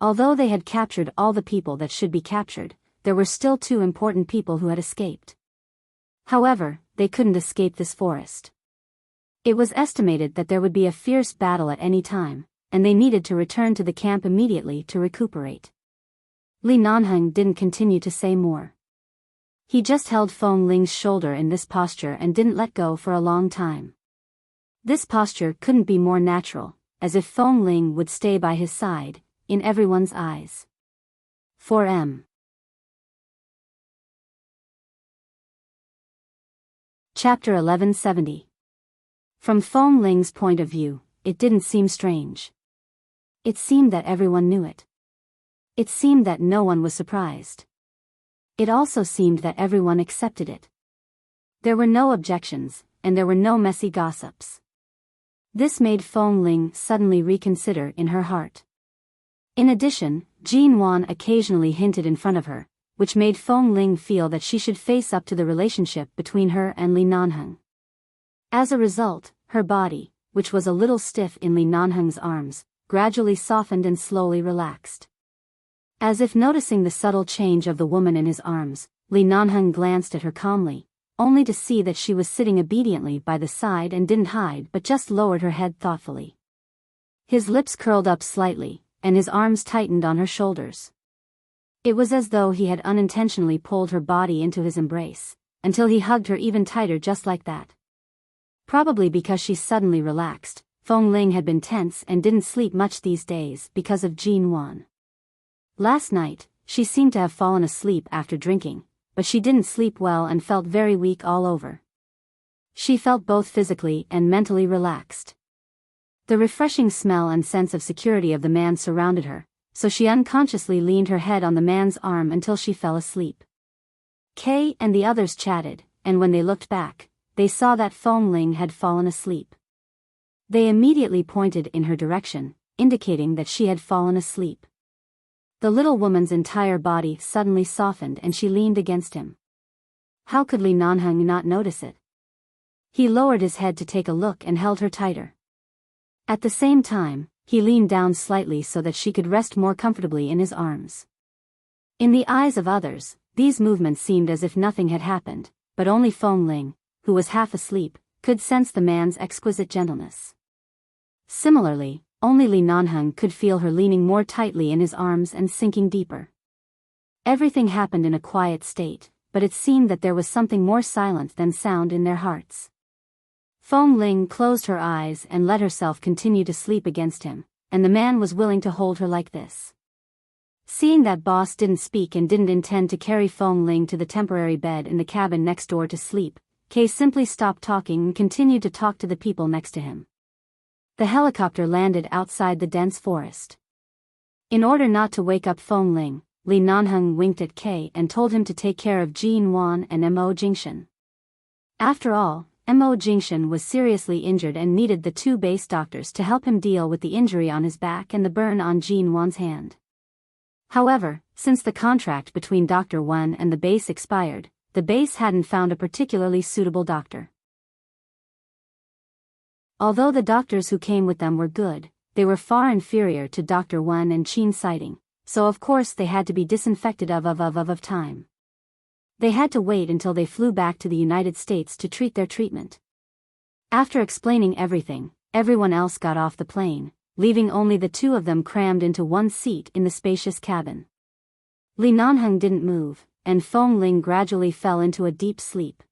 Although they had captured all the people that should be captured, there were still 2 important people who had escaped. However, they couldn't escape this forest. It was estimated that there would be a fierce battle at any time, and they needed to return to the camp immediately to recuperate. Li Nanheng didn't continue to say more. He just held Fengling's shoulder in this posture and didn't let go for a long time. This posture couldn't be more natural, as if Fengling would stay by his side, in everyone's eyes. 4M. Chapter 1170. From Fengling's point of view, it didn't seem strange. It seemed that everyone knew it. It seemed that no one was surprised. It also seemed that everyone accepted it. There were no objections, and there were no messy gossips. This made Fengling suddenly reconsider in her heart. In addition, Jean Wan occasionally hinted in front of her, which made Fong Ling feel that she should face up to the relationship between her and Li Nanheng. As a result, her body, which was a little stiff in Li Nanheng's arms, gradually softened and slowly relaxed. As if noticing the subtle change of the woman in his arms, Li Nanheng glanced at her calmly, only to see that she was sitting obediently by the side and didn't hide but just lowered her head thoughtfully. His lips curled up slightly, and his arms tightened on her shoulders. It was as though he had unintentionally pulled her body into his embrace, until he hugged her even tighter just like that. Probably because she suddenly relaxed, Fong Ling had been tense and didn't sleep much these days because of Jin Wan. Last night, she seemed to have fallen asleep after drinking, but she didn't sleep well and felt very weak all over. She felt both physically and mentally relaxed. The refreshing smell and sense of security of the man surrounded her, so she unconsciously leaned her head on the man's arm until she fell asleep. Kay and the others chatted, and when they looked back, they saw that Fong Ling had fallen asleep. They immediately pointed in her direction, indicating that she had fallen asleep. The little woman's entire body suddenly softened and she leaned against him. How could Li Nanheng not notice it? He lowered his head to take a look and held her tighter. At the same time, he leaned down slightly so that she could rest more comfortably in his arms. In the eyes of others, these movements seemed as if nothing had happened, but only Fong Ling, who was half asleep, could sense the man's exquisite gentleness. Similarly, only Li Nanheng could feel her leaning more tightly in his arms and sinking deeper. Everything happened in a quiet state, but it seemed that there was something more silent than sound in their hearts. Fong Ling closed her eyes and let herself continue to sleep against him, and the man was willing to hold her like this. Seeing that boss didn't speak and didn't intend to carry Fong Ling to the temporary bed in the cabin next door to sleep, Kay simply stopped talking and continued to talk to the people next to him. The helicopter landed outside the dense forest. In order not to wake up Fong Ling, Li Nanheng winked at Kay and told him to take care of Jin Wan and Mo Jingshan. After all, Mo Jingshan was seriously injured and needed the two base doctors to help him deal with the injury on his back and the burn on Jin Wan's hand. However, since the contract between Dr. Wan and the base expired, the base hadn't found a particularly suitable doctor. Although the doctors who came with them were good, they were far inferior to Dr. Wan and Qin Sighting, so of course they had to be disinfected of time. They had to wait until they flew back to the United States to treat their treatment. After explaining everything, everyone else got off the plane, leaving only the two of them crammed into one seat in the spacious cabin. Li Nanheng didn't move, and Fong Ling gradually fell into a deep sleep.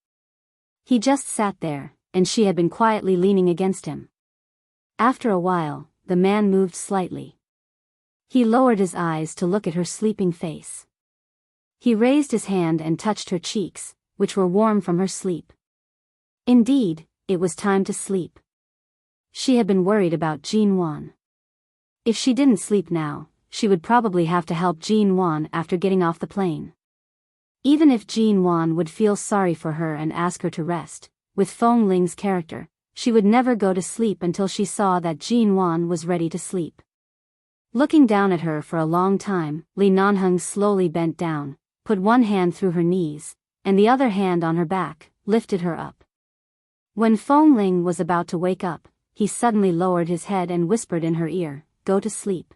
He just sat there, and she had been quietly leaning against him. After a while, the man moved slightly. He lowered his eyes to look at her sleeping face. He raised his hand and touched her cheeks, which were warm from her sleep. Indeed, it was time to sleep. She had been worried about Jin Wan. If she didn't sleep now, she would probably have to help Jin Wan after getting off the plane. Even if Jin Wan would feel sorry for her and ask her to rest, with Fong Ling's character, she would never go to sleep until she saw that Jin Wan was ready to sleep. Looking down at her for a long time, Li Nanheng slowly bent down, put one hand through her knees, and the other hand on her back, lifted her up. When Fong Ling was about to wake up, he suddenly lowered his head and whispered in her ear, "Go to sleep.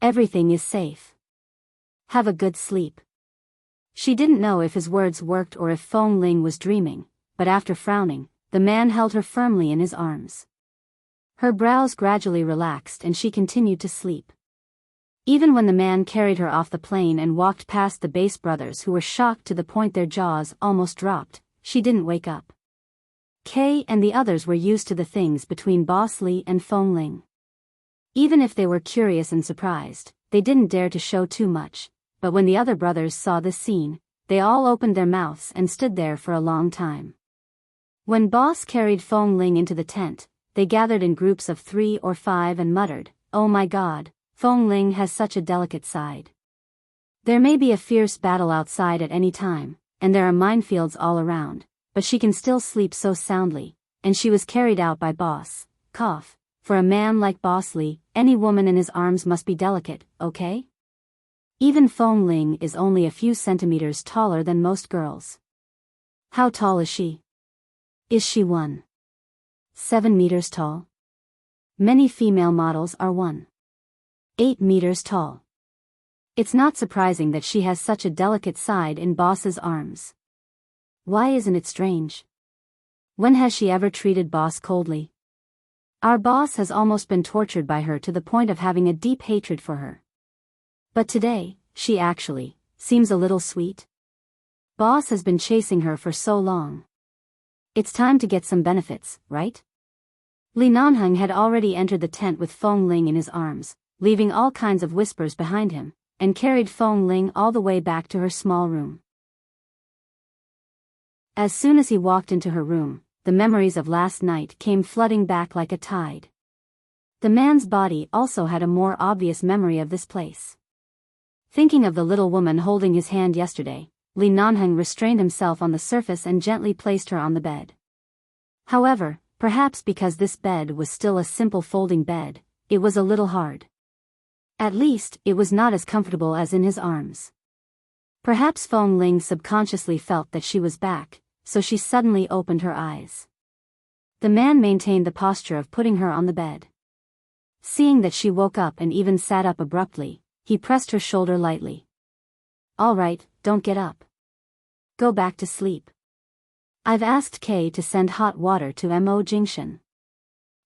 Everything is safe. Have a good sleep." She didn't know if his words worked or if Fong Ling was dreaming, but after frowning, the man held her firmly in his arms. Her brows gradually relaxed and she continued to sleep. Even when the man carried her off the plane and walked past the base brothers who were shocked to the point their jaws almost dropped, she didn't wake up. Kay and the others were used to the things between Boss Li and Fong Ling. Even if they were curious and surprised, they didn't dare to show too much, but when the other brothers saw this scene, they all opened their mouths and stood there for a long time. When Boss carried Fong Ling into the tent, they gathered in groups of 3 or 5 and muttered, "Oh my God, Fong Ling has such a delicate side. There may be a fierce battle outside at any time, and there are minefields all around, but she can still sleep so soundly, and she was carried out by Boss. Cough. For a man like Boss Li, any woman in his arms must be delicate, okay?" Even Fong Ling is only a few centimeters taller than most girls. How tall is she? Is she 1.7 meters tall? Many female models are 1.8 meters tall. It's not surprising that she has such a delicate side in Boss's arms. Why isn't it strange? When has she ever treated Boss coldly? Our boss has almost been tortured by her to the point of having a deep hatred for her. But today, she actually seems a little sweet. Boss has been chasing her for so long. It's time to get some benefits, right? Li Nanheng had already entered the tent with Fong Ling in his arms, leaving all kinds of whispers behind him, and carried Fong Ling all the way back to her small room. As soon as he walked into her room, the memories of last night came flooding back like a tide. The man's body also had a more obvious memory of this place. Thinking of the little woman holding his hand yesterday, Li Nanheng restrained himself on the surface and gently placed her on the bed. However, perhaps because this bed was still a simple folding bed, it was a little hard. At least, it was not as comfortable as in his arms. Perhaps Fong Ling subconsciously felt that she was back, so she suddenly opened her eyes. The man maintained the posture of putting her on the bed. Seeing that she woke up and even sat up abruptly, he pressed her shoulder lightly. "All right, don't get up. Go back to sleep. I've asked Kay to send hot water to Mo Jingshan.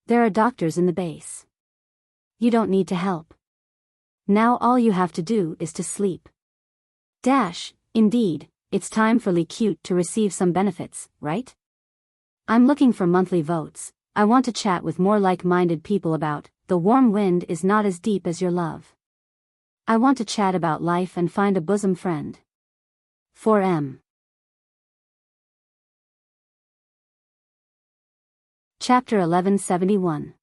There are doctors in the base. You don't need to help. Now all you have to do is to sleep." Indeed, it's time for Li Cute to receive some benefits, right? I'm looking for monthly votes. I want to chat with more like-minded people about, the warm wind is not as deep as your love. I want to chat about life and find a bosom friend. 4M. Chapter 1171.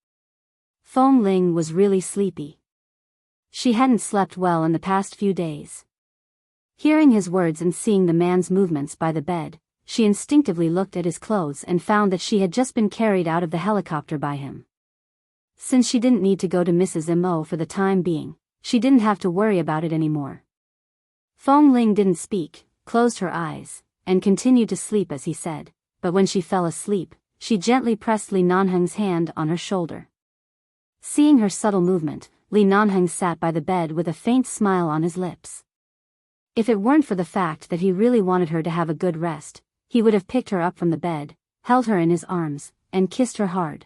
Fong Ling was really sleepy. She hadn't slept well in the past few days. Hearing his words and seeing the man's movements by the bed, she instinctively looked at his clothes and found that she had just been carried out of the helicopter by him. Since she didn't need to go to Mrs. Mo for the time being, she didn't have to worry about it anymore. Fong Ling didn't speak, closed her eyes, and continued to sleep as he said, but when she fell asleep, she gently pressed Li Nanheng's hand on her shoulder. Seeing her subtle movement, Li Nanheng sat by the bed with a faint smile on his lips. If it weren't for the fact that he really wanted her to have a good rest, he would have picked her up from the bed, held her in his arms, and kissed her hard.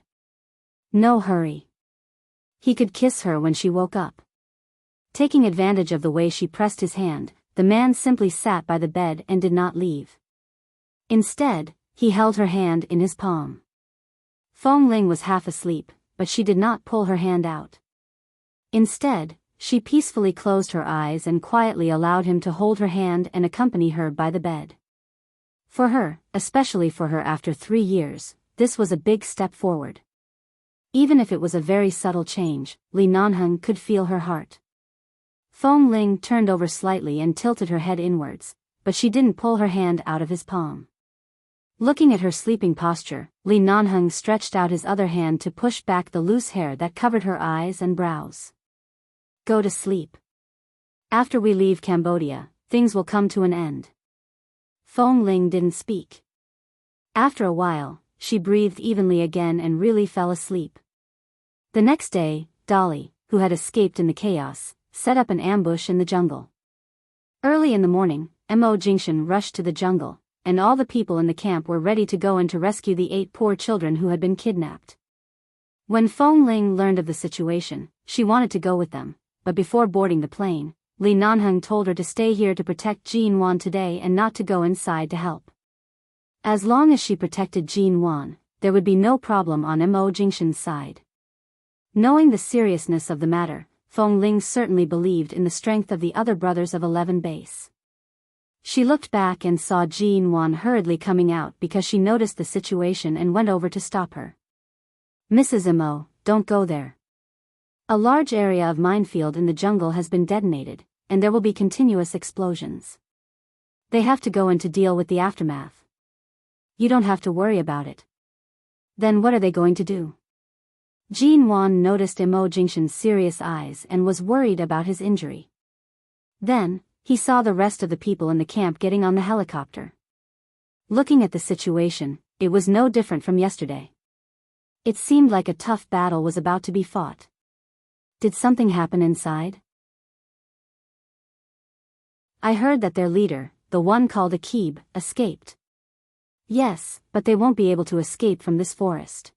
No hurry. He could kiss her when she woke up. Taking advantage of the way she pressed his hand, the man simply sat by the bed and did not leave. Instead, he held her hand in his palm. Fong Ling was half asleep, but she did not pull her hand out. Instead, she peacefully closed her eyes and quietly allowed him to hold her hand and accompany her by the bed. For her, especially for her after 3 years, this was a big step forward. Even if it was a very subtle change, Li Nanheng could feel her heart. Fong Ling turned over slightly and tilted her head inwards, but she didn't pull her hand out of his palm. Looking at her sleeping posture, Li Nanheng stretched out his other hand to push back the loose hair that covered her eyes and brows. Go to sleep. After we leave Cambodia, things will come to an end. Fong Ling didn't speak. After a while, she breathed evenly again and really fell asleep. The next day, Dolly, who had escaped in the chaos, set up an ambush in the jungle. Early in the morning, Mo Jingshan rushed to the jungle, and all the people in the camp were ready to go in to rescue the 8 poor children who had been kidnapped. When Fong Ling learned of the situation, she wanted to go with them, but before boarding the plane, Li Nanheng told her to stay here to protect Jin Wan today and not to go inside to help. As long as she protected Jin Wan, there would be no problem on Mo Jingshan's side. Knowing the seriousness of the matter, Fong Ling certainly believed in the strength of the other brothers of 11 base. She looked back and saw Jin Wan hurriedly coming out because she noticed the situation and went over to stop her. "Mrs. Mo, don't go there. A large area of minefield in the jungle has been detonated, and there will be continuous explosions. They have to go in to deal with the aftermath. You don't have to worry about it." "Then what are they going to do?" Jin Wan noticed Mo Jingshan's serious eyes and was worried about his injury. Then, he saw the rest of the people in the camp getting on the helicopter. Looking at the situation, it was no different from yesterday. It seemed like a tough battle was about to be fought. Did something happen inside? I heard that their leader, the one called Akib, escaped. Yes, but they won't be able to escape from this forest.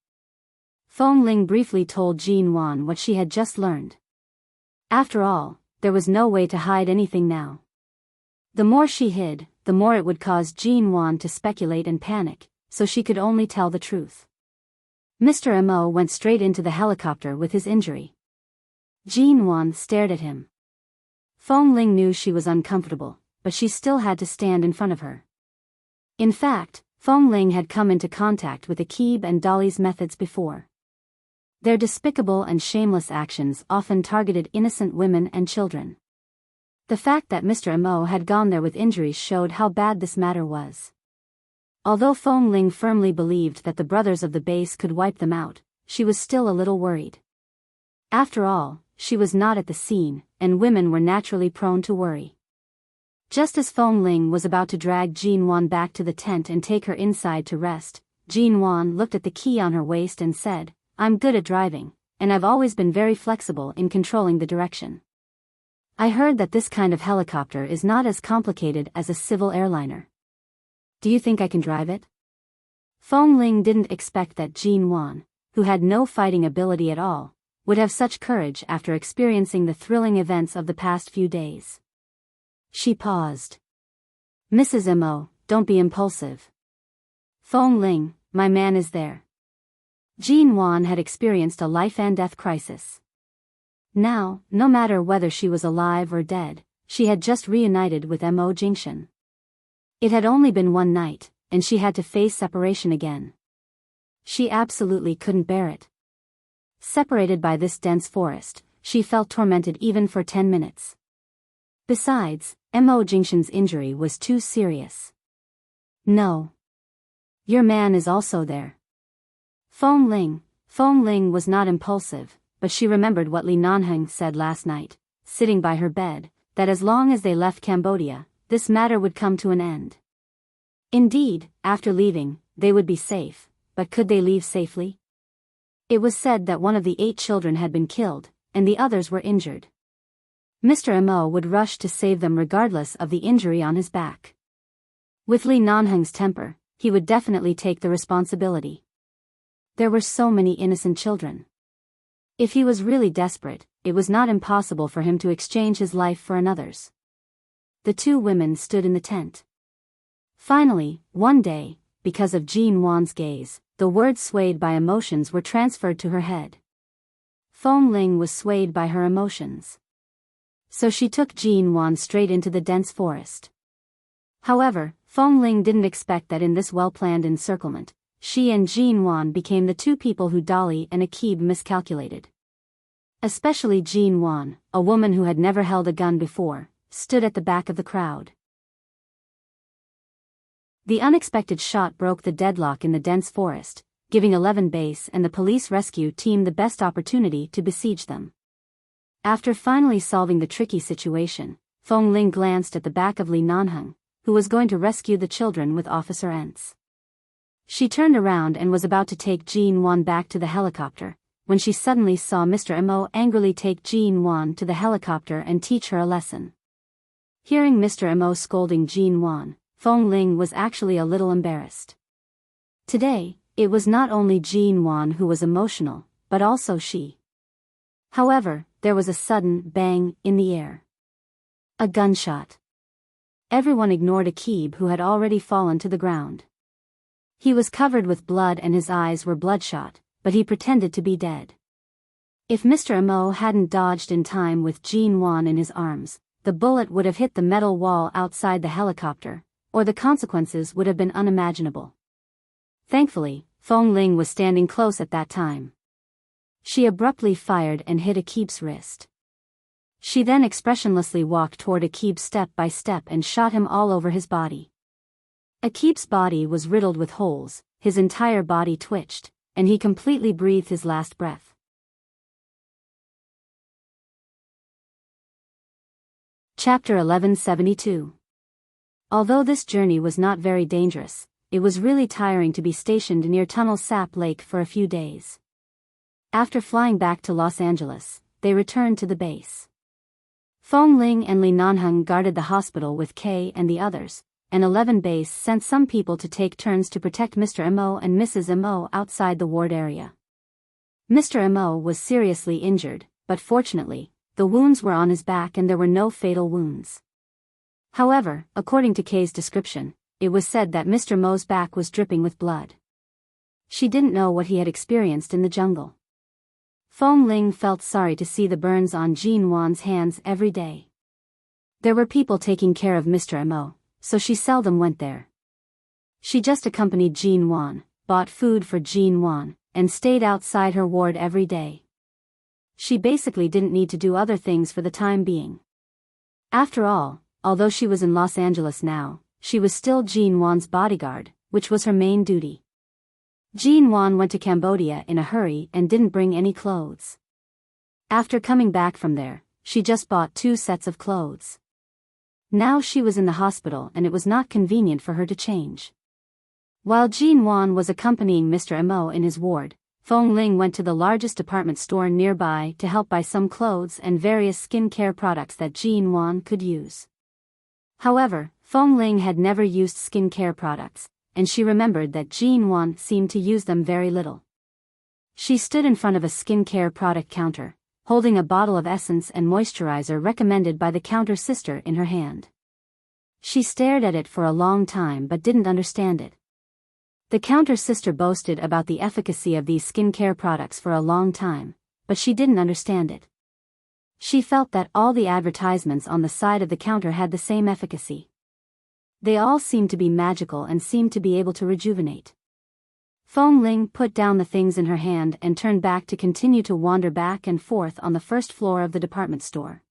Feng Ling briefly told Jin Wan what she had just learned. After all, there was no way to hide anything now. The more she hid, the more it would cause Jin Wan to speculate and panic, so she could only tell the truth. Mr. Mo went straight into the helicopter with his injury. Jin Wan stared at him. Feng Ling knew she was uncomfortable, but she still had to stand in front of her. In fact, Feng Ling had come into contact with Akib and Dolly's methods before. Their despicable and shameless actions often targeted innocent women and children. The fact that Mr. Mo had gone there with injuries showed how bad this matter was. Although Feng Ling firmly believed that the brothers of the base could wipe them out, she was still a little worried. After all, she was not at the scene, and women were naturally prone to worry. Just as Feng Ling was about to drag Jin Wan back to the tent and take her inside to rest, Jin Wan looked at the key on her waist and said, "I'm good at driving, and I've always been very flexible in controlling the direction. I heard that this kind of helicopter is not as complicated as a civil airliner. Do you think I can drive it?" Feng Ling didn't expect that Jin Wan, who had no fighting ability at all, would have such courage after experiencing the thrilling events of the past few days. She paused. "Mrs. Mo, don't be impulsive." "Feng Ling, my man is there." Jin Wan had experienced a life-and-death crisis. Now, no matter whether she was alive or dead, she had just reunited with Mo Jingshan. It had only been one night, and she had to face separation again. She absolutely couldn't bear it. Separated by this dense forest, she felt tormented even for 10 minutes. Besides, Mo Jingshan's injury was too serious. "No. Your man is also there." Feng Ling was not impulsive, but she remembered what Li Nanheng said last night, sitting by her bed, that as long as they left Cambodia, this matter would come to an end. Indeed, after leaving, they would be safe, but could they leave safely? It was said that one of the 8 children had been killed, and the others were injured. Mr. Mo would rush to save them regardless of the injury on his back. With Li Nanheng's temper, he would definitely take the responsibility. There were so many innocent children. If he was really desperate, it was not impossible for him to exchange his life for another's. The 2 women stood in the tent. Finally, one day, because of Jin Wan's gaze, the words swayed by emotions were transferred to her head. Feng Ling was swayed by her emotions. So she took Jin Wan straight into the dense forest. However, Feng Ling didn't expect that in this well-planned encirclement, she and Jin Wan became the 2 people who Dolly and Akib miscalculated. Especially Jin Wan, a woman who had never held a gun before, stood at the back of the crowd. The unexpected shot broke the deadlock in the dense forest, giving 11 Base and the police rescue team the best opportunity to besiege them. After finally solving the tricky situation, Feng Ling glanced at the back of Li Nanheng, who was going to rescue the children with Officer Entz. She turned around and was about to take Jin Wan back to the helicopter, when she suddenly saw Mr. Mo angrily take Jin Wan to the helicopter and teach her a lesson. Hearing Mr. Mo scolding Jin Wan, Feng Ling was actually a little embarrassed. Today, it was not only Jin Wan who was emotional, but also she. However, there was a sudden bang in the air. A gunshot. Everyone ignored Akib, who had already fallen to the ground. He was covered with blood and his eyes were bloodshot, but he pretended to be dead. If Mr. Mo hadn't dodged in time with Jin Wan in his arms, the bullet would have hit the metal wall outside the helicopter, or the consequences would have been unimaginable. Thankfully, Feng Ling was standing close at that time. She abruptly fired and hit Akib's wrist. She then expressionlessly walked toward Akib step by step and shot him all over his body. Akib's body was riddled with holes, his entire body twitched, and he completely breathed his last breath. Chapter 1172. Although this journey was not very dangerous, it was really tiring to be stationed near Tunnel Sap Lake for a few days. After flying back to Los Angeles, they returned to the base. Fong Ling and Li Nanheng guarded the hospital with Kay and the others, and 11 Base sent some people to take turns to protect Mr. Mo and Mrs. Mo outside the ward area. Mr. Mo was seriously injured, but fortunately, the wounds were on his back and there were no fatal wounds. However, according to Kay's description, it was said that Mr. Mo's back was dripping with blood. She didn't know what he had experienced in the jungle. Fong Ling felt sorry to see the burns on Jean Wan's hands every day. There were people taking care of Mr. Mo, so she seldom went there. She just accompanied Jean Wan, bought food for Jean Wan, and stayed outside her ward every day. She basically didn't need to do other things for the time being. After all, although she was in Los Angeles now, she was still Jean Wan's bodyguard, which was her main duty. Jean Wan went to Cambodia in a hurry and didn't bring any clothes. After coming back from there, she just bought 2 sets of clothes. Now she was in the hospital and it was not convenient for her to change. While Jean Wan was accompanying Mr. Mo in his ward, Fong Ling went to the largest department store nearby to help buy some clothes and various skin care products that Jean Wan could use. However, Fong Ling had never used skin care products, and she remembered that Jean Wan seemed to use them very little. She stood in front of a skin care product counter, holding a bottle of essence and moisturizer recommended by the counter sister in her hand. She stared at it for a long time but didn't understand it. The counter sister boasted about the efficacy of these skincare products for a long time, but she didn't understand it. She felt that all the advertisements on the side of the counter had the same efficacy. They all seemed to be magical and seemed to be able to rejuvenate. Fong Ling put down the things in her hand and turned back to continue to wander back and forth on the first floor of the department store.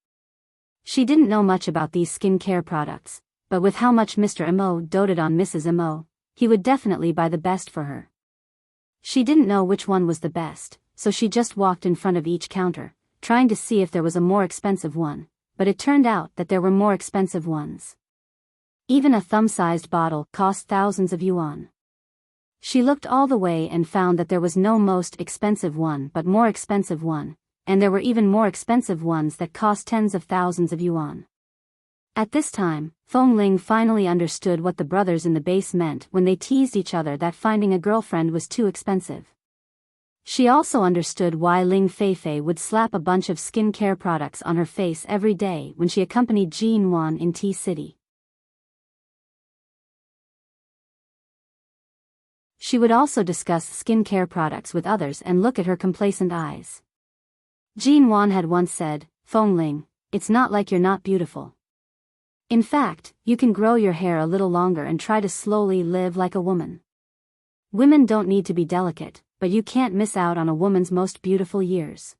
She didn't know much about these skincare products, but with how much Mr. Mo doted on Mrs. Mo, he would definitely buy the best for her. She didn't know which one was the best, so she just walked in front of each counter, trying to see if there was a more expensive one, but it turned out that there were more expensive ones. Even a thumb-sized bottle cost thousands of yuan. She looked all the way and found that there was no most expensive one but more expensive one, and there were even more expensive ones that cost tens of thousands of yuan. At this time, Fong Ling finally understood what the brothers in the base meant when they teased each other that finding a girlfriend was too expensive. She also understood why Ling Feifei would slap a bunch of skin care products on her face every day when she accompanied Jean Wan in T-City. She would also discuss skin care products with others and look at her complacent eyes. Jean Wan had once said, "Fong Ling, it's not like you're not beautiful. In fact, you can grow your hair a little longer and try to slowly live like a woman. Women don't need to be delicate, but you can't miss out on a woman's most beautiful years.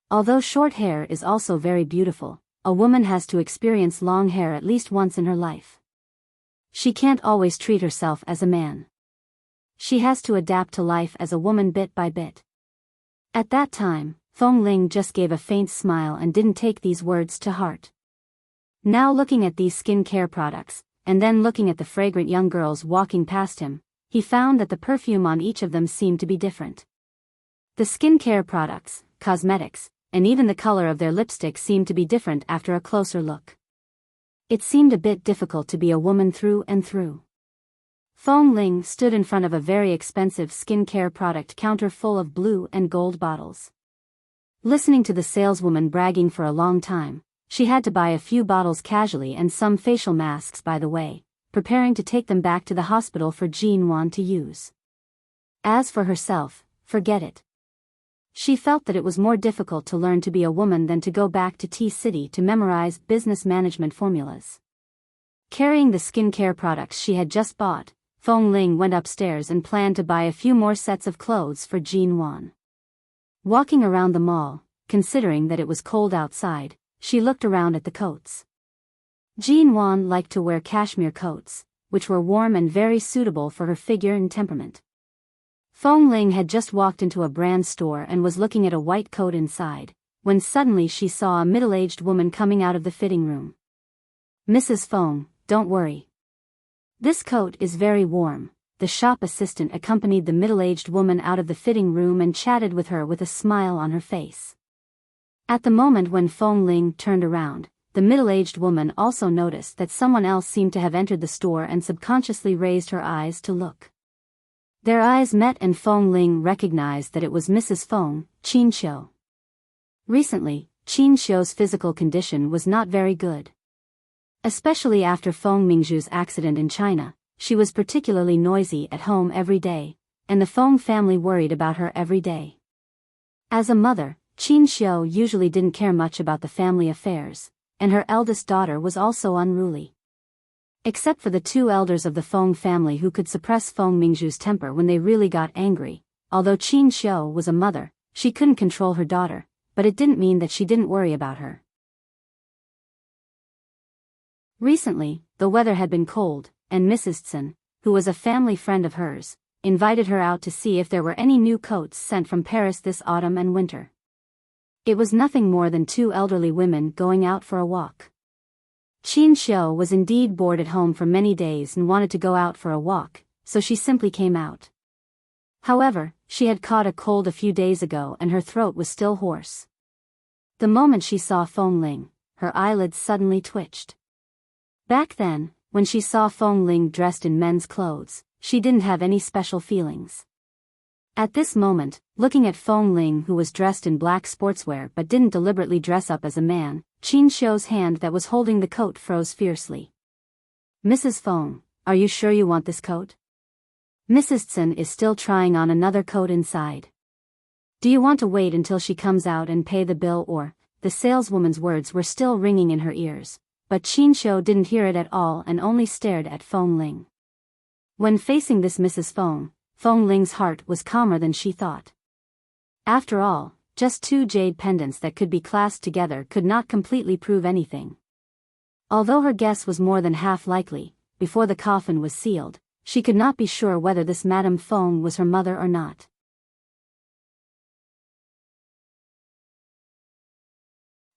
Although short hair is also very beautiful, a woman has to experience long hair at least once in her life. She can't always treat herself as a man. She has to adapt to life as a woman bit by bit." At that time, Fong Ling just gave a faint smile and didn't take these words to heart. Now looking at these skin care products, and then looking at the fragrant young girls walking past him, he found that the perfume on each of them seemed to be different. The skin care products, cosmetics, and even the color of their lipstick seemed to be different after a closer look. It seemed a bit difficult to be a woman through and through. Fong Ling stood in front of a very expensive skin care product counter full of blue and gold bottles. Listening to the saleswoman bragging for a long time, she had to buy a few bottles casually and some facial masks by the way, preparing to take them back to the hospital for Jean Wan to use. As for herself, forget it. She felt that it was more difficult to learn to be a woman than to go back to T-City to memorize business management formulas. Carrying the skin care products she had just bought, Fong Ling went upstairs and planned to buy a few more sets of clothes for Jean Wan. Walking around the mall, considering that it was cold outside, she looked around at the coats. Jean Wan liked to wear cashmere coats, which were warm and very suitable for her figure and temperament. Fong Ling had just walked into a brand store and was looking at a white coat inside, when suddenly she saw a middle-aged woman coming out of the fitting room. Mrs. Feng, don't worry. This coat is very warm. The shop assistant accompanied the middle-aged woman out of the fitting room and chatted with her with a smile on her face. At the moment when Feng Ling turned around, the middle-aged woman also noticed that someone else seemed to have entered the store and subconsciously raised her eyes to look. Their eyes met and Feng Ling recognized that it was Mrs. Feng, Qin Xiu. Recently, Qin Xiu's physical condition was not very good. Especially after Feng Mingzhu's accident in China, she was particularly noisy at home every day, and the Feng family worried about her every day. As a mother, Qin Xiu usually didn't care much about the family affairs, and her eldest daughter was also unruly. Except for the two elders of the Feng family who could suppress Feng Mingzhu's temper when they really got angry. Although Qin Xiu was a mother, she couldn't control her daughter, but it didn't mean that she didn't worry about her. Recently, the weather had been cold, and Mrs. Tsen, who was a family friend of hers, invited her out to see if there were any new coats sent from Paris this autumn and winter. It was nothing more than two elderly women going out for a walk. Qin Xiu was indeed bored at home for many days and wanted to go out for a walk, so she simply came out. However, she had caught a cold a few days ago and her throat was still hoarse. The moment she saw Feng Ling, her eyelids suddenly twitched. Back then, when she saw Feng Ling dressed in men's clothes, she didn't have any special feelings. At this moment, looking at Feng Ling who was dressed in black sportswear but didn't deliberately dress up as a man, Qin Xiu's hand that was holding the coat froze fiercely. Mrs. Feng, are you sure you want this coat? Mrs. Tsen is still trying on another coat inside. Do you want to wait until she comes out and pay the bill or? The saleswoman's words were still ringing in her ears, but Qin Xiu didn't hear it at all and only stared at Feng Ling. When facing this Mrs. Feng, Feng Ling's heart was calmer than she thought. After all, just two jade pendants that could be clasped together could not completely prove anything. Although her guess was more than half likely, before the coffin was sealed, she could not be sure whether this Madame Feng was her mother or not.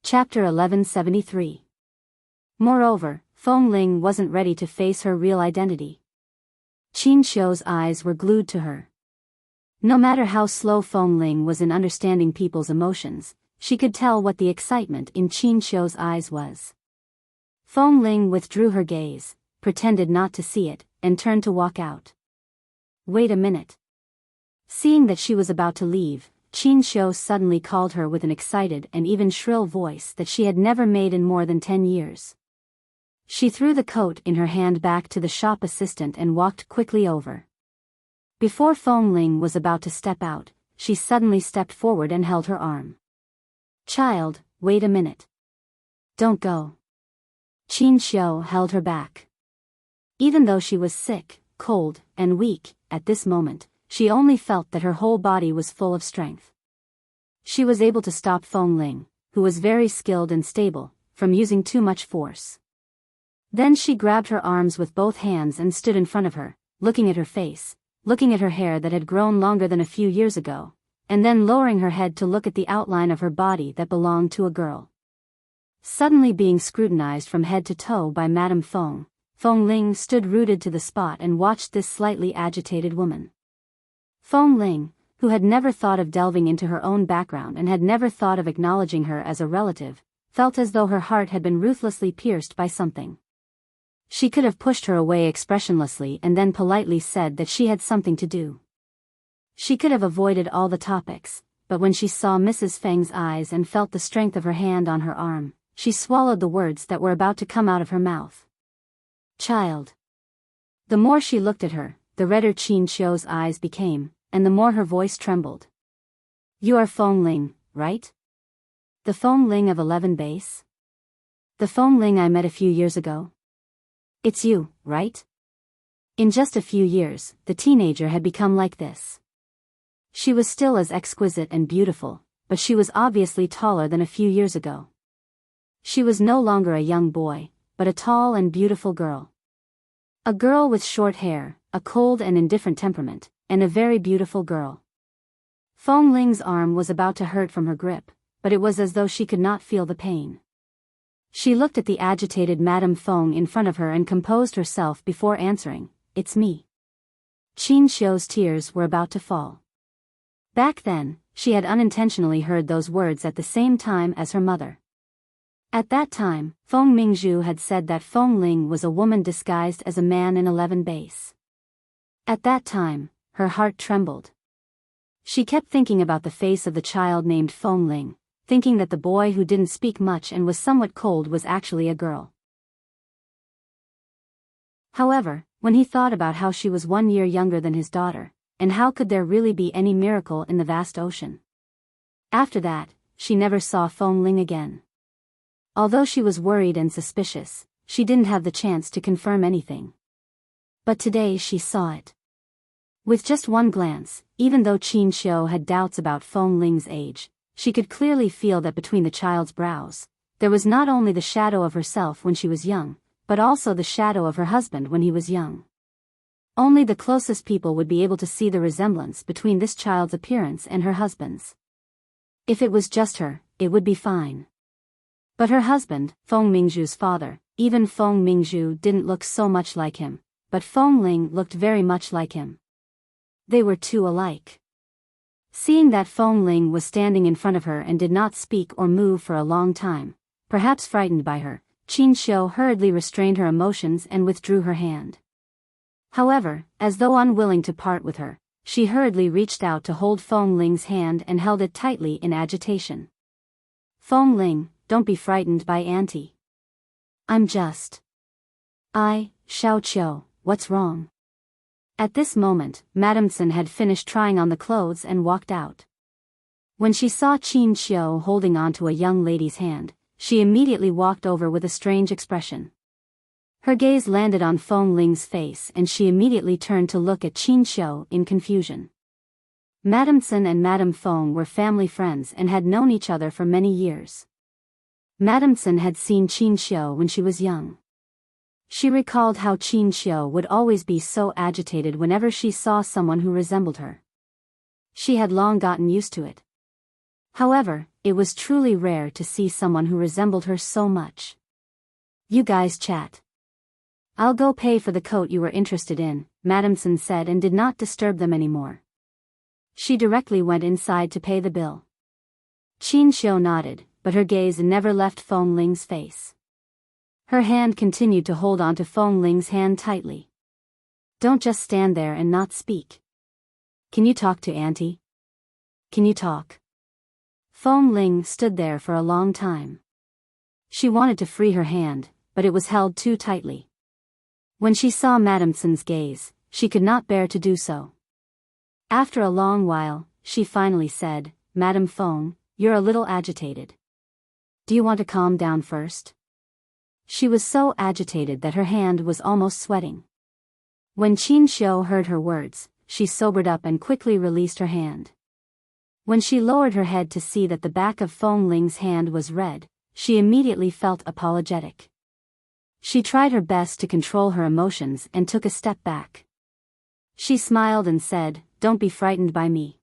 Chapter 1173. Moreover, Feng Ling wasn't ready to face her real identity. Qin Xiu's eyes were glued to her. No matter how slow Feng Ling was in understanding people's emotions, she could tell what the excitement in Qin Xiu's eyes was. Feng Ling withdrew her gaze, pretended not to see it, and turned to walk out. Wait a minute. Seeing that she was about to leave, Qin Xiu suddenly called her with an excited and even shrill voice that she had never made in more than 10 years. She threw the coat in her hand back to the shop assistant and walked quickly over. Before Feng Ling was about to step out, she suddenly stepped forward and held her arm. Child, wait a minute. Don't go. Qin Xiu held her back. Even though she was sick, cold, and weak, at this moment, she only felt that her whole body was full of strength. She was able to stop Feng Ling, who was very skilled and stable, from using too much force. Then she grabbed her arms with both hands and stood in front of her, looking at her face, looking at her hair that had grown longer than a few years ago, and then lowering her head to look at the outline of her body that belonged to a girl. Suddenly being scrutinized from head to toe by Madame Feng, Feng Ling stood rooted to the spot and watched this slightly agitated woman. Feng Ling, who had never thought of delving into her own background and had never thought of acknowledging her as a relative, felt as though her heart had been ruthlessly pierced by something. She could have pushed her away expressionlessly and then politely said that she had something to do. She could have avoided all the topics, but when she saw Mrs. Feng's eyes and felt the strength of her hand on her arm, she swallowed the words that were about to come out of her mouth. Child. The more she looked at her, the redder Qin Xiu's eyes became, and the more her voice trembled. You are Feng Ling, right? The Feng Ling of 11 base? The Feng Ling I met a few years ago? It's you, right? In just a few years, the teenager had become like this. She was still as exquisite and beautiful, but she was obviously taller than a few years ago. She was no longer a young boy, but a tall and beautiful girl. A girl with short hair, a cold and indifferent temperament, and a very beautiful girl. Feng Ling's arm was about to hurt from her grip, but it was as though she could not feel the pain. She looked at the agitated Madame Feng in front of her and composed herself before answering, "It's me." Qin Xiu's tears were about to fall. Back then, she had unintentionally heard those words at the same time as her mother. At that time, Feng Mingzhu had said that Feng Ling was a woman disguised as a man in 11 base. At that time, her heart trembled. She kept thinking about the face of the child named Feng Ling, thinking that the boy who didn't speak much and was somewhat cold was actually a girl. However, when he thought about how she was 1 year younger than his daughter, and how could there really be any miracle in the vast ocean? After that, she never saw Feng Ling again. Although she was worried and suspicious, she didn't have the chance to confirm anything. But today she saw it. With just one glance, even though Qin Xiu had doubts about Feng Ling's age, she could clearly feel that between the child's brows, there was not only the shadow of herself when she was young, but also the shadow of her husband when he was young. Only the closest people would be able to see the resemblance between this child's appearance and her husband's. If it was just her, it would be fine. But her husband, Feng Mingzhu's father, even Feng Mingzhu didn't look so much like him, but Feng Ling looked very much like him. They were too alike. Seeing that Feng Ling was standing in front of her and did not speak or move for a long time, perhaps frightened by her, Qin Xiu hurriedly restrained her emotions and withdrew her hand. However, as though unwilling to part with her, she hurriedly reached out to hold Feng Ling's hand and held it tightly in agitation. "Feng Ling, don't be frightened by Auntie. I'm just... Xiao Qiu, what's wrong?" At this moment, Madame Sun had finished trying on the clothes and walked out. When she saw Qin Xiu holding onto a young lady's hand, she immediately walked over with a strange expression. Her gaze landed on Feng Ling's face and she immediately turned to look at Qin Xiu in confusion. Madame Sun and Madame Feng were family friends and had known each other for many years. Madame Sun had seen Qin Xiu when she was young. She recalled how Qin Xiu would always be so agitated whenever she saw someone who resembled her. She had long gotten used to it. However, it was truly rare to see someone who resembled her so much. "You guys chat. I'll go pay for the coat you were interested in," Madame Sun said and did not disturb them anymore. She directly went inside to pay the bill. Qin Xiu nodded, but her gaze never left Feng Ling's face. Her hand continued to hold onto Feng Ling's hand tightly. "Don't just stand there and not speak. Can you talk to Auntie? Can you talk?" Feng Ling stood there for a long time. She wanted to free her hand, but it was held too tightly. When she saw Madame Sun's gaze, she could not bear to do so. After a long while, she finally said, "Madame Feng, you're a little agitated. Do you want to calm down first?" She was so agitated that her hand was almost sweating. When Qin Xiu heard her words, she sobered up and quickly released her hand. When she lowered her head to see that the back of Feng Ling's hand was red, she immediately felt apologetic. She tried her best to control her emotions and took a step back. She smiled and said, "Don't be frightened by me.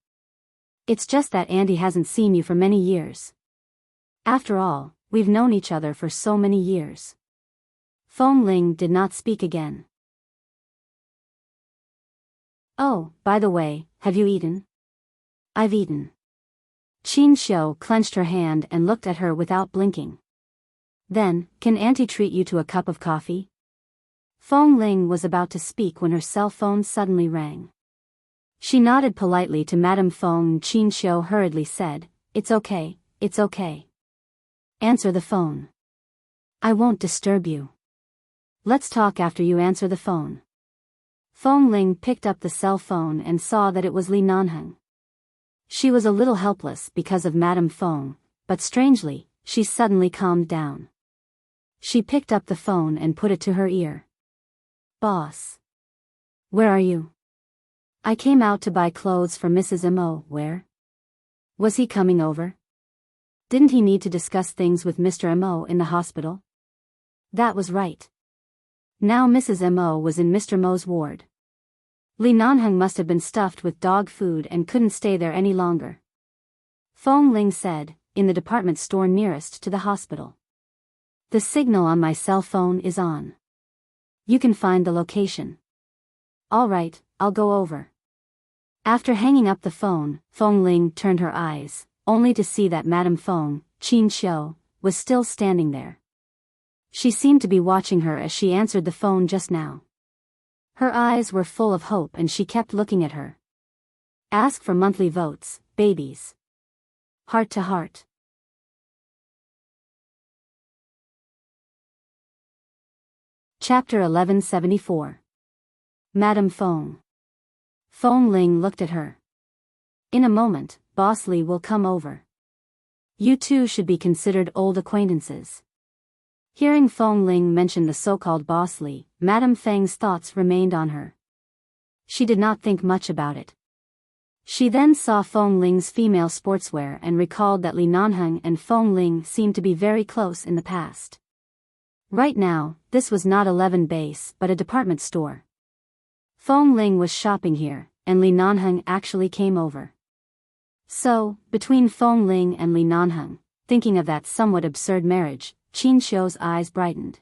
It's just that Auntie hasn't seen you for many years. After all, we've known each other for so many years." Feng Ling did not speak again. "Oh, by the way, have you eaten?" "I've eaten." Qin Xiu clenched her hand and looked at her without blinking. "Then, can Auntie treat you to a cup of coffee?" Feng Ling was about to speak when her cell phone suddenly rang. She nodded politely to Madame Feng and Qin Xiu hurriedly said, it's okay. Answer the phone. I won't disturb you. Let's talk after you answer the phone." Feng Ling picked up the cell phone and saw that it was Li Nanheng. She was a little helpless because of Madame Feng, but strangely, she suddenly calmed down. She picked up the phone and put it to her ear. "Boss. Where are you?" "I came out to buy clothes for Mrs. Mo." "Where? Was he coming over? Didn't he need to discuss things with Mr. Mo in the hospital?" "That was right. Now Mrs. Mo was in Mr. Mo's ward. Li Nanheng must have been stuffed with dog food and couldn't stay there any longer." Feng Ling said, "In the department store nearest to the hospital." The signal on my cell phone is on. You can find the location. All right, I'll go over. After hanging up the phone, Feng Ling turned her eyes, only to see that Madame Feng, Qin Xiu, was still standing there. She seemed to be watching her as she answered the phone just now. Her eyes were full of hope and she kept looking at her. Ask for monthly votes, babies. Heart to heart. Chapter 1174. Madame Feng. Feng Ling looked at her. In a moment, Boss Li will come over. You two should be considered old acquaintances. Hearing Feng Ling mention the so-called Boss Li, Madame Feng's thoughts remained on her. She did not think much about it. She then saw Feng Ling's female sportswear and recalled that Li Nanheng and Feng Ling seemed to be very close in the past. Right now, this was not 11 base but a department store. Feng Ling was shopping here, and Li Nanheng actually came over. So, between Feng Ling and Li Nanheng, thinking of that somewhat absurd marriage, Qin Xiu's eyes brightened.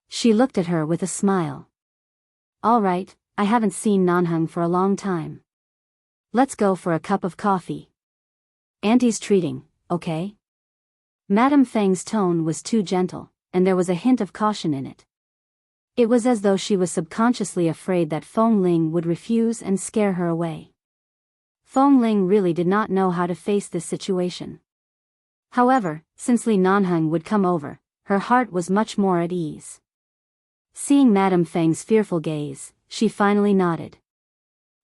She looked at her with a smile. All right, I haven't seen Nanheng for a long time. Let's go for a cup of coffee. Auntie's treating, okay? Madame Feng's tone was too gentle, and there was a hint of caution in it. It was as though she was subconsciously afraid that Feng Ling would refuse and scare her away. Feng Ling really did not know how to face this situation. However, since Li Nanheng would come over, her heart was much more at ease. Seeing Madame Feng's fearful gaze, she finally nodded.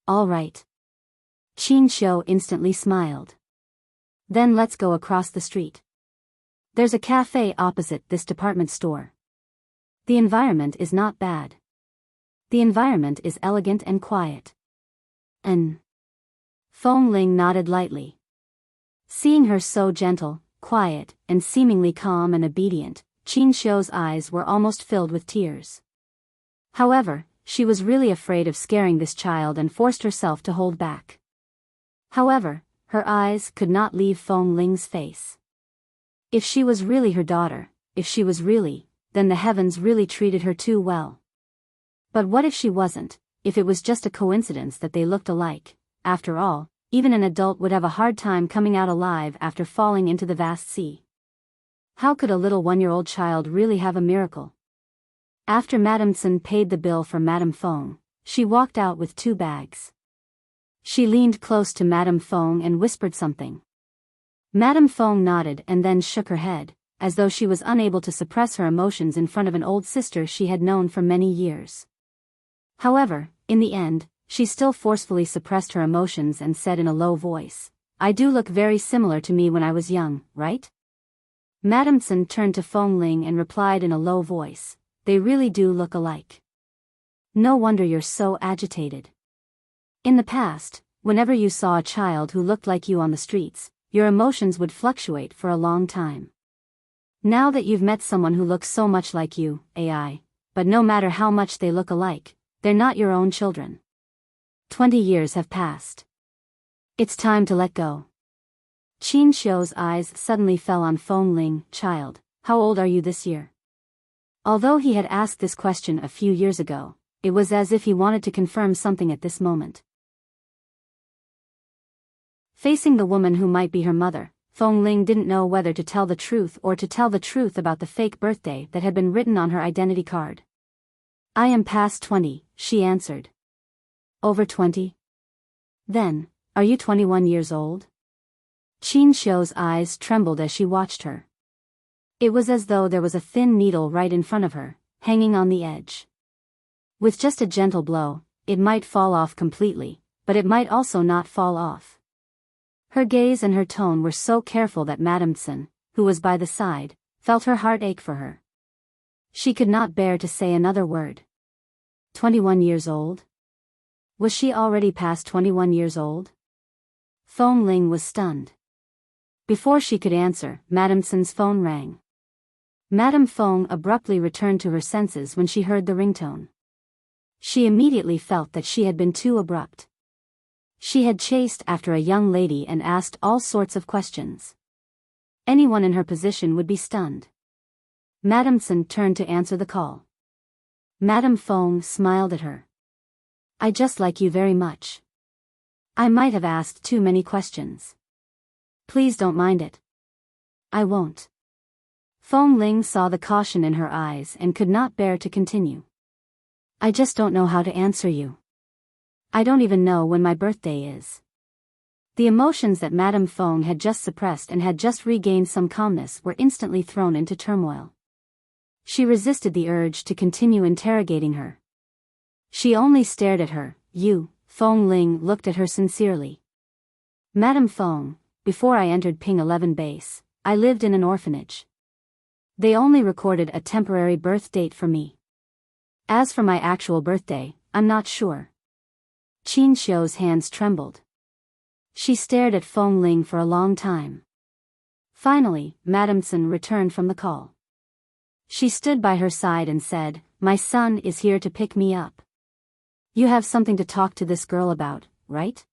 All right. Qin Xiu instantly smiled. Then let's go across the street. There's a cafe opposite this department store. The environment is not bad. The environment is elegant and quiet. Feng Ling nodded lightly. Seeing her so gentle, quiet, and seemingly calm and obedient, Qin Xiu's eyes were almost filled with tears. However, she was really afraid of scaring this child and forced herself to hold back. However, her eyes could not leave Feng Ling's face. If she was really her daughter, then the heavens really treated her too well. But what if she wasn't, if it was just a coincidence that they looked alike? After all, even an adult would have a hard time coming out alive after falling into the vast sea. How could a little 1-year-old child really have a miracle? After Madame Tsun paid the bill for Madame Feng, she walked out with 2 bags. She leaned close to Madame Feng and whispered something. Madame Feng nodded and then shook her head, as though she was unable to suppress her emotions in front of an old sister she had known for many years. However, in the end, she still forcefully suppressed her emotions and said in a low voice, I do look very similar to me when I was young, right? Madame Tsun turned to Feng Ling and replied in a low voice, they really do look alike. No wonder you're so agitated. In the past, whenever you saw a child who looked like you on the streets, your emotions would fluctuate for a long time. Now that you've met someone who looks so much like you, AI, but no matter how much they look alike, they're not your own children. 20 years have passed. It's time to let go. Qin Xiu's eyes suddenly fell on Feng Ling. Child, how old are you this year? Although he had asked this question a few years ago, it was as if he wanted to confirm something at this moment. Facing the woman who might be her mother, Feng Ling didn't know whether to tell the truth or to tell the truth about the fake birthday that had been written on her identity card. I am past 20, she answered. Over 20? Then, are you 21 years old? Qin Xiu's eyes trembled as she watched her. It was as though there was a thin needle right in front of her, hanging on the edge. With just a gentle blow, it might fall off completely, but it might also not fall off. Her gaze and her tone were so careful that Madame Tsun, who was by the side, felt her heart ache for her. She could not bear to say another word. 21 years old? Was she already past 21 years old? Feng Ling was stunned. Before she could answer, Madame Tsun's phone rang. Madame Feng abruptly returned to her senses when she heard the ringtone. She immediately felt that she had been too abrupt. She had chased after a young lady and asked all sorts of questions. Anyone in her position would be stunned. Madame Sen turned to answer the call. Madame Fong smiled at her. I just like you very much. I might have asked too many questions. Please don't mind it. I won't. Fong Ling saw the caution in her eyes and could not bear to continue. I just don't know how to answer you. I don't even know when my birthday is. The emotions that Madame Fong had just suppressed and had just regained some calmness were instantly thrown into turmoil. She resisted the urge to continue interrogating her. She only stared at her. You, Fong Ling looked at her sincerely. Madame Fong, before I entered Ping 11 base, I lived in an orphanage. They only recorded a temporary birth date for me. As for my actual birthday, I'm not sure. Qin Xiu's hands trembled. She stared at Fong Ling for a long time. Finally, Madame Sen returned from the call. She stood by her side and said, My son is here to pick me up. You have something to talk to this girl about, right?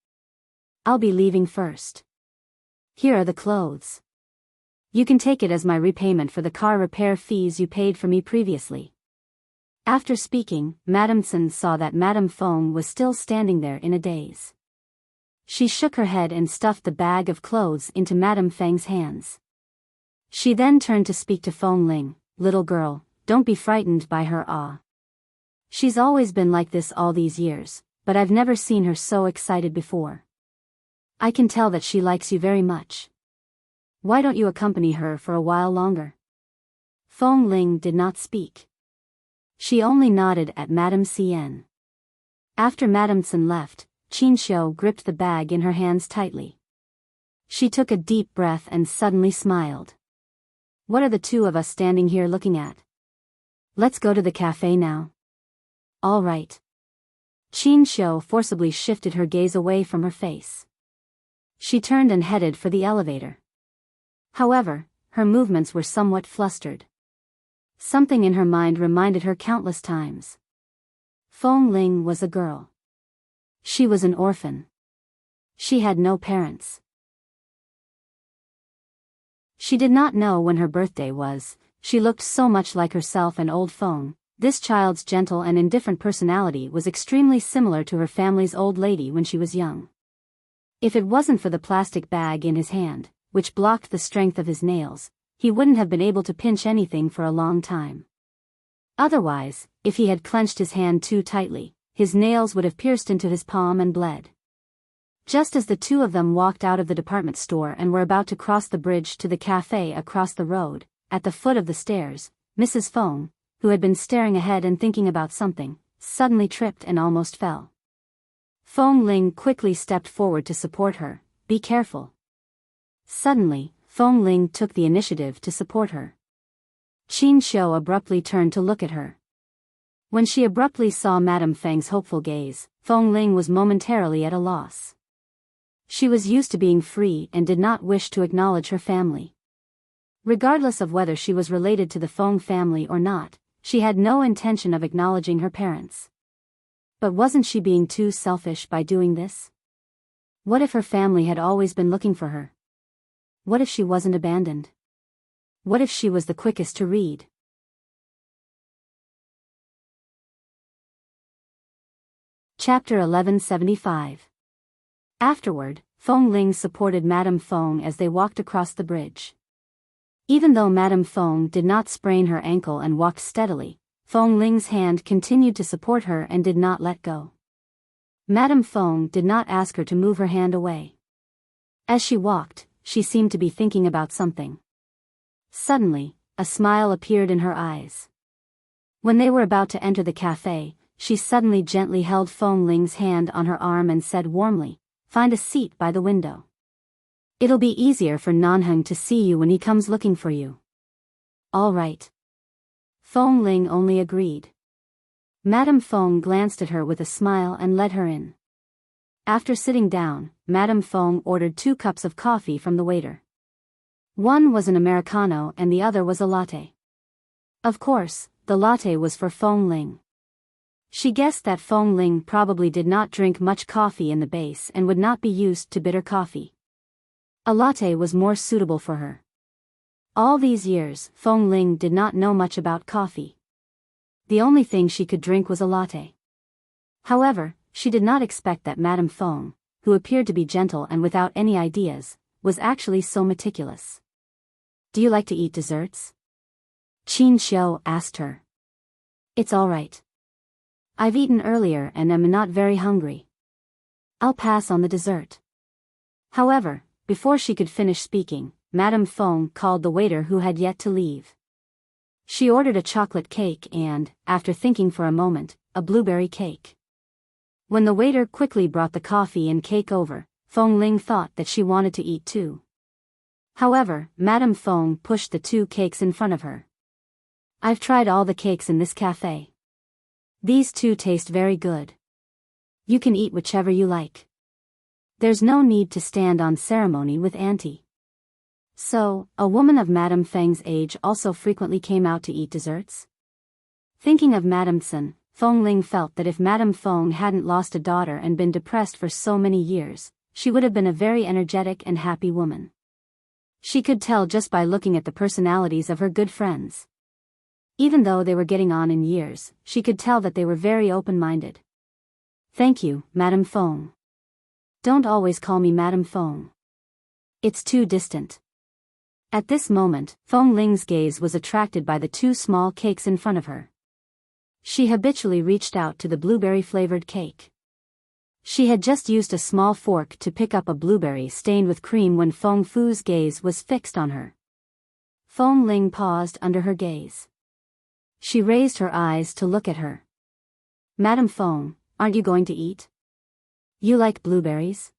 I'll be leaving first. Here are the clothes. You can take it as my repayment for the car repair fees you paid for me previously. After speaking, Madame Sen saw that Madame Fong was still standing there in a daze. She shook her head and stuffed the bag of clothes into Madame Feng's hands. She then turned to speak to Fong Ling. Little girl, don't be frightened by her awe. She's always been like this all these years, but I've never seen her so excited before. I can tell that she likes you very much. Why don't you accompany her for a while longer? Fong Ling did not speak. She only nodded at Madame Cien. After Madame Sen left, Qin Xiu gripped the bag in her hands tightly. She took a deep breath and suddenly smiled. What are the two of us standing here looking at? Let's go to the cafe now. All right. Qin Xiu forcibly shifted her gaze away from her face. She turned and headed for the elevator. However, her movements were somewhat flustered. Something in her mind reminded her countless times. Fong Ling was a girl. She was an orphan. She had no parents. She did not know when her birthday was. She looked so much like herself and old Fong. This child's gentle and indifferent personality was extremely similar to her family's old lady when she was young. If it wasn't for the plastic bag in his hand, which blocked the strength of his nails, he wouldn't have been able to pinch anything for a long time. Otherwise, if he had clenched his hand too tightly, his nails would have pierced into his palm and bled. Just as the two of them walked out of the department store and were about to cross the bridge to the cafe across the road, at the foot of the stairs, Mrs. Fong, who had been staring ahead and thinking about something, suddenly tripped and almost fell. Fong Ling quickly stepped forward to support her. Be careful. Suddenly, Fong Ling took the initiative to support her. Qin Xiu abruptly turned to look at her. When she abruptly saw Madame Feng's hopeful gaze, Fong Ling was momentarily at a loss. She was used to being free and did not wish to acknowledge her family. Regardless of whether she was related to the Fong family or not, she had no intention of acknowledging her parents. But wasn't she being too selfish by doing this? What if her family had always been looking for her? What if she wasn't abandoned? What if she was the quickest to read? Chapter 1175. Afterward, Fong Ling supported Madame Fong as they walked across the bridge. Even though Madame Fong did not sprain her ankle and walked steadily, Fong Ling's hand continued to support her and did not let go. Madame Fong did not ask her to move her hand away. As she walked, she seemed to be thinking about something. Suddenly, a smile appeared in her eyes. When they were about to enter the cafe, she suddenly gently held Fong Ling's hand on her arm and said warmly, "Find a seat by the window. It'll be easier for Nanheng to see you when he comes looking for you." All right. Fong Ling only agreed. Madame Fong glanced at her with a smile and led her in. After sitting down, Madame Fong ordered 2 cups of coffee from the waiter. One was an Americano and the other was a latte. Of course, the latte was for Fong Ling. She guessed that Fong Ling probably did not drink much coffee in the base and would not be used to bitter coffee. A latte was more suitable for her. All these years, Feng Ling did not know much about coffee. The only thing she could drink was a latte. However, she did not expect that Madame Feng, who appeared to be gentle and without any ideas, was actually so meticulous. "Do you like to eat desserts?" Qin Xiao asked her. "It's all right. I've eaten earlier and am not very hungry. I'll pass on the dessert." However, before she could finish speaking, Madame Feng called the waiter who had yet to leave. She ordered a chocolate cake and, after thinking for a moment, a blueberry cake. When the waiter quickly brought the coffee and cake over, Feng Ling thought that she wanted to eat too. However, Madame Feng pushed the 2 cakes in front of her. "I've tried all the cakes in this cafe. These 2 taste very good. You can eat whichever you like. There's no need to stand on ceremony with Auntie." So, a woman of Madame Feng's age also frequently came out to eat desserts? Thinking of Madame Sun, Feng Ling felt that if Madame Feng hadn't lost a daughter and been depressed for so many years, she would have been a very energetic and happy woman. She could tell just by looking at the personalities of her good friends. Even though they were getting on in years, she could tell that they were very open-minded. "Thank you, Madame Feng. Don't always call me Madame Feng. It's too distant." At this moment, Feng Ling's gaze was attracted by the 2 small cakes in front of her. She habitually reached out to the blueberry-flavored cake. She had just used a small fork to pick up a blueberry stained with cream when Feng Fu's gaze was fixed on her. Feng Ling paused under her gaze. She raised her eyes to look at her. "Madame Feng, aren't you going to eat? You like blueberries?"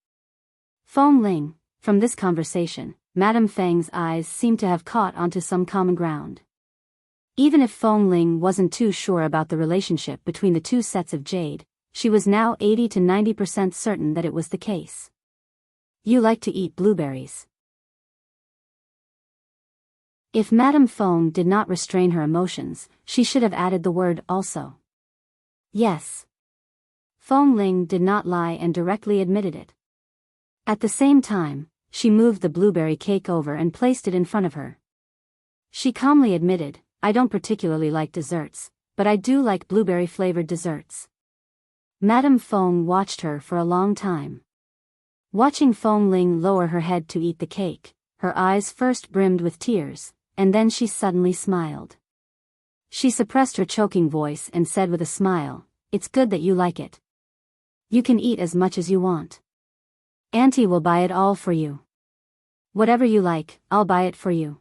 Feng Ling, from this conversation, Madame Feng's eyes seemed to have caught onto some common ground. Even if Feng Ling wasn't too sure about the relationship between the 2 sets of jade, she was now 80 to 90% certain that it was the case. "You like to eat blueberries." If Madame Feng did not restrain her emotions, she should have added the word "also." Yes. Feng Ling did not lie and directly admitted it. At the same time, she moved the blueberry cake over and placed it in front of her. She calmly admitted, "I don't particularly like desserts, but I do like blueberry-flavored desserts." Madame Feng watched her for a long time. Watching Feng Ling lower her head to eat the cake, her eyes first brimmed with tears, and then she suddenly smiled. She suppressed her choking voice and said with a smile, "It's good that you like it. You can eat as much as you want. Auntie will buy it all for you. Whatever you like, I'll buy it for you.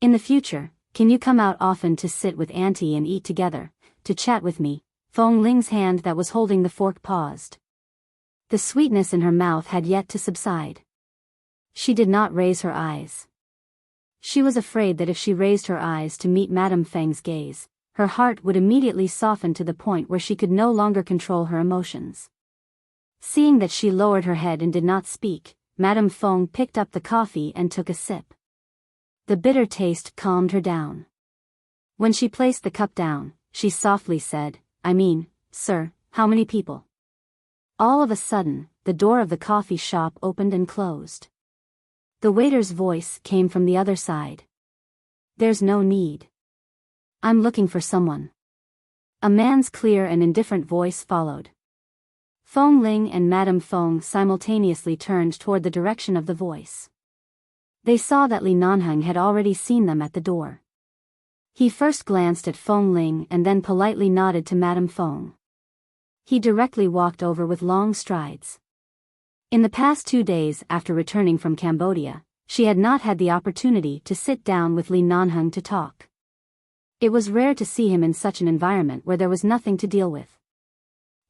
In the future, can you come out often to sit with Auntie and eat together, to chat with me?" Feng Ling's hand that was holding the fork paused. The sweetness in her mouth had yet to subside. She did not raise her eyes. She was afraid that if she raised her eyes to meet Madame Feng's gaze, her heart would immediately soften to the point where she could no longer control her emotions. Seeing that she lowered her head and did not speak, Madame Feng picked up the coffee and took a sip. The bitter taste calmed her down. When she placed the cup down, she softly said, "Sir, how many people?" All of a sudden, the door of the coffee shop opened and closed. The waiter's voice came from the other side. "There's no need. I'm looking for someone." A man's clear and indifferent voice followed. Feng Ling and Madame Feng simultaneously turned toward the direction of the voice. They saw that Li Nanheng had already seen them at the door. He first glanced at Feng Ling and then politely nodded to Madame Feng. He directly walked over with long strides. In the past 2 days after returning from Cambodia, she had not had the opportunity to sit down with Li Nanheng to talk. It was rare to see him in such an environment where there was nothing to deal with.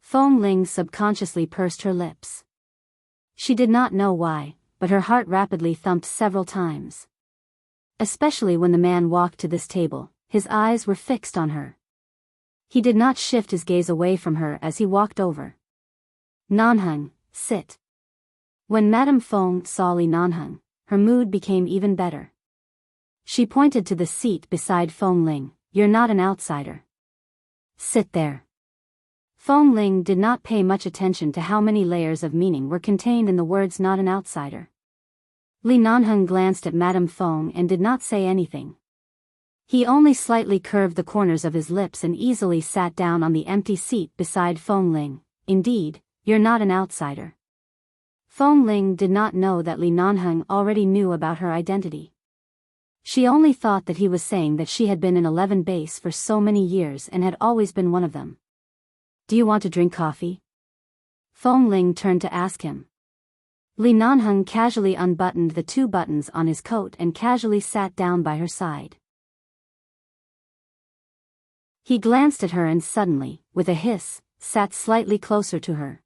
Feng Ling subconsciously pursed her lips. She did not know why, but her heart rapidly thumped several times. Especially when the man walked to this table, his eyes were fixed on her. He did not shift his gaze away from her as he walked over. "Nanheng, sit." When Madame Feng saw Li Nanheng, her mood became even better. She pointed to the seat beside Feng Ling. "You're not an outsider. Sit there." Feng Ling did not pay much attention to how many layers of meaning were contained in the words "not an outsider." Li Nanheng glanced at Madame Feng and did not say anything. He only slightly curved the corners of his lips and easily sat down on the empty seat beside Feng Ling. Indeed, you're not an outsider. Feng Ling did not know that Li Nanheng already knew about her identity. She only thought that he was saying that she had been in 11 base for so many years and had always been one of them. Do you want to drink coffee? Feng Ling turned to ask him. Li Nanheng casually unbuttoned the 2 buttons on his coat and casually sat down by her side. He glanced at her and suddenly, with a hiss, sat slightly closer to her.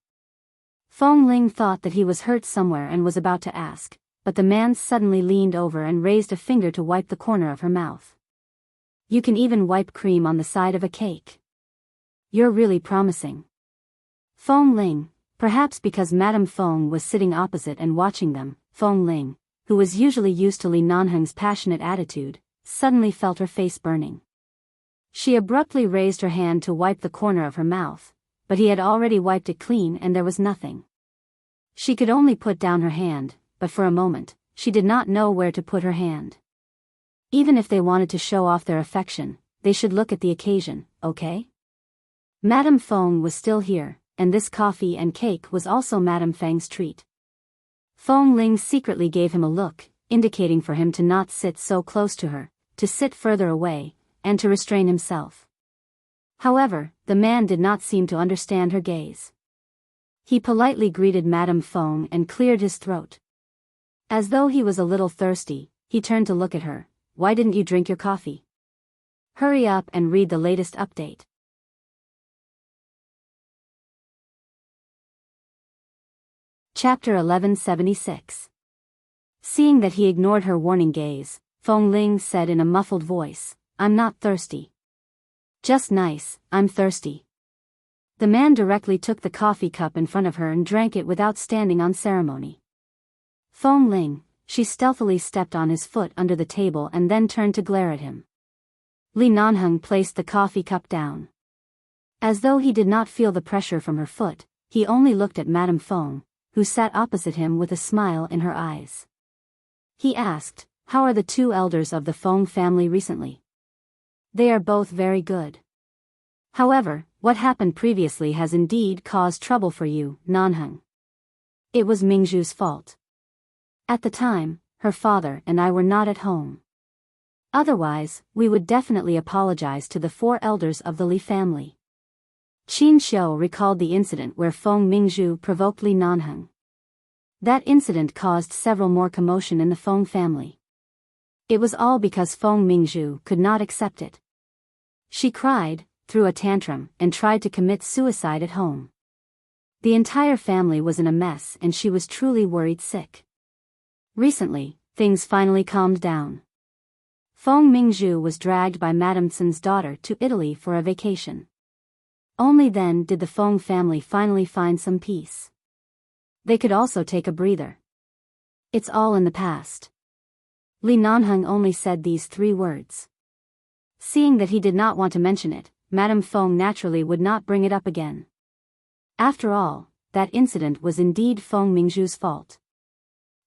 Feng Ling thought that he was hurt somewhere and was about to ask, but the man suddenly leaned over and raised a finger to wipe the corner of her mouth. You can even wipe cream on the side of a cake. You're really promising. Feng Ling, perhaps because Madame Feng was sitting opposite and watching them, Feng Ling, who was usually used to Li Nanheng's passionate attitude, suddenly felt her face burning. She abruptly raised her hand to wipe the corner of her mouth, but he had already wiped it clean and there was nothing. She could only put down her hand, but for a moment, she did not know where to put her hand. Even if they wanted to show off their affection, they should look at the occasion, okay? Madame Feng was still here, and this coffee and cake was also Madame Feng's treat. Feng Ling secretly gave him a look, indicating for him to not sit so close to her, to sit further away, and to restrain himself. However, the man did not seem to understand her gaze. He politely greeted Madame Feng and cleared his throat. As though he was a little thirsty, he turned to look at her. Why didn't you drink your coffee? Hurry up and read the latest update. Chapter 1176. Seeing that he ignored her warning gaze, Feng Ling said in a muffled voice, I'm not thirsty. Just nice, I'm thirsty. The man directly took the coffee cup in front of her and drank it without standing on ceremony. Feng Ling, she stealthily stepped on his foot under the table and then turned to glare at him. Li Nanheng placed the coffee cup down. As though he did not feel the pressure from her foot, he only looked at Madame Feng, who sat opposite him with a smile in her eyes. He asked, how are the 2 elders of the Feng family recently? They are both very good. However, what happened previously has indeed caused trouble for you, Nanheng. It was Mingzhu's fault. At the time, her father and I were not at home. Otherwise, we would definitely apologize to the 4 elders of the Li family. Qin Xiu recalled the incident where Feng Mingzhu provoked Li Nanheng. That incident caused several more commotion in the Feng family. It was all because Feng Mingzhu could not accept it. She cried, threw a tantrum, and tried to commit suicide at home. The entire family was in a mess and she was truly worried sick. Recently, things finally calmed down. Feng Mingzhu was dragged by Madame Tsun's daughter to Italy for a vacation. Only then did the Feng family finally find some peace. They could also take a breather. It's all in the past. Li Nanheng only said these 3 words. Seeing that he did not want to mention it, Madame Feng naturally would not bring it up again. After all, that incident was indeed Feng Mingzhu's fault.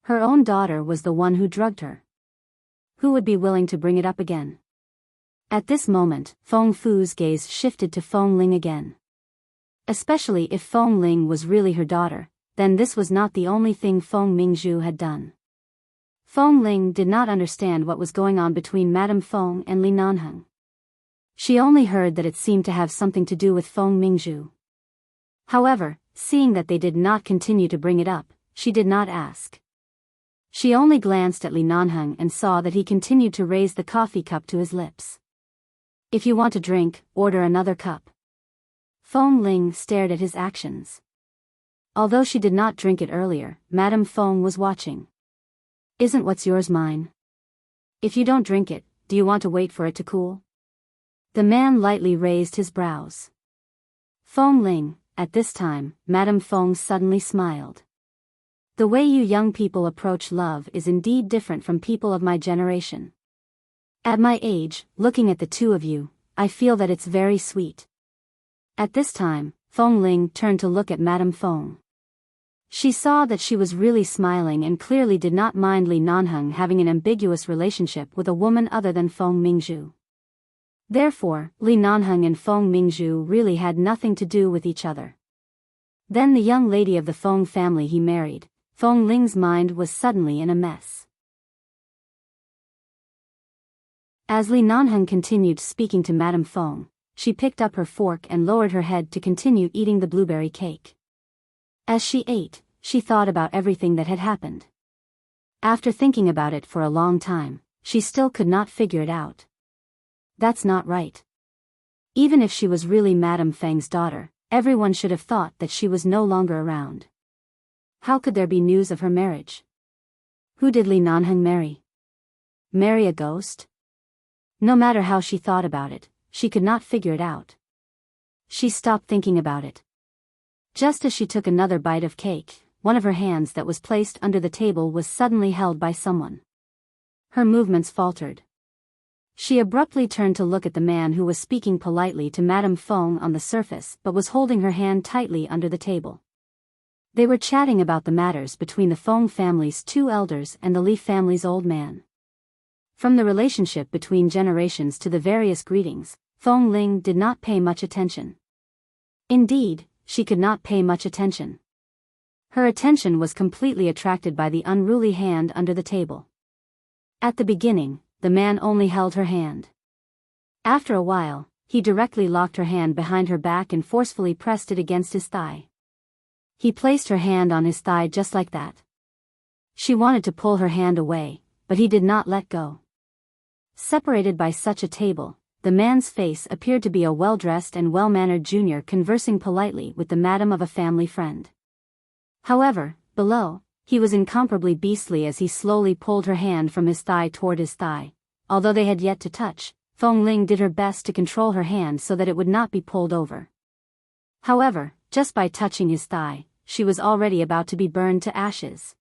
Her own daughter was the one who drugged her. Who would be willing to bring it up again? At this moment, Feng Fu's gaze shifted to Feng Ling again. Especially if Feng Ling was really her daughter, then this was not the only thing Feng Mingzhu had done. Feng Ling did not understand what was going on between Madame Feng and Li Nanheng. She only heard that it seemed to have something to do with Feng Mingzhu. However, seeing that they did not continue to bring it up, she did not ask. She only glanced at Li Nanheng and saw that he continued to raise the coffee cup to his lips. If you want a drink, order another cup. Feng Ling stared at his actions. Although she did not drink it earlier, Madame Feng was watching. Isn't what's yours mine? If you don't drink it, do you want to wait for it to cool? The man lightly raised his brows. Feng Ling, at this time, Madame Feng suddenly smiled. The way you young people approach love is indeed different from people of my generation. At my age, looking at the 2 of you, I feel that it's very sweet. At this time, Feng Ling turned to look at Madame Feng. She saw that she was really smiling and clearly did not mind Li Nanheng having an ambiguous relationship with a woman other than Feng Mingzhu. Therefore, Li Nanheng and Feng Mingzhu really had nothing to do with each other. Then the young lady of the Feng family he married, Feng Ling's mind was suddenly in a mess. As Li Nanheng continued speaking to Madame Feng, she picked up her fork and lowered her head to continue eating the blueberry cake. As she ate, she thought about everything that had happened. After thinking about it for a long time, she still could not figure it out. That's not right. Even if she was really Madame Feng's daughter, everyone should have thought that she was no longer around. How could there be news of her marriage? Who did Li Nanheng marry? Marry a ghost? No matter how she thought about it, she could not figure it out. She stopped thinking about it. Just as she took another bite of cake, one of her hands that was placed under the table was suddenly held by someone. Her movements faltered. She abruptly turned to look at the man who was speaking politely to Madame Feng on the surface but was holding her hand tightly under the table. They were chatting about the matters between the Feng family's two elders and the Li family's old man. From the relationship between generations to the various greetings, Feng Ling did not pay much attention. Indeed, she could not pay much attention. Her attention was completely attracted by the unruly hand under the table. At the beginning, the man only held her hand. After a while, he directly locked her hand behind her back and forcefully pressed it against his thigh. He placed her hand on his thigh just like that. She wanted to pull her hand away, but he did not let go. Separated by such a table, the man's face appeared to be a well-dressed and well-mannered junior conversing politely with the madam of a family friend. However, below, he was incomparably beastly as he slowly pulled her hand from his thigh toward his thigh. Although they had yet to touch, Feng Ling did her best to control her hand so that it would not be pulled over. However, just by touching his thigh, she was already about to be burned to ashes.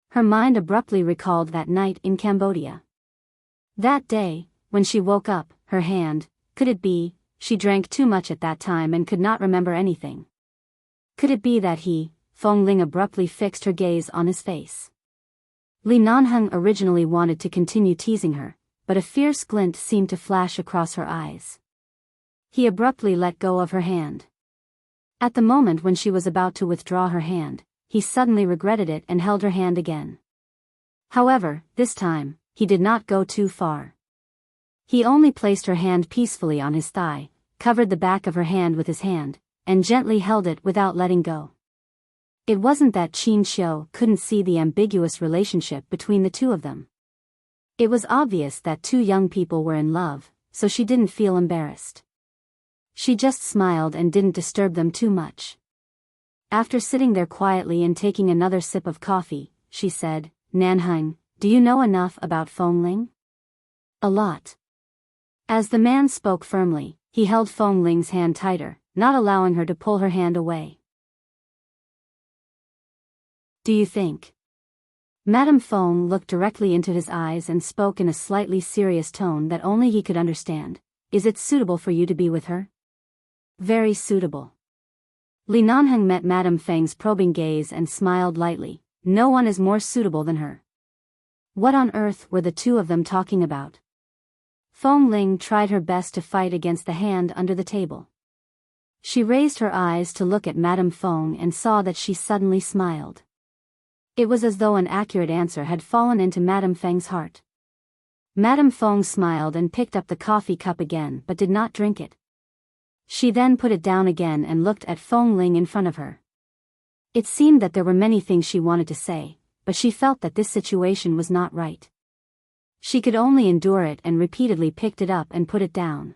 Her mind abruptly recalled that night in Cambodia. That day, when she woke up, her hand, could it be, she drank too much at that time and could not remember anything? Could it be that Feng Ling abruptly fixed her gaze on his face? Li Nanheng originally wanted to continue teasing her, but a fierce glint seemed to flash across her eyes. He abruptly let go of her hand. At the moment when she was about to withdraw her hand, he suddenly regretted it and held her hand again. However, this time, he did not go too far. He only placed her hand peacefully on his thigh, covered the back of her hand with his hand, and gently held it without letting go. It wasn't that Qin Xiu couldn't see the ambiguous relationship between the two of them. It was obvious that two young people were in love, so she didn't feel embarrassed. She just smiled and didn't disturb them too much. After sitting there quietly and taking another sip of coffee, she said, "Nanheng, do you know enough about Feng Ling?" "A lot." As the man spoke firmly, he held Feng Ling's hand tighter, not allowing her to pull her hand away. "Do you think?" Madame Feng looked directly into his eyes and spoke in a slightly serious tone that only he could understand. "Is it suitable for you to be with her?" "Very suitable." Li Nanheng met Madame Feng's probing gaze and smiled lightly. "No one is more suitable than her." What on earth were the two of them talking about? Feng Ling tried her best to fight against the hand under the table. She raised her eyes to look at Madame Feng and saw that she suddenly smiled. It was as though an accurate answer had fallen into Madame Feng's heart. Madame Feng smiled and picked up the coffee cup again but did not drink it. She then put it down again and looked at Feng Ling in front of her. It seemed that there were many things she wanted to say, but she felt that this situation was not right. She could only endure it and repeatedly picked it up and put it down.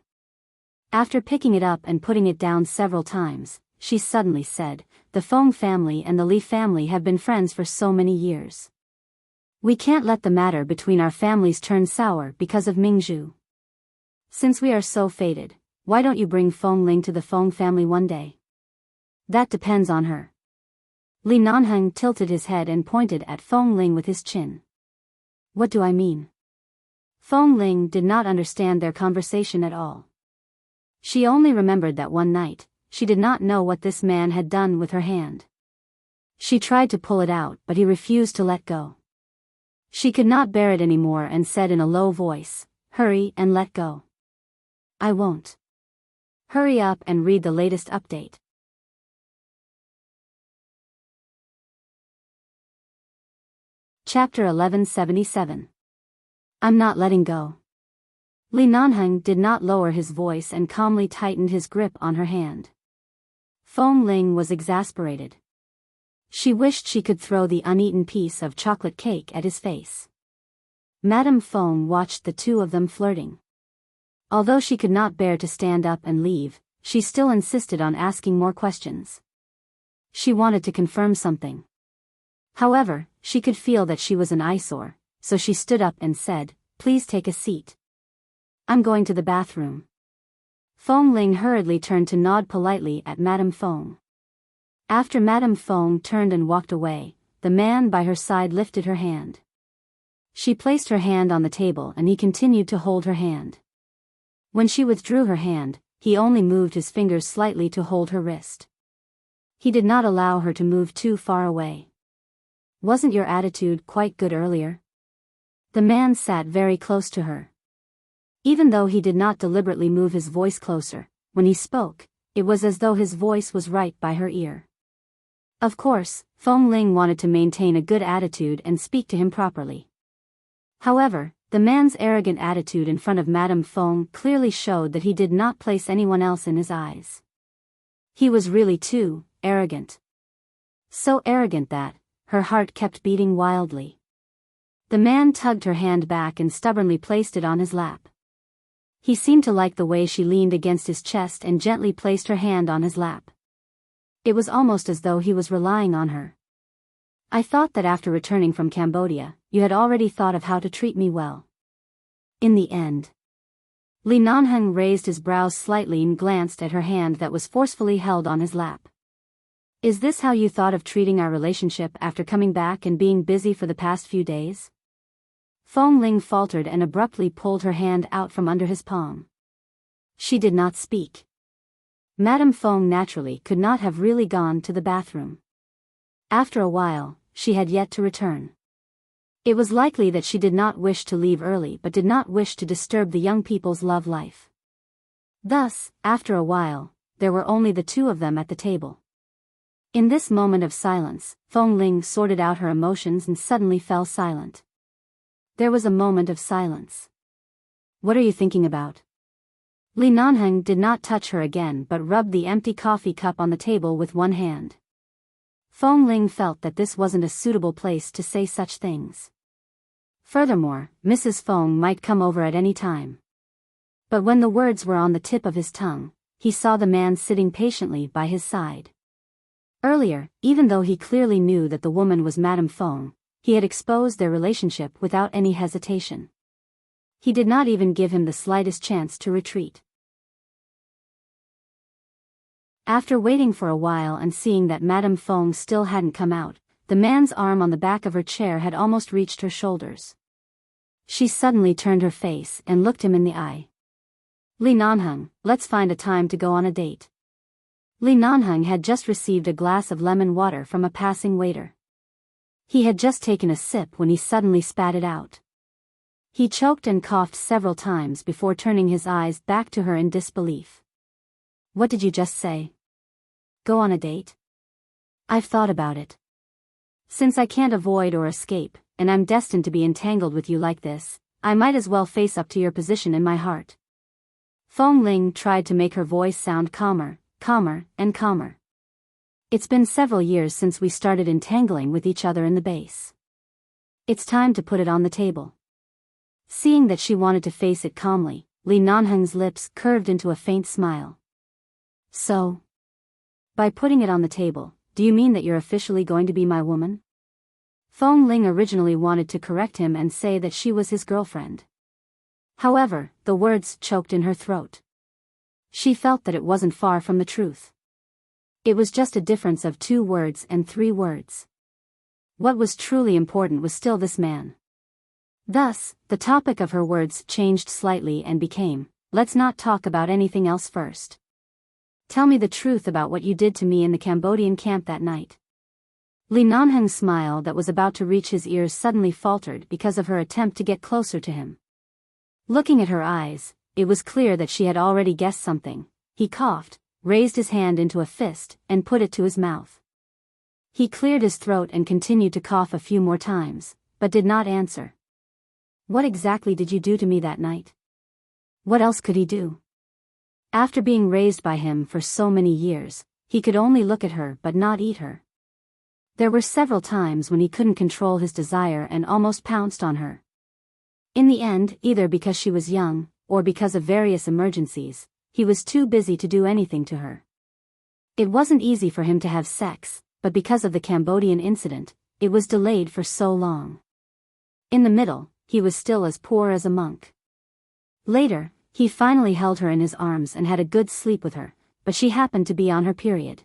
After picking it up and putting it down several times, she suddenly said, "The Feng family and the Li family have been friends for so many years. We can't let the matter between our families turn sour because of Mingzhu. Since we are so fated, why don't you bring Feng Ling to the Feng family one day?" "That depends on her." Li Nanheng tilted his head and pointed at Feng Ling with his chin. "What do I mean?" Feng Ling did not understand their conversation at all. She only remembered that one night, she did not know what this man had done with her hand. She tried to pull it out, but he refused to let go. She could not bear it anymore and said in a low voice, "Hurry and let go." "I won't." "Hurry up and read the latest update." Chapter 1177. I'm not letting go. Li Nanheng did not lower his voice and calmly tightened his grip on her hand. Feng Ling was exasperated. She wished she could throw the uneaten piece of chocolate cake at his face. Madame Feng watched the two of them flirting. Although she could not bear to stand up and leave, she still insisted on asking more questions. She wanted to confirm something. However, she could feel that she was an eyesore, so she stood up and said, "Please take a seat. I'm going to the bathroom." Feng Ling hurriedly turned to nod politely at Madame Feng. After Madame Feng turned and walked away, the man by her side lifted her hand. She placed her hand on the table and he continued to hold her hand. When she withdrew her hand, he only moved his fingers slightly to hold her wrist. He did not allow her to move too far away. "Wasn't your attitude quite good earlier?" The man sat very close to her. Even though he did not deliberately move his voice closer, when he spoke, it was as though his voice was right by her ear. Of course, Feng Ling wanted to maintain a good attitude and speak to him properly. However, the man's arrogant attitude in front of Madame Feng clearly showed that he did not place anyone else in his eyes. He was really too arrogant. So arrogant that her heart kept beating wildly. The man tugged her hand back and stubbornly placed it on his lap. He seemed to like the way she leaned against his chest and gently placed her hand on his lap. It was almost as though he was relying on her. "I thought that after returning from Cambodia, you had already thought of how to treat me well." In the end. Li Nanheng raised his brows slightly and glanced at her hand that was forcefully held on his lap. "Is this how you thought of treating our relationship after coming back and being busy for the past few days?" Feng Ling faltered and abruptly pulled her hand out from under his palm. She did not speak. Madame Feng naturally could not have really gone to the bathroom. After a while, she had yet to return. It was likely that she did not wish to leave early but did not wish to disturb the young people's love life. Thus, after a while, there were only the two of them at the table. In this moment of silence, Feng Ling sorted out her emotions and suddenly fell silent. There was a moment of silence. "What are you thinking about?" Li Nanheng did not touch her again but rubbed the empty coffee cup on the table with one hand. Feng Ling felt that this wasn't a suitable place to say such things. Furthermore, Mrs. Feng might come over at any time. But when the words were on the tip of his tongue, he saw the man sitting patiently by his side. Earlier, even though he clearly knew that the woman was Madame Feng, he had exposed their relationship without any hesitation. He did not even give him the slightest chance to retreat. After waiting for a while and seeing that Madame Feng still hadn't come out, the man's arm on the back of her chair had almost reached her shoulders. She suddenly turned her face and looked him in the eye. "Li Nanheng, let's find a time to go on a date." Li Nanheng had just received a glass of lemon water from a passing waiter. He had just taken a sip when he suddenly spat it out. He choked and coughed several times before turning his eyes back to her in disbelief. "What did you just say? Go on a date?" "I've thought about it. Since I can't avoid or escape, and I'm destined to be entangled with you like this, I might as well face up to your position in my heart." Feng Ling tried to make her voice sound calmer, and calmer. "It's been several years since we started entangling with each other in the base. It's time to put it on the table." Seeing that she wanted to face it calmly, Li Nanheng's lips curved into a faint smile. "So, by putting it on the table, do you mean that you're officially going to be my woman?" Feng Ling originally wanted to correct him and say that she was his girlfriend. However, the words choked in her throat. She felt that it wasn't far from the truth. It was just a difference of 2 words and 3 words. What was truly important was still this man. Thus, the topic of her words changed slightly and became, "Let's not talk about anything else first. Tell me the truth about what you did to me in the Cambodian camp that night." Li Nanheng's smile that was about to reach his ears suddenly faltered because of her attempt to get closer to him. Looking at her eyes, it was clear that she had already guessed something. He coughed, raised his hand into a fist, and put it to his mouth. He cleared his throat and continued to cough a few more times, but did not answer. What exactly did you do to me that night? What else could he do? After being raised by him for so many years, he could only look at her but not eat her. There were several times when he couldn't control his desire and almost pounced on her. In the end, either because she was young, or because of various emergencies, he was too busy to do anything to her. It wasn't easy for him to have sex, but because of the Cambodian incident, it was delayed for so long. In the middle, he was still as poor as a monk. Later, he finally held her in his arms and had a good sleep with her, but she happened to be on her period.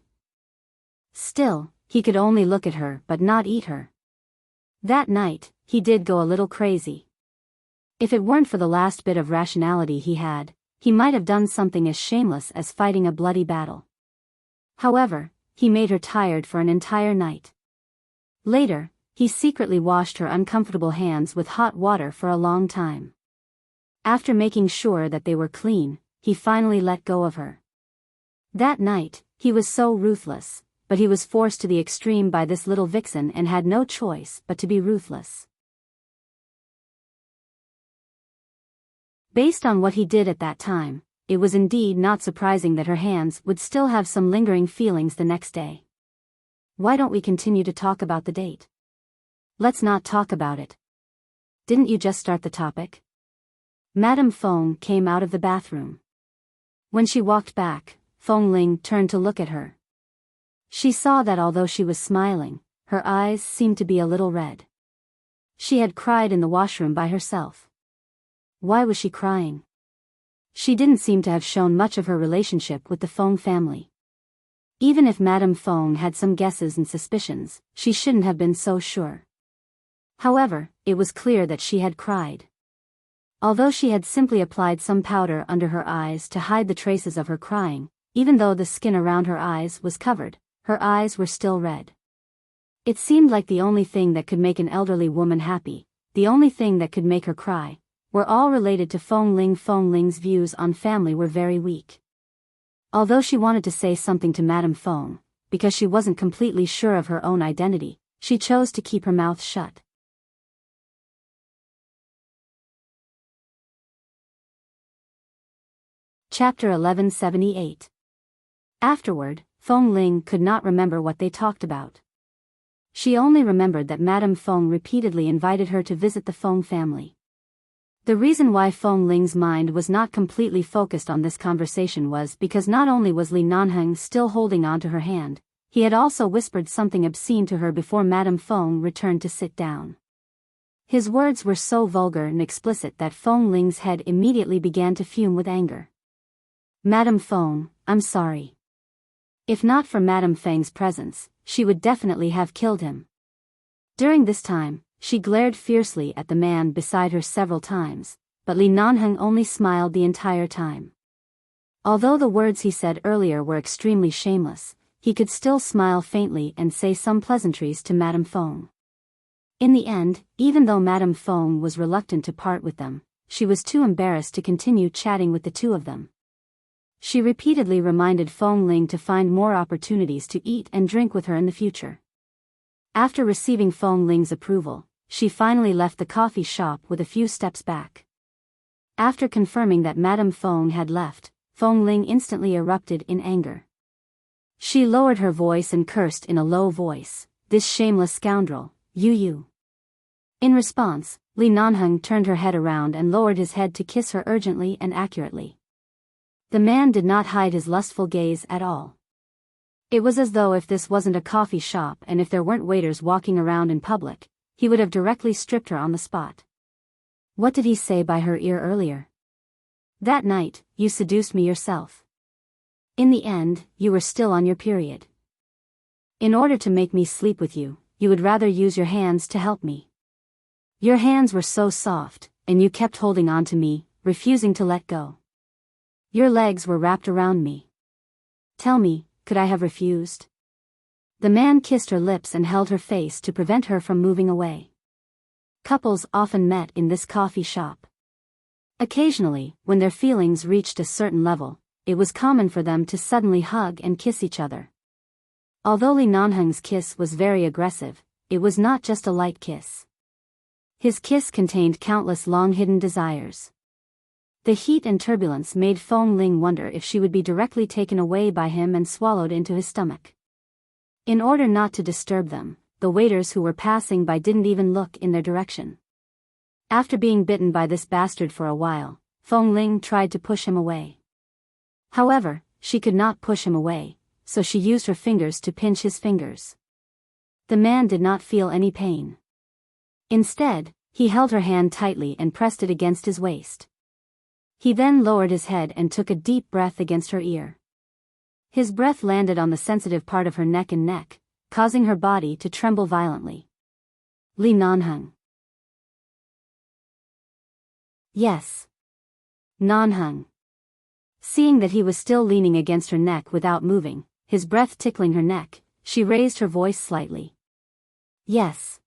Still, he could only look at her but not eat her. That night, he did go a little crazy. If it weren't for the last bit of rationality he might have done something as shameless as fighting a bloody battle. However, he made her tired for an entire night. Later, he secretly washed her uncomfortable hands with hot water for a long time. After making sure that they were clean, he finally let go of her. That night, he was so ruthless, but he was forced to the extreme by this little vixen and had no choice but to be ruthless. Based on what he did at that time, it was indeed not surprising that her hands would still have some lingering feelings the next day. Why don't we continue to talk about the date? Let's not talk about it. Didn't you just start the topic? Madame Fong came out of the bathroom. When she walked back, Fong Ling turned to look at her. She saw that although she was smiling, her eyes seemed to be a little red. She had cried in the washroom by herself. Why was she crying? She didn't seem to have shown much of her relationship with the Fong family. Even if Madame Fong had some guesses and suspicions, she shouldn't have been so sure. However, it was clear that she had cried. Although she had simply applied some powder under her eyes to hide the traces of her crying, even though the skin around her eyes was covered, her eyes were still red. It seemed like the only thing that could make an elderly woman happy, the only thing that could make her cry, were all related to Fong Ling. Fong Ling's views on family were very weak. Although she wanted to say something to Madame Fong, because she wasn't completely sure of her own identity, she chose to keep her mouth shut. Chapter 1178. Afterward, Fong Ling could not remember what they talked about. She only remembered that Madame Fong repeatedly invited her to visit the Fong family. The reason why Fong Ling's mind was not completely focused on this conversation was because not only was Li Nanheng still holding on to her hand, he had also whispered something obscene to her before Madame Fong returned to sit down. His words were so vulgar and explicit that Fong Ling's head immediately began to fume with anger. Madame Fong, I'm sorry. If not for Madame Feng's presence, she would definitely have killed him. During this time, she glared fiercely at the man beside her several times, but Li Nanheng only smiled the entire time. Although the words he said earlier were extremely shameless, he could still smile faintly and say some pleasantries to Madame Fong. In the end, even though Madame Fong was reluctant to part with them, she was too embarrassed to continue chatting with the two of them. She repeatedly reminded Fong Ling to find more opportunities to eat and drink with her in the future. After receiving Fong Ling's approval, she finally left the coffee shop with a few steps back. After confirming that Madame Fong had left, Fong Ling instantly erupted in anger. She lowered her voice and cursed in a low voice, "This shameless scoundrel, you." In response, Li Nanheng turned her head around and lowered his head to kiss her urgently and accurately. The man did not hide his lustful gaze at all. It was as though if this wasn't a coffee shop and if there weren't waiters walking around in public, he would have directly stripped her on the spot. What did he say by her ear earlier? That night, you seduced me yourself. In the end, you were still on your period. In order to make me sleep with you, you would rather use your hands to help me. Your hands were so soft, and you kept holding on to me, refusing to let go. Your legs were wrapped around me. Tell me, could I have refused? The man kissed her lips and held her face to prevent her from moving away. Couples often met in this coffee shop. Occasionally, when their feelings reached a certain level, it was common for them to suddenly hug and kiss each other. Although Lee Nanhung's kiss was very aggressive, it was not just a light kiss. His kiss contained countless long-hidden desires. The heat and turbulence made Fong Ling wonder if she would be directly taken away by him and swallowed into his stomach. In order not to disturb them, the waiters who were passing by didn't even look in their direction. After being bitten by this bastard for a while, Fong Ling tried to push him away. However, she could not push him away, so she used her fingers to pinch his fingers. The man did not feel any pain. Instead, he held her hand tightly and pressed it against his waist. He then lowered his head and took a deep breath against her ear. His breath landed on the sensitive part of her neck and neck, causing her body to tremble violently. Lee Nanhung. Yes. Nanhung. Seeing that he was still leaning against her neck without moving, his breath tickling her neck, she raised her voice slightly. Yes.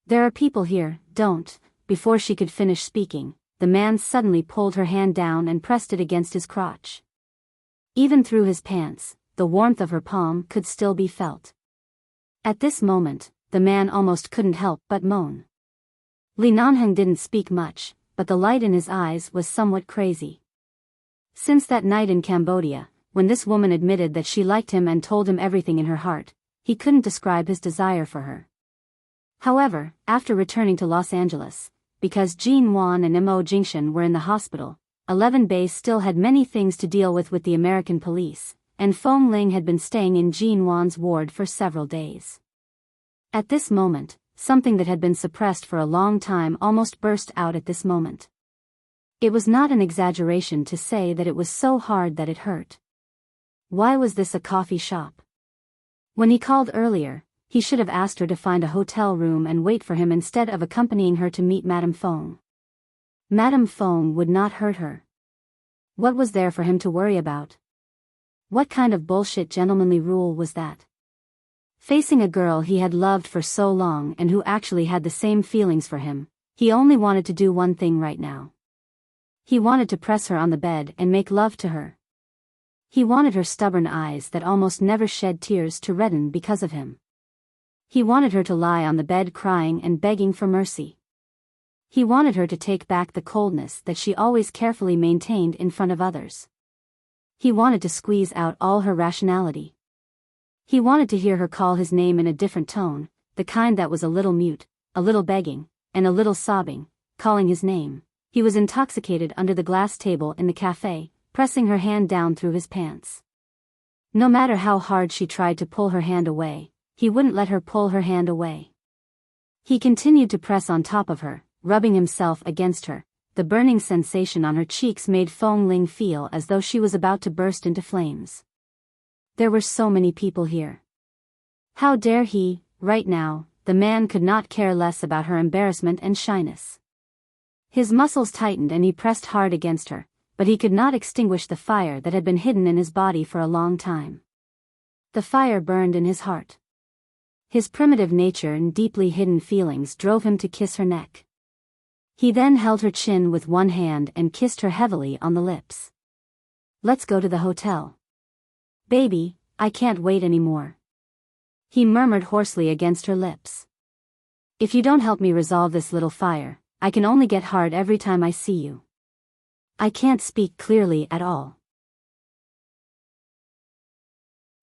There are people here, don't. Before she could finish speaking, the man suddenly pulled her hand down and pressed it against his crotch. Even through his pants, the warmth of her palm could still be felt. At this moment, the man almost couldn't help but moan. Lee Nanhung didn't speak much, but the light in his eyes was somewhat crazy. Since that night in Cambodia, when this woman admitted that she liked him and told him everything in her heart, he couldn't describe his desire for her. However, after returning to Los Angeles, because Jean Wan and Mo Jingshan were in the hospital, 11 Base still had many things to deal with the American police, and Fong Ling had been staying in Jean Wan's ward for several days. At this moment, something that had been suppressed for a long time almost burst out at this moment. It was not an exaggeration to say that it was so hard that it hurt. Why was this a coffee shop? When he called earlier, he should have asked her to find a hotel room and wait for him instead of accompanying her to meet Madame Fong. Madame Fong would not hurt her. What was there for him to worry about? What kind of bullshit gentlemanly rule was that? Facing a girl he had loved for so long and who actually had the same feelings for him, he only wanted to do one thing right now. He wanted to press her on the bed and make love to her. He wanted her stubborn eyes that almost never shed tears to redden because of him. He wanted her to lie on the bed crying and begging for mercy. He wanted her to take back the coldness that she always carefully maintained in front of others. He wanted to squeeze out all her rationality. He wanted to hear her call his name in a different tone, the kind that was a little mute, a little begging, and a little sobbing, calling his name. He was intoxicated under the glass table in the cafe, pressing her hand down through his pants. No matter how hard she tried to pull her hand away, he wouldn't let her pull her hand away. He continued to press on top of her, rubbing himself against her. The burning sensation on her cheeks made Fong Ling feel as though she was about to burst into flames. There were so many people here. How dare he? Right now, the man could not care less about her embarrassment and shyness. His muscles tightened and he pressed hard against her, but he could not extinguish the fire that had been hidden in his body for a long time. The fire burned in his heart. His primitive nature and deeply hidden feelings drove him to kiss her neck. He then held her chin with one hand and kissed her heavily on the lips. "Let's go to the hotel. Baby, I can't wait anymore," he murmured hoarsely against her lips. "If you don't help me resolve this little fire, I can only get hard every time I see you. I can't speak clearly at all.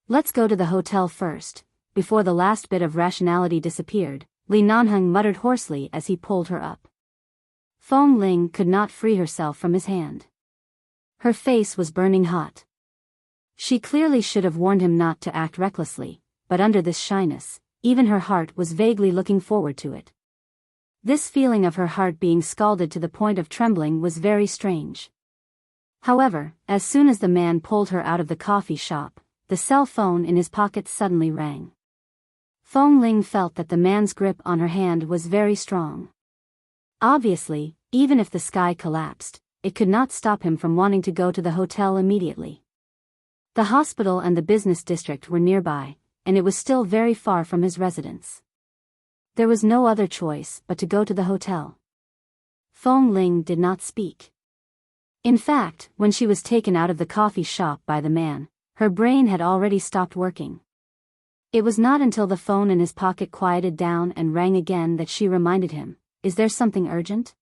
Let's go to the hotel first." Before the last bit of rationality disappeared, Lee Nanhung muttered hoarsely as he pulled her up. Fong Ling could not free herself from his hand. Her face was burning hot. She clearly should have warned him not to act recklessly, but under this shyness, even her heart was vaguely looking forward to it. This feeling of her heart being scalded to the point of trembling was very strange. However, as soon as the man pulled her out of the coffee shop, the cell phone in his pocket suddenly rang. Fong Ling felt that the man's grip on her hand was very strong. Obviously, even if the sky collapsed, it could not stop him from wanting to go to the hotel immediately. The hospital and the business district were nearby, and it was still very far from his residence. There was no other choice but to go to the hotel. Fong Ling did not speak. In fact, when she was taken out of the coffee shop by the man, her brain had already stopped working. It was not until the phone in his pocket quieted down and rang again that she reminded him, "Is there something urgent?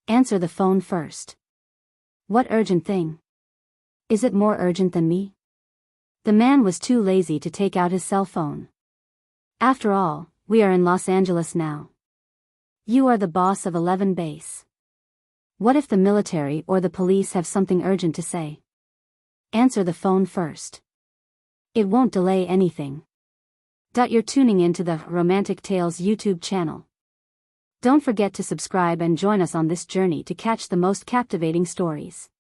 Answer the phone first." "What urgent thing? Is it more urgent than me?" The man was too lazy to take out his cell phone. "After all, we are in Los Angeles now. You are the boss of 11 Base. What if the military or the police have something urgent to say? Answer the phone first. It won't delay anything." You're tuning into the Romantic Tales YouTube channel. Don't forget to subscribe and join us on this journey to catch the most captivating stories.